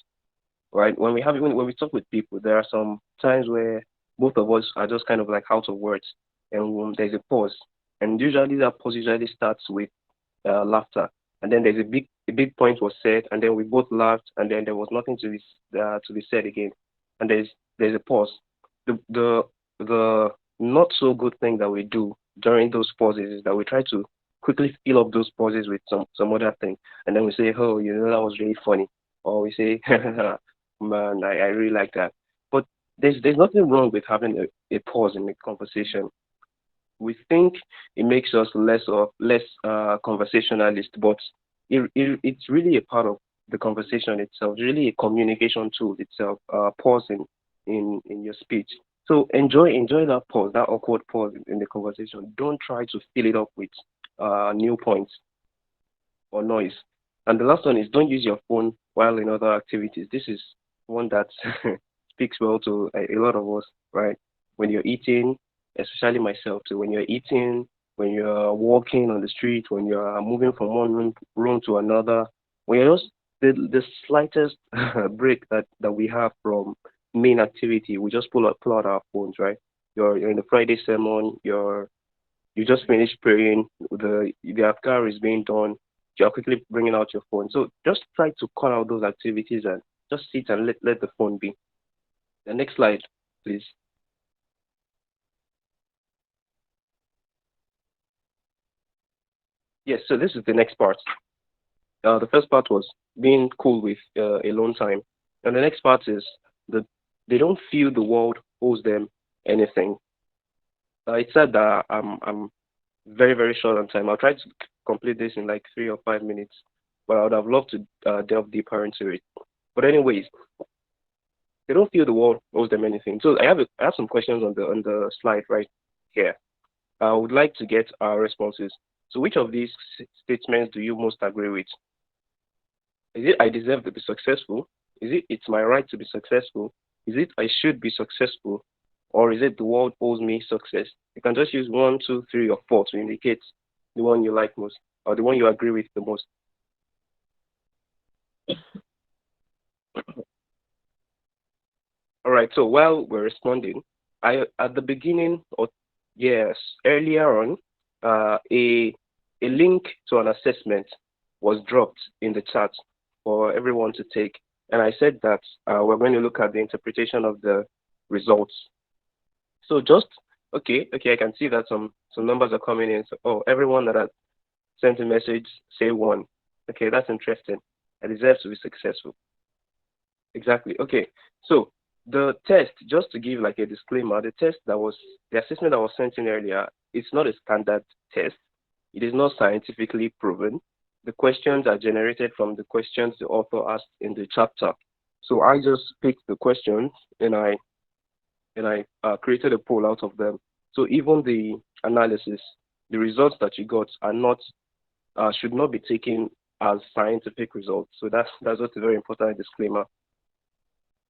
right? When we talk with people, there are some times where both of us are just kind of like out of words, and there's a pause, and usually that pause usually starts with laughter, and then a big point was said, and then we both laughed, and then there was nothing to be said again, and there's a pause. The not so good thing that we do during those pauses is that we try to quickly fill up those pauses with some other thing, and then we say, oh, that was really funny, or we say, man, I really like that. But there's nothing wrong with having a pause in the conversation. We think it makes us less conversationalist, but it's really a part of the conversation itself. It's really a communication tool itself. Pausing in your speech. So enjoy that pause, that awkward pause in the conversation. Don't try to fill it up with new points or noise. And the last one is don't use your phone while in other activities. This is one that speaks well to a lot of us, right? When you're eating, especially myself, so when you're eating, when you're walking on the street, when you're moving from one room to another, when you're just the slightest break that we have from main activity, we just pull out our phones, right? You're in the Friday sermon, you just finished praying, the afkar is being done, you're quickly bringing out your phone. So just try to cut out those activities and just sit and let the phone be. The next slide, please. Yes, so this is the next part. The first part was being cool with alone time, and the next part is that they don't feel the world owes them anything. It said that I'm very very short on time. I'll try to complete this in like 3 or 5 minutes, but I would have loved to delve deeper into it. But anyways, they don't feel the world owes them anything. So I have some questions on the slide right here. I would like to get our responses. So which of these statements do you most agree with? Is it I deserve to be successful? Is it it's my right to be successful? Is it I should be successful? Or is it the world owes me success? You can just use one, two, three, or four to indicate the one you like most or the one you agree with the most. All right, so while we're responding, I at the beginning or yes, earlier on, a link to an assessment was dropped in the chat for everyone to take. And I said that we're going to look at the interpretation of the results. So just okay, I can see that some numbers are coming in. So oh, everyone that has sent a message say one. Okay, that's interesting. I deserve to be successful. Exactly. Okay. So the test, just to give like a disclaimer, the assessment that was sent in earlier, it's not a standard test. It is not scientifically proven. The questions are generated from the questions the author asked in the chapter. So I just picked the questions and I created a poll out of them. So even the analysis, the results that you got are not should not be taken as scientific results. So that's just a very important disclaimer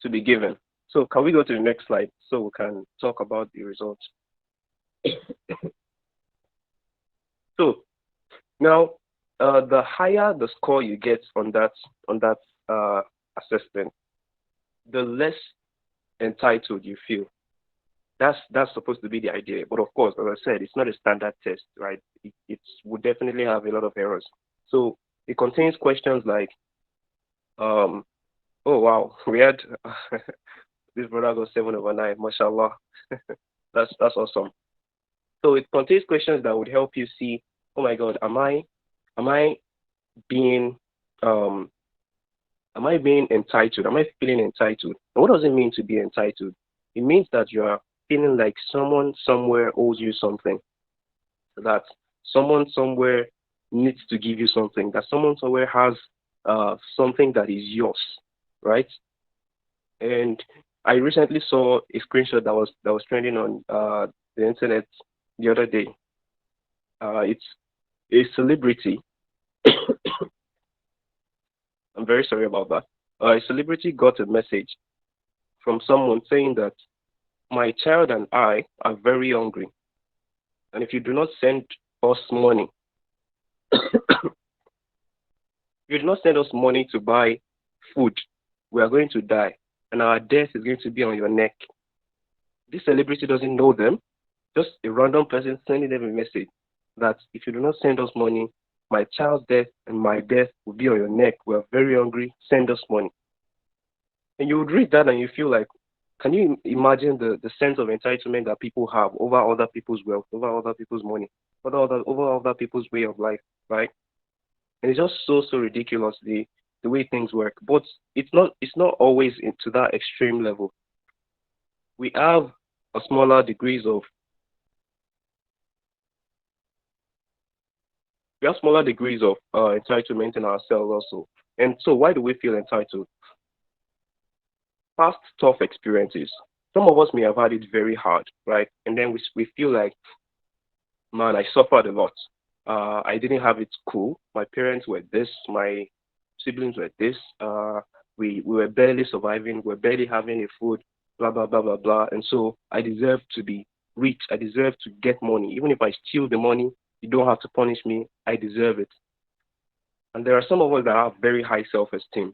to be given. So can we go to the next slide so we can talk about the results? So now, the higher the score you get on that assessment, the less entitled you feel. That's supposed to be the idea. But of course, as I said, it's not a standard test, right? It would definitely have a lot of errors. So it contains questions like, um, oh wow, we had this brother got 7/9, mashallah. That's awesome. So it contains questions that would help you see, oh my God, am I being um am I being entitled? Am I feeling entitled? And what does it mean to be entitled? It means that you are feeling like someone somewhere owes you something, that someone somewhere needs to give you something, that someone somewhere has something that is yours, right? And I recently saw a screenshot that was trending on the internet the other day. It's a celebrity. I'm very sorry about that. A celebrity got a message from someone saying that my child and I are very hungry, and if you do not send us money, if you do not send us money to buy food, we are going to die, and our death is going to be on your neck. This celebrity doesn't know them, just a random person sending them a message that if you do not send us money, my child's death and my death will be on your neck. We are very hungry. Send us money. And you would read that and you feel like, can you imagine the sense of entitlement that people have over other people's wealth, over other people's money, over other people's way of life, right? And it's just so ridiculous the way things work. But it's not always into that extreme level. We have a smaller degrees of we have smaller degrees of entitlement in ourselves also. And so why do we feel entitled? Past tough experiences. Some of us may have had it very hard, right? And then we feel like, man, I suffered a lot. I didn't have it cool. My parents were this, my siblings were this. We were barely surviving, we're barely having a food, blah, blah, blah, blah, blah. And so I deserve to be rich. I deserve to get money. Even if I steal the money, you don't have to punish me. I deserve it. And there are some of us that have very high self-esteem.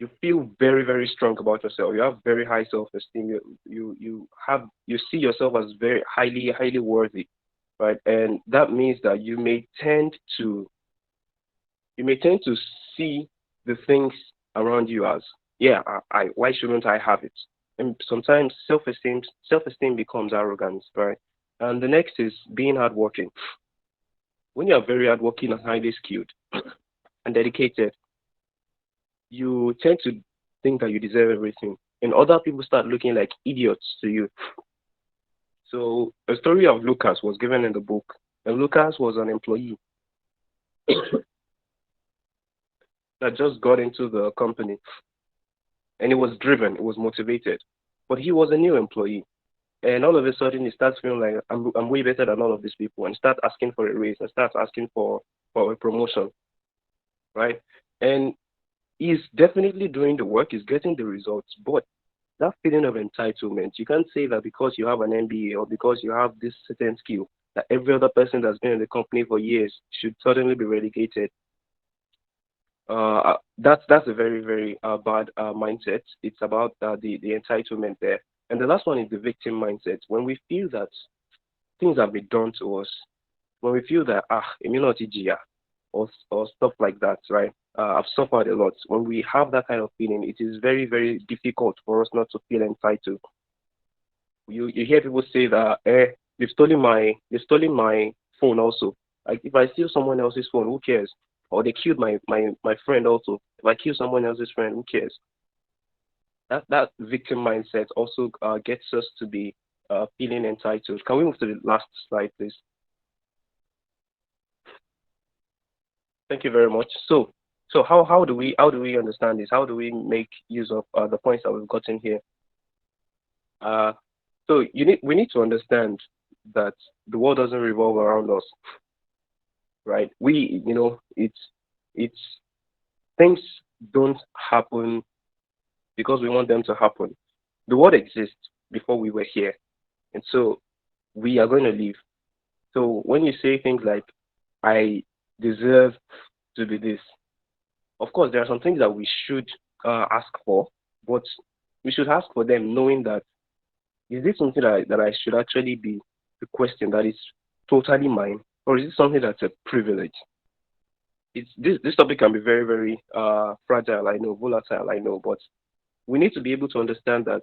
You feel very, very strong about yourself. You have very high self-esteem. You see yourself as very highly worthy, right? And that means that you may tend to see the things around you as, yeah, I why shouldn't I have it? And sometimes self-esteem becomes arrogance, right? And the next is being hardworking. when you are very hardworking and highly skilled and dedicated, you tend to think that you deserve everything, and other people start looking like idiots to you. So a story of Lucas was given in the book, and Lucas was an employee that just got into the company, and he was driven, he was motivated, but he was a new employee. And all of a sudden, he starts feeling like I'm way better than all of these people, and start asking for a raise, and starts asking for a promotion, right? And he's definitely doing the work, he's getting the results, but that feeling of entitlement, you can't say that because you have an MBA or because you have this certain skill, that every other person that's been in the company for years should suddenly be relegated. That's a very very bad mindset. It's about the entitlement there. And the last one is the victim mindset. When we feel that things have been done to us, when we feel that immunity or stuff like that, right? I've suffered a lot. When we have that kind of feeling, it is very very difficult for us not to feel entitled. You hear people say that they've stolen my phone also. Like if I steal someone else's phone, who cares? Or they killed my friend also. If I kill someone else's friend, who cares? That victim mindset also gets us to be feeling entitled. Can we move to the last slide, please? Thank you very much. So how do we understand this? How do we make use of the points that we've gotten here? Uh, so we need to understand that the world doesn't revolve around us, right? It's things don't happen because we want them to happen. The world exists before we were here, and so we are going to live. So when you say things like "I deserve to be this," of course there are some things that we should ask for, but we should ask for them knowing that is this something that I should actually be requesting that is totally mine, or is it something that's a privilege? This topic can be very very fragile. I know, volatile. I know, but we need to be able to understand that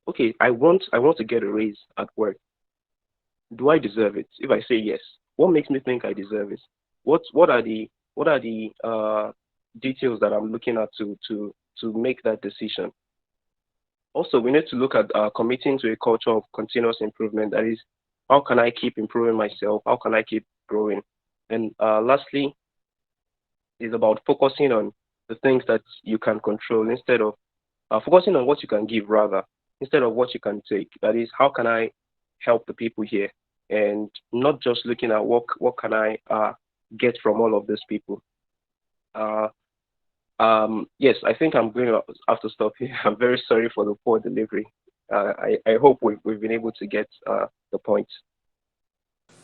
okay, I want to get a raise at work. Do I deserve it? If I say yes, what makes me think I deserve it? What are the details that I'm looking at to make that decision? Also, we need to look at committing to a culture of continuous improvement. That is, how can I keep improving myself? How can I keep growing? And lastly, is about focusing on the things that you can control instead of focusing on what you can give rather instead of what you can take. That is, how can I help the people here, and not just looking at what can I get from all of these people. Uh, yes, I think I'm going to have to stop here. I'm very sorry for the poor delivery. I hope we've been able to get the point.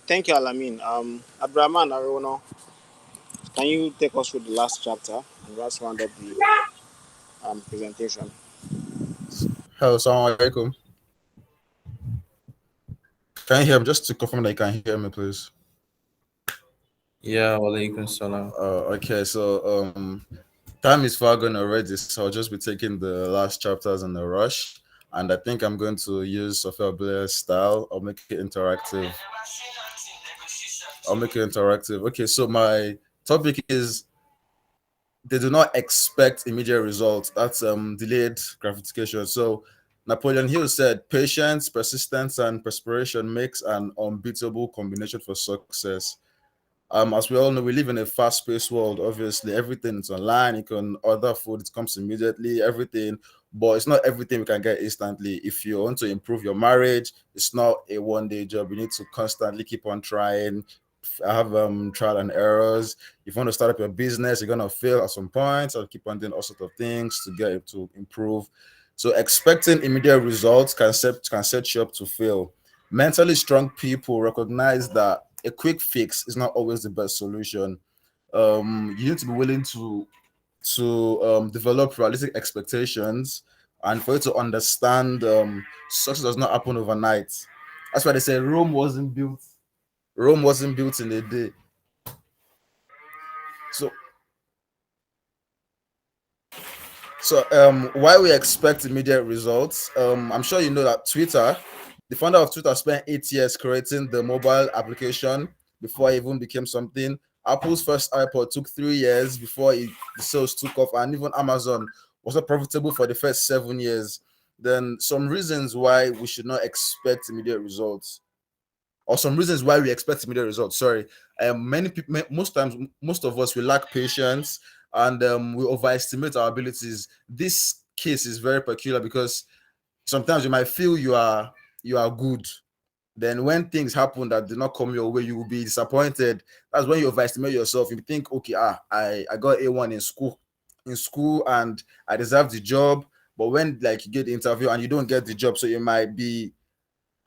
Thank you, Alamin. Abraman Arono, can you take us through the last chapter and let's round up the presentation? Hello, Assalamu alaikum. Can you hear me? Just to confirm that you can hear me, please. Yeah, walaikum salam. Okay, so time is far gone already, so I'll just be taking the last chapters in a rush, and I think I'm going to use Sophia Blair's style. I'll make it interactive. Okay, so my topic is they do not expect immediate results. That's delayed gratification. So Napoleon Hill said, patience, persistence, and perspiration makes an unbeatable combination for success. As we all know, we live in a fast-paced world. Obviously, everything is online. You can order food; it comes immediately. Everything, but it's not everything we can get instantly. If you want to improve your marriage, it's not a one-day job. You need to constantly keep on trying. Have trial and errors. If you want to start up your business, you're gonna fail at some point. So keep on doing all sorts of things to get it to improve. So expecting immediate results can set you up to fail. Mentally strong people recognize that a quick fix is not always the best solution. You need to be willing to develop realistic expectations, and for you to understand success does not happen overnight. That's why they say Rome wasn't built in a day. So why we expect immediate results? I'm sure you know that the founder of Twitter spent 8 years creating the mobile application before it even became something. Apple's first iPod took 3 years before the sales took off, and even Amazon was not profitable for the first 7 years. Then some reasons why we should not expect immediate results, or some reasons why we expect immediate results. Sorry, many people, most times, most of us, we lack patience, and we overestimate our abilities. This case is very peculiar because sometimes you might feel you are good. Then when things happen that did not come your way, you will be disappointed. That's when you overestimate yourself. You think, okay, I got A1 in school and I deserve the job. But when like you get the interview and you don't get the job, so you might be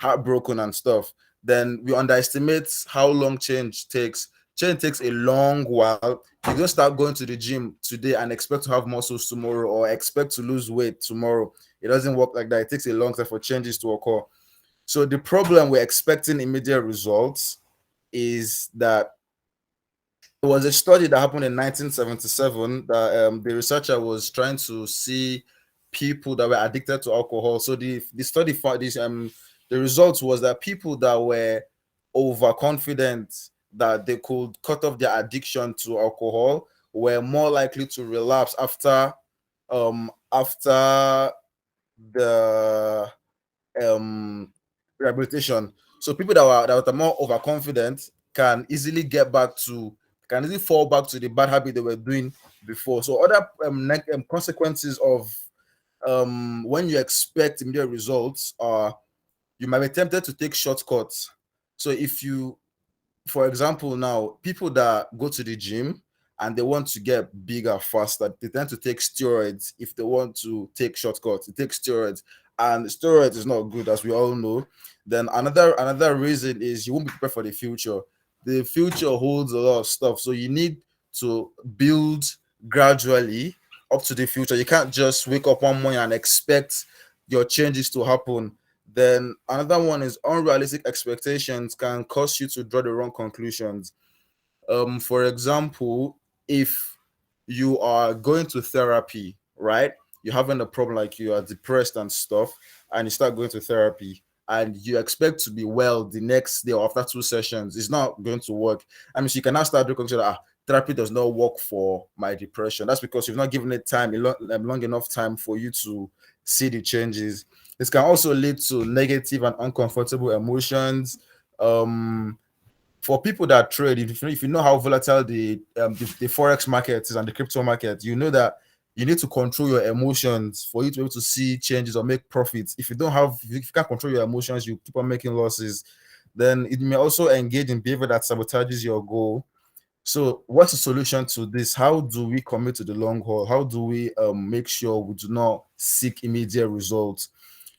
heartbroken and stuff. Then we underestimate how long change takes. Change takes a long while. You don't start going to the gym today and expect to have muscles tomorrow or expect to lose weight tomorrow. It doesn't work like that. It takes a long time for changes to occur. So the problem we're expecting immediate results is that there was a study that happened in 1977 that the researcher was trying to see people that were addicted to alcohol. So the study found this the results was that people that were overconfident that they could cut off their addiction to alcohol were more likely to relapse after the rehabilitation. So people that are more overconfident can easily fall back to the bad habit they were doing before. So other consequences of when you expect immediate results are you might be tempted to take shortcuts. So if you, for example, now people that go to the gym and they want to get bigger faster, they tend to take steroids if they want to take shortcuts. They take steroids, and steroids is not good, as we all know. Then another reason is you won't be prepared for the future. The future holds a lot of stuff, so you need to build gradually up to the future. You can't just wake up one morning and expect your changes to happen. Then another one is unrealistic expectations can cause you to draw the wrong conclusions. For example, if you are going to therapy, right? You're having a problem like you are depressed and stuff, and you start going to therapy and you expect to be well the next day or after 2 sessions, it's not going to work. I mean, so you can now start doing therapy does not work for my depression. That's because you've not given it long enough time for you to see the changes. This can also lead to negative and uncomfortable emotions. For people that trade, if you know how volatile the forex market is and the crypto market, you know that you need to control your emotions for you to be able to see changes or make profits. If you can't control your emotions, you keep on making losses. Then it may also engage in behavior that sabotages your goal. So what's the solution to this? How do we commit to the long haul? How do we make sure we do not seek immediate results?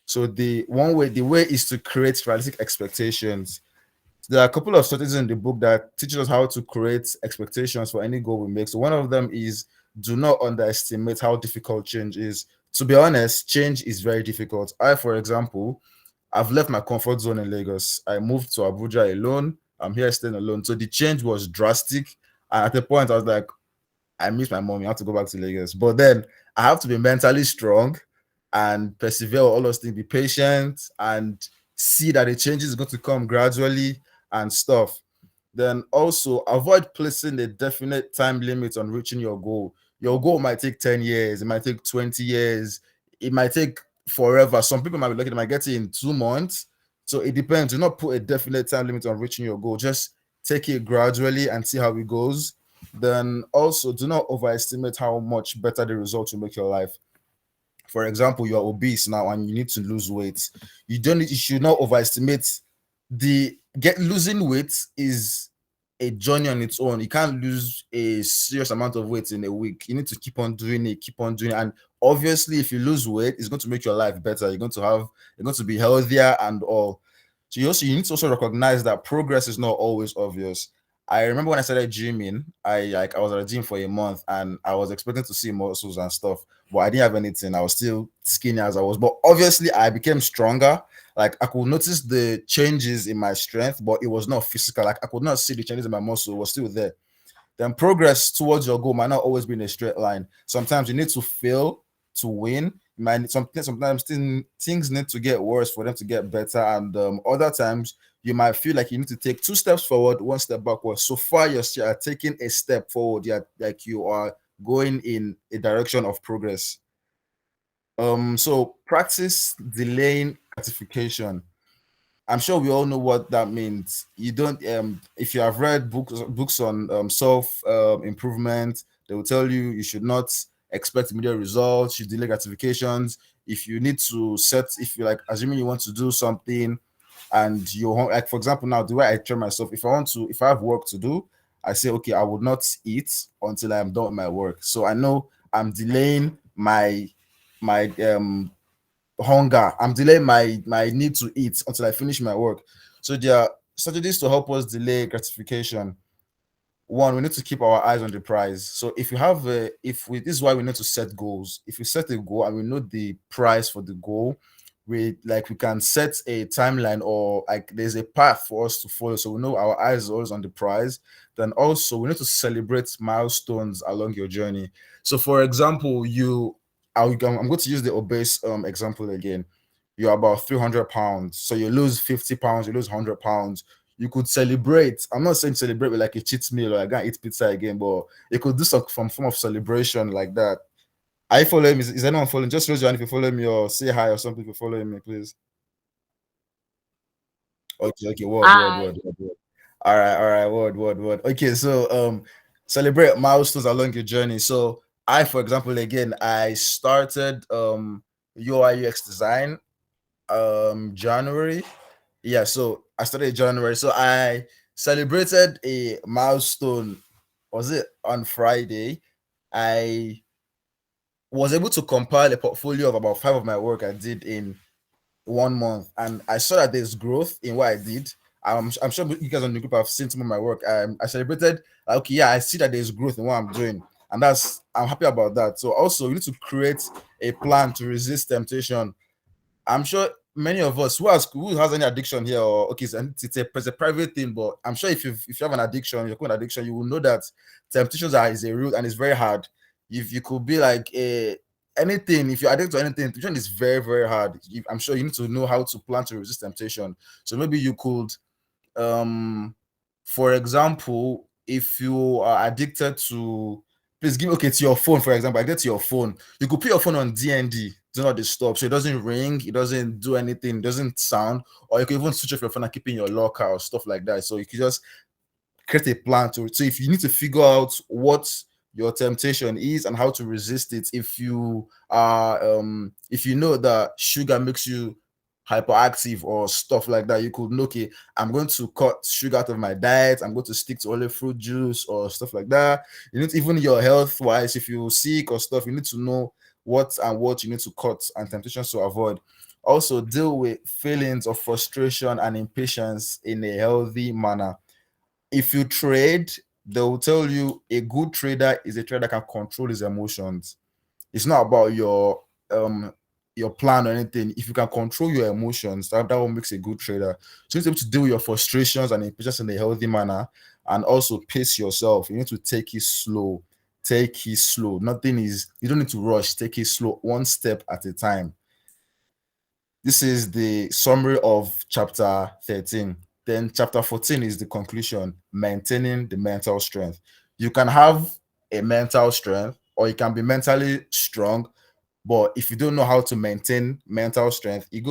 So the way is to create realistic expectations. There are a couple of studies in the book that teaches us how to create expectations for any goal we make. So one of them is do not underestimate how difficult change is. To be honest, change is very difficult. For example, I've left my comfort zone in Lagos. I moved to Abuja alone. I'm here staying alone. So the change was drastic. And at the point, I was like, I miss my mom. I have to go back to Lagos. But then I have to be mentally strong and persevere with all those things, be patient and see that the change is going to come gradually and stuff. Then also avoid placing a definite time limit on reaching your goal. Your goal might take 10 years, it might take 20 years, it might take forever. Some people might be lucky, they might get it in 2 months. So it depends. Do not put a definite time limit on reaching your goal. Just take it gradually and see how it goes. Then also do not overestimate how much better the results will make your life. For example, you're obese now and you need to lose weight. You should not overestimate losing weight is a journey on its own. You can't lose a serious amount of weight in a week. You need to keep on doing it. And obviously, if you lose weight, it's going to make your life better. You're going to be healthier and all. So you need to also recognize that progress is not always obvious. I remember when I started gymming, I was at a gym for a month and I was expecting to see muscles and stuff, but I didn't have anything. I was still skinny as I was. But obviously I became stronger. Like I could notice the changes in my strength, but it was not physical. Like I could not see the changes in my muscle. It was still there. Then progress towards your goal might not always be in a straight line. Sometimes you need to fail to win. Sometimes things need to get worse for them to get better, and other times you might feel like you need to take 2 steps forward, 1 step backward. So far, you're taking a step forward. You're like you are going in a direction of progress. So practice delaying gratification. I'm sure we all know what that means. You don't if you have read books on self improvement, they will tell you you should not expect immediate results, you delay gratifications. If you need to set, if you like, assuming you want to do something and like, for example, now the way I train myself, if I have work to do, I say, okay, I will not eat until I am done with my work. So I know I'm delaying my hunger. I'm delaying my need to eat until I finish my work. So there are strategies to help us delay gratification. One, we need to keep our eyes on the prize. So if you have this is why we need to set goals. If we set a goal and we know the price for the goal, we can set a timeline, or like there's a path for us to follow, so we know our eyes are always on the prize. Then also we need to celebrate milestones along your journey. So for example, I'm going to use the obese example again. You're about 300 pounds, so you lose 50 pounds, you lose 100 pounds. You could celebrate. I'm not saying celebrate with like a cheat meal or I can't eat pizza again, but you could do some form of celebration like that. I follow him. Is anyone following? Just raise your hand if you follow me, or say hi or something if you're following me, please. Okay, word. All right, word. Okay, so celebrate milestones along your journey. So I, for example, again, I started UI UX design January. Yeah, so I started in January. So I celebrated a milestone. Was it on Friday? I was able to compile a portfolio of about 5 of my work I did in 1 month, and I saw that there's growth in what I did. I'm sure you guys on the group have seen some of my work. I celebrated, like, okay, yeah, I see that there's growth in what I'm doing, and I'm happy about that. So also, you need to create a plan to resist temptation. I'm sure many of us who has any addiction here, or okay, it's a private thing, but I'm sure if you have an addiction, your current addiction, you will know that temptations is a real, and it's very hard. If you could be like anything, if you're addicted to anything, temptation is very, very hard. I'm sure you need to know how to plan to resist temptation. So maybe you could for example, if you are addicted to, please give, okay, to your phone, for example, I get to your phone, you could put your phone on DND, do not disturb, so it doesn't ring, it doesn't do anything, it doesn't sound, or you can even switch off your phone and keep in your locker or stuff like that. So you can just create a plan to, so if you need to figure out what your temptation is and how to resist it, if you know that sugar makes you hyperactive or stuff like that, you could know, okay, I'm going to cut sugar out of my diet, I'm going to stick to only fruit juice or stuff like that. You need, even your health wise, if you're sick or stuff, you need to know what you need to cut and temptations to avoid. Also, deal with feelings of frustration and impatience in a healthy manner. If you trade, they will tell you a good trader is a trader that can control his emotions. It's not about your plan or anything. If you can control your emotions, that what makes a good trader. So you need to be able to deal with your frustrations and impatience in a healthy manner, and also pace yourself. You need to take it slow. Take it slow. You don't need to rush. Take it slow, one step at a time. This is the summary of chapter 13. Then chapter 14 is the conclusion, maintaining the mental strength. You can have a mental strength, or you can be mentally strong, but if you don't know how to maintain mental strength, it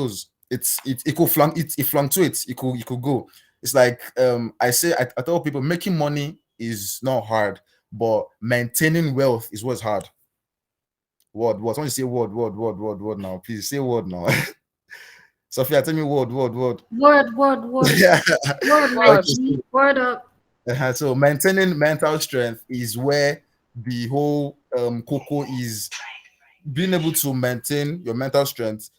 fluctuates. It could go. It's like I tell people, making money is not hard, but maintaining wealth is what's hard. What? When you say word now, please say word now. Sophia, tell me word. Word. Yeah. Like Okay. Word. word up. So maintaining mental strength is where the whole cocoa is, being able to maintain your mental strength.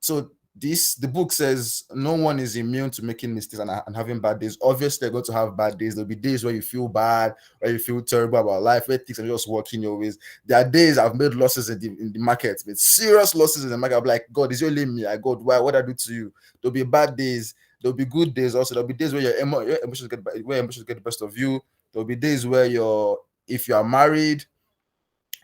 So the book says no one is immune to making mistakes and having bad days. Obviously, you're going to have bad days. There'll be days where you feel bad, where you feel terrible about life, where things are just working your ways. There are days I've made losses in the market, with serious losses in the market. I'm like, God, is you only me? I God, why? What I do to you? There'll be bad days. There'll be good days also. There'll be days where your emotions get the best of you. There'll be days where if you are married,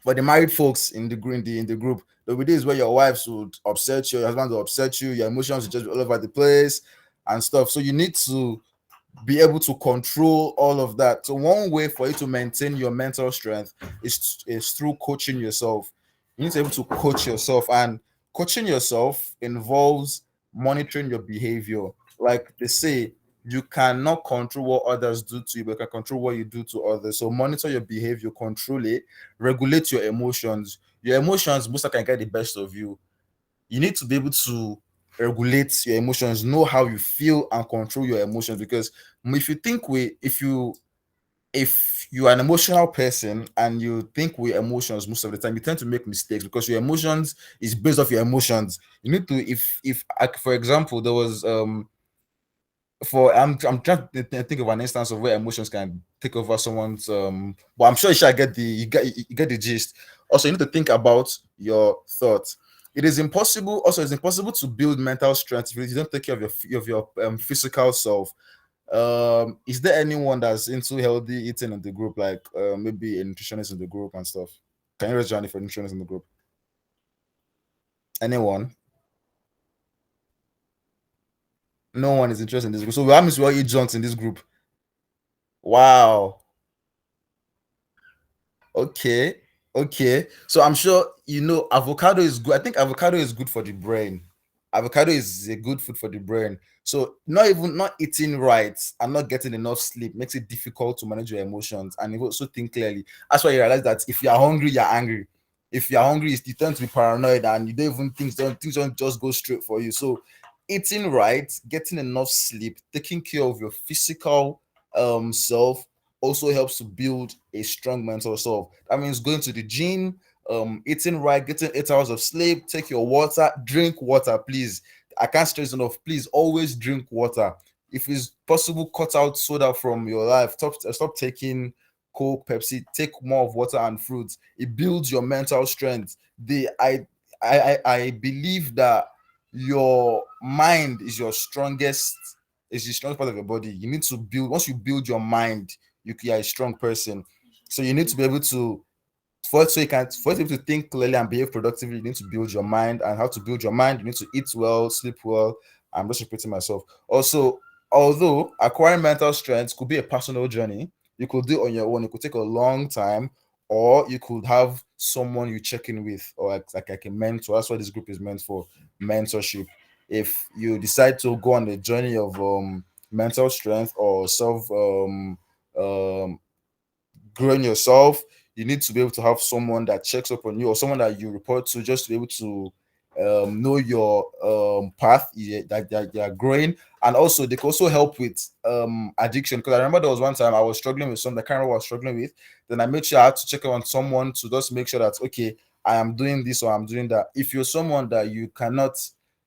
for the married folks in the group, there'll be days where your wives would upset you, your husband will upset you, your emotions will just be all over the place and stuff. So you need to be able to control all of that. So one way for you to maintain your mental strength is through coaching yourself. You need to be able to coach yourself, and coaching yourself involves monitoring your behavior. Like they say, you cannot control what others do to you, but you can control what you do to others. So monitor your behavior, control it, regulate your emotions. Your emotions most likely can get the best of you. You need to be able to regulate your emotions, know how you feel, and control your emotions. Because if you are an emotional person and you think with emotions most of the time, you tend to make mistakes because your emotions is based off your emotions. You need to, if like, for example, there was for I'm trying to think of an instance of where emotions can take over someone's but I'm sure you should get you get the gist. Also, you need to think about your thoughts. It's impossible to build mental strength if you don't take care of your physical self. Is there anyone that's into healthy eating in the group, like maybe a nutritionist in the group and stuff? Can you raise your hand if a nutritionist in the group? Anyone? No one is interested in this group. So that means we all eat junks in this group. Wow. Okay. Okay. So I'm sure you know avocado is good. I think avocado is good for the brain. Avocado is a good food for the brain. So not eating right and not getting enough sleep makes it difficult to manage your emotions and you also think clearly. That's why you realize that if you're hungry, you're angry. If you're hungry, you tend to be paranoid and you don't even things don't just go straight for you. So eating right, getting enough sleep, taking care of your physical self also helps to build a strong mental self. That means going to the gym, eating right, getting 8 hours of sleep, take your water, drink water, please. I can't stress enough. Please always drink water. If it's possible, cut out soda from your life. Stop taking Coke, Pepsi. Take more of water and fruits. It builds your mental strength. I believe that your mind is the strongest part of your body. You need to build once you build your mind, you are a strong person. So you need to be able to for you to think clearly and behave productively, you need to build your mind. And how to build your mind, you need to eat well, sleep well. I'm just repeating myself. Also, although acquiring mental strength could be a personal journey, you could do it on your own. It could take a long time, or you could have someone you check in with, or like a mentor. That's what this group is meant for, mentorship. If you decide to go on a journey of mental strength or self um growing yourself, you need to be able to have someone that checks up on you or someone that you report to just to be able to know your path that you're growing. And also they can also help with addiction, because I remember there was one time I was struggling with something I can't remember what I was struggling with. Then I made sure I had to check on someone to just make sure that okay, I am doing this or I'm doing that. If you're someone that you cannot,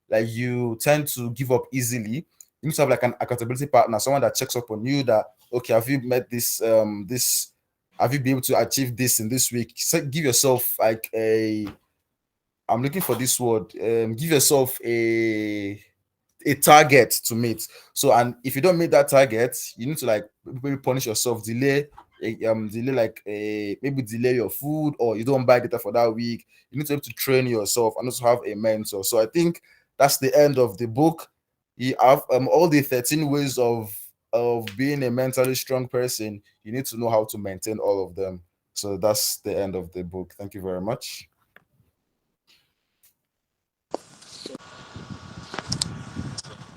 like, you tend to give up easily, you need to have like an accountability partner, someone that checks up on you, that okay, have you met this have you been able to achieve this in this week? Give yourself like a, I'm looking for this word, give yourself a target to meet. So, and if you don't meet that target, you need to like maybe punish yourself, delay like maybe delay your food, or you don't buy data for that week. You need to be able to train yourself and also have a mentor. So I think that's the end of the book. You have all the 13 ways of being a mentally strong person. You need to know how to maintain all of them. So that's the end of the book. Thank you very much.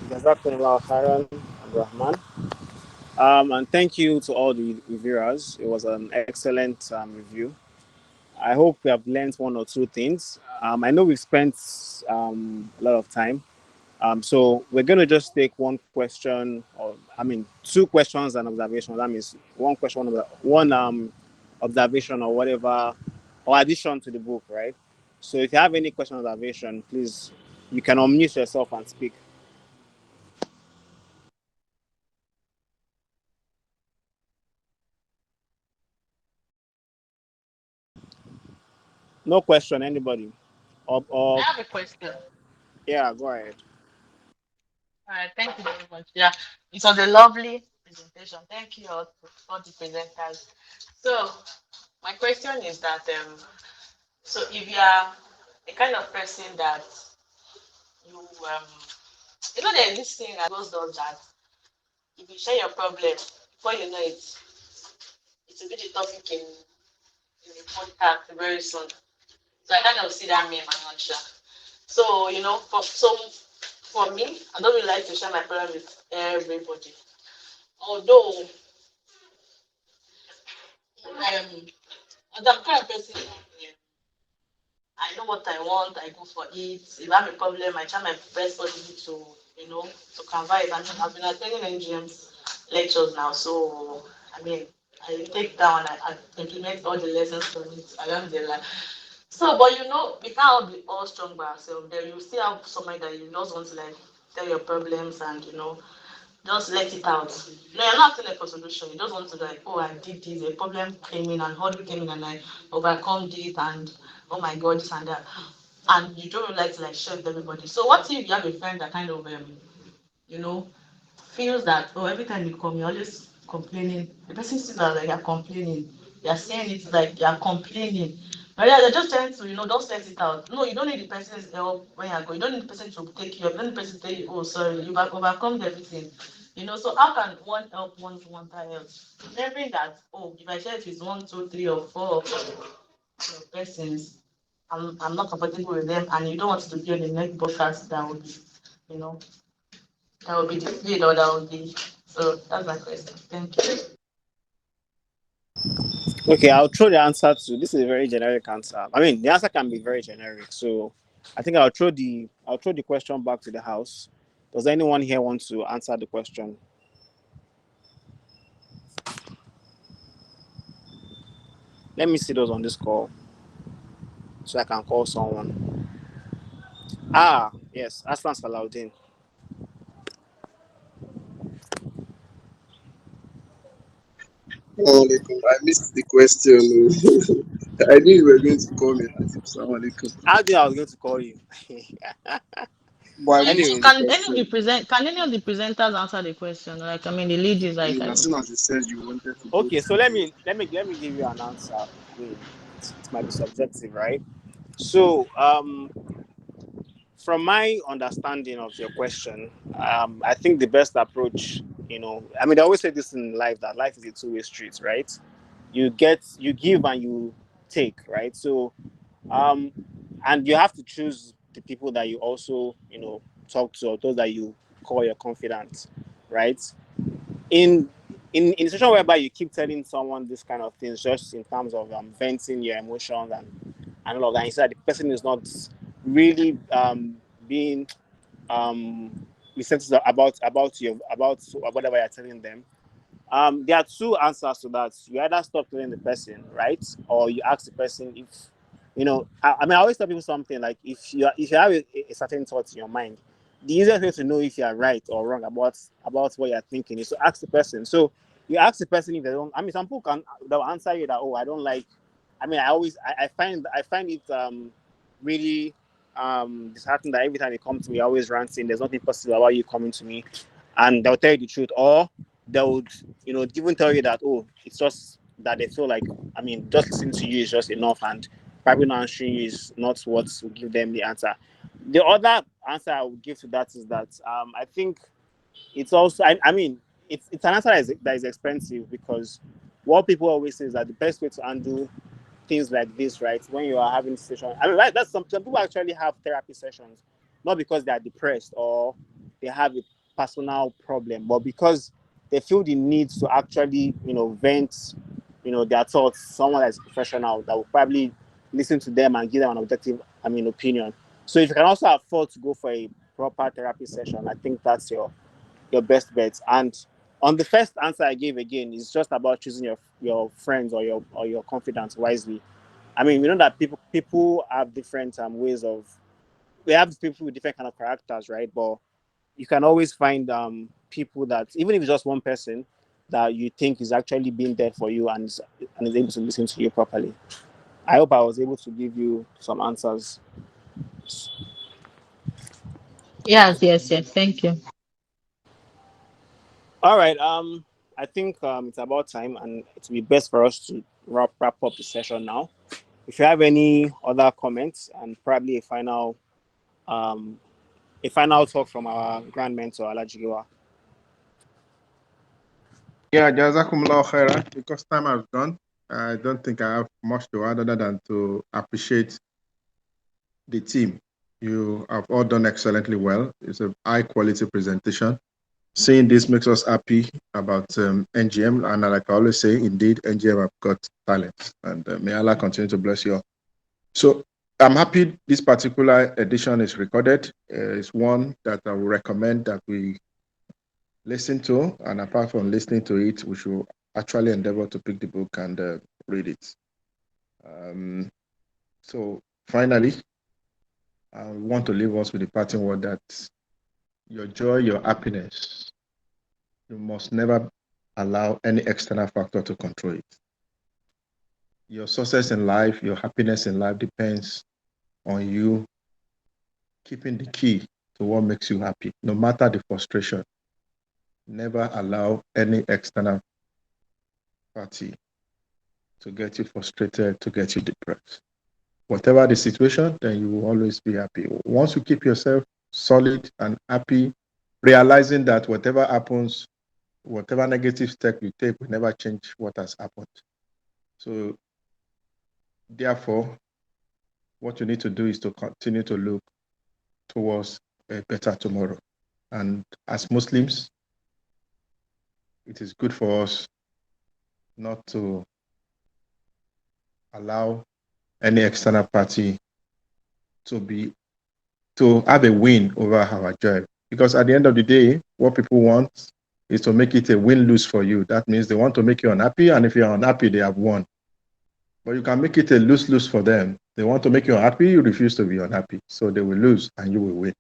Jazakumullah khairan, Abdurrahman. And thank you to all the reviewers. It was an excellent review. I hope we have learned one or two things. I know we've spent a lot of time. So we're going to just take one question, or I mean, two questions and observation. That means one question, one observation or whatever, or addition to the book, right? So if you have any question or observation, please, you can unmute yourself and speak. No question, anybody? I Or have a question. yeah, go ahead. All right, thank you very much. Yeah, it was a lovely presentation. Thank you all, all the presenters. So, my question is that So if you are the kind of person that there's this thing that goes does that if you share your problem, before you know it, it will be the topic in the podcast very soon. So I kind of see that meme, I'm not sure. So for me, I don't really like to share my problem with everybody. Although I'm the kind of person I know what I want, I go for it. If I have a problem, I try my best possible to convey it. I mean, I've been attending NGM's lectures now, so I mean, I take down, I implement all the lessons from it along the line. So, but we can't all be all strong by ourselves. Then you still have somebody that you just want to like tell your problems and just let it out. No, you're not asking for solution. You just want to like, oh, I did this, a problem came in and hurdle came in and I overcome it and oh my god, this and that. And you don't like to like share with everybody. So what if you have a friend that kind of you know, feels that oh every time you come you're always complaining. The person sees that like you're complaining. You're saying it like you're complaining. But yeah, they're just trying to, don't let it out. No, you don't need the person's help when you're going. You don't need the person to take you up. You don't need the person to tell you, oh sorry, you've overcome everything. So how can one help one else? Remembering that, oh, if I share it with one, two, three, or four persons, I'm not comfortable with them, and you don't want to be on the next podcast that would be, you know, that would be displayed or that would be. So that's my question. Thank you. Okay, I'll throw the answer to this is a very generic answer. I mean, the answer can be very generic. So I think I'll throw the question back to the house. Does anyone here want to answer the question? Let me see those on this call so I can call someone. Ah, yes, Aslan Salaudin. Alaikum. I missed the question. I knew you were going to call me. Assalamu alaikum. I knew I was going to call you. But I missed Anyways, the Can any of the question. presenters answer the question? Like, I mean, the ladies, I like, mean, I as mean. soon as you said you wanted to go okay, to so let me give you an answer. I mean, it might be subjective, right? So, from my understanding of your question, I think the best approach, I mean, they always say this in life that life is a two-way street, right? You give and you take, right? So, um, and you have to choose the people that you also, talk to, or those that you call your confidants, right? in in a situation whereby you keep telling someone this kind of things just in terms of venting your emotions and all of that, you say that the person is not really being receptive about whatever you're telling them. There are two answers to that. You either stop telling the person, right, or you ask the person if I mean, I always tell people something like if you have a certain thought in your mind, the easiest way to know if you are right or wrong about what you're thinking is to ask the person. So you ask the person if they don't. I mean, some people they'll answer you that, oh, I don't like. I mean, I find it really disheartening that every time they come to me, always ranting. There's nothing positive about you coming to me, and they'll tell you the truth, or they would even tell you that, oh, it's just that they feel like, I mean, just listening to you is just enough, and probably not answering you is not what will give them the answer. The other answer I would give to that is that I think it's also, I mean, it's an answer that is expensive, because what people always say is that the best way to handle things like this, right? When you are having sessions, I mean, right, that's some people actually have therapy sessions, not because they are depressed or they have a personal problem, but because they feel the need to actually, vent, their thoughts. Someone that's professional that will probably listen to them and give them an objective, I mean, opinion. So if you can also afford to go for a proper therapy session, I think that's your best bet. And on the first answer I gave again, it's just about choosing your friends or your confidants wisely. I mean, we know that people have different ways of. We have people with different kind of characters, right? But you can always find people that, even if it's just one person, that you think is actually being there for you and is able to listen to you properly. I hope I was able to give you some answers. Yes, yes, yes. Thank you. All right. I think it's about time, and it will be best for us to wrap up the session now. If you have any other comments and probably a final talk from our grand mentor Alajiwa. Yeah, Jazakumullah khairan. Because time has gone, I don't think I have much to add other than to appreciate the team. You have all done excellently well. It's a high quality presentation. Seeing this makes us happy about NGM. And like I always say, indeed, NGM have got talent. And may Allah continue to bless you all. So I'm happy this particular edition is recorded. It's one that I would recommend that we listen to. And apart from listening to it, we should actually endeavor to pick the book and read it. So finally, I want to leave us with the parting word that your joy, your happiness, you must never allow any external factor to control it. Your success in life, your happiness in life depends on you keeping the key to what makes you happy, no matter the frustration. Never allow any external party to get you frustrated, to get you depressed. Whatever the situation, then you will always be happy. Once you keep yourself solid and happy, realizing that whatever happens, whatever negative step you take will never change what has happened. So therefore, what you need to do is to continue to look towards a better tomorrow. And as Muslims, it is good for us not to allow any external party to have a win over our joy. Because at the end of the day, what people want is to make it a win-lose for you. That means they want to make you unhappy, and if you're unhappy, they have won. But you can make it a lose-lose for them. They want to make you unhappy, you refuse to be unhappy. So they will lose and you will win.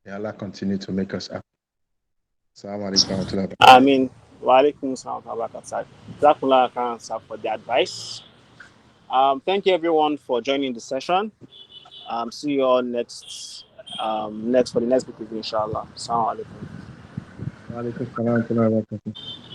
May Allah continue to make us happy. Assalamu alaikum wa rahmatullahi wa barakatuh. I mean, wa alaikum assalam wa barakatuh. Jazakumullah khairan for the advice. Thank you everyone for joining the session. See you all next for the next book review, inshallah. Assalamu alaikum. Wa alaikum assalam wa rahmatullahi wa barakatuh.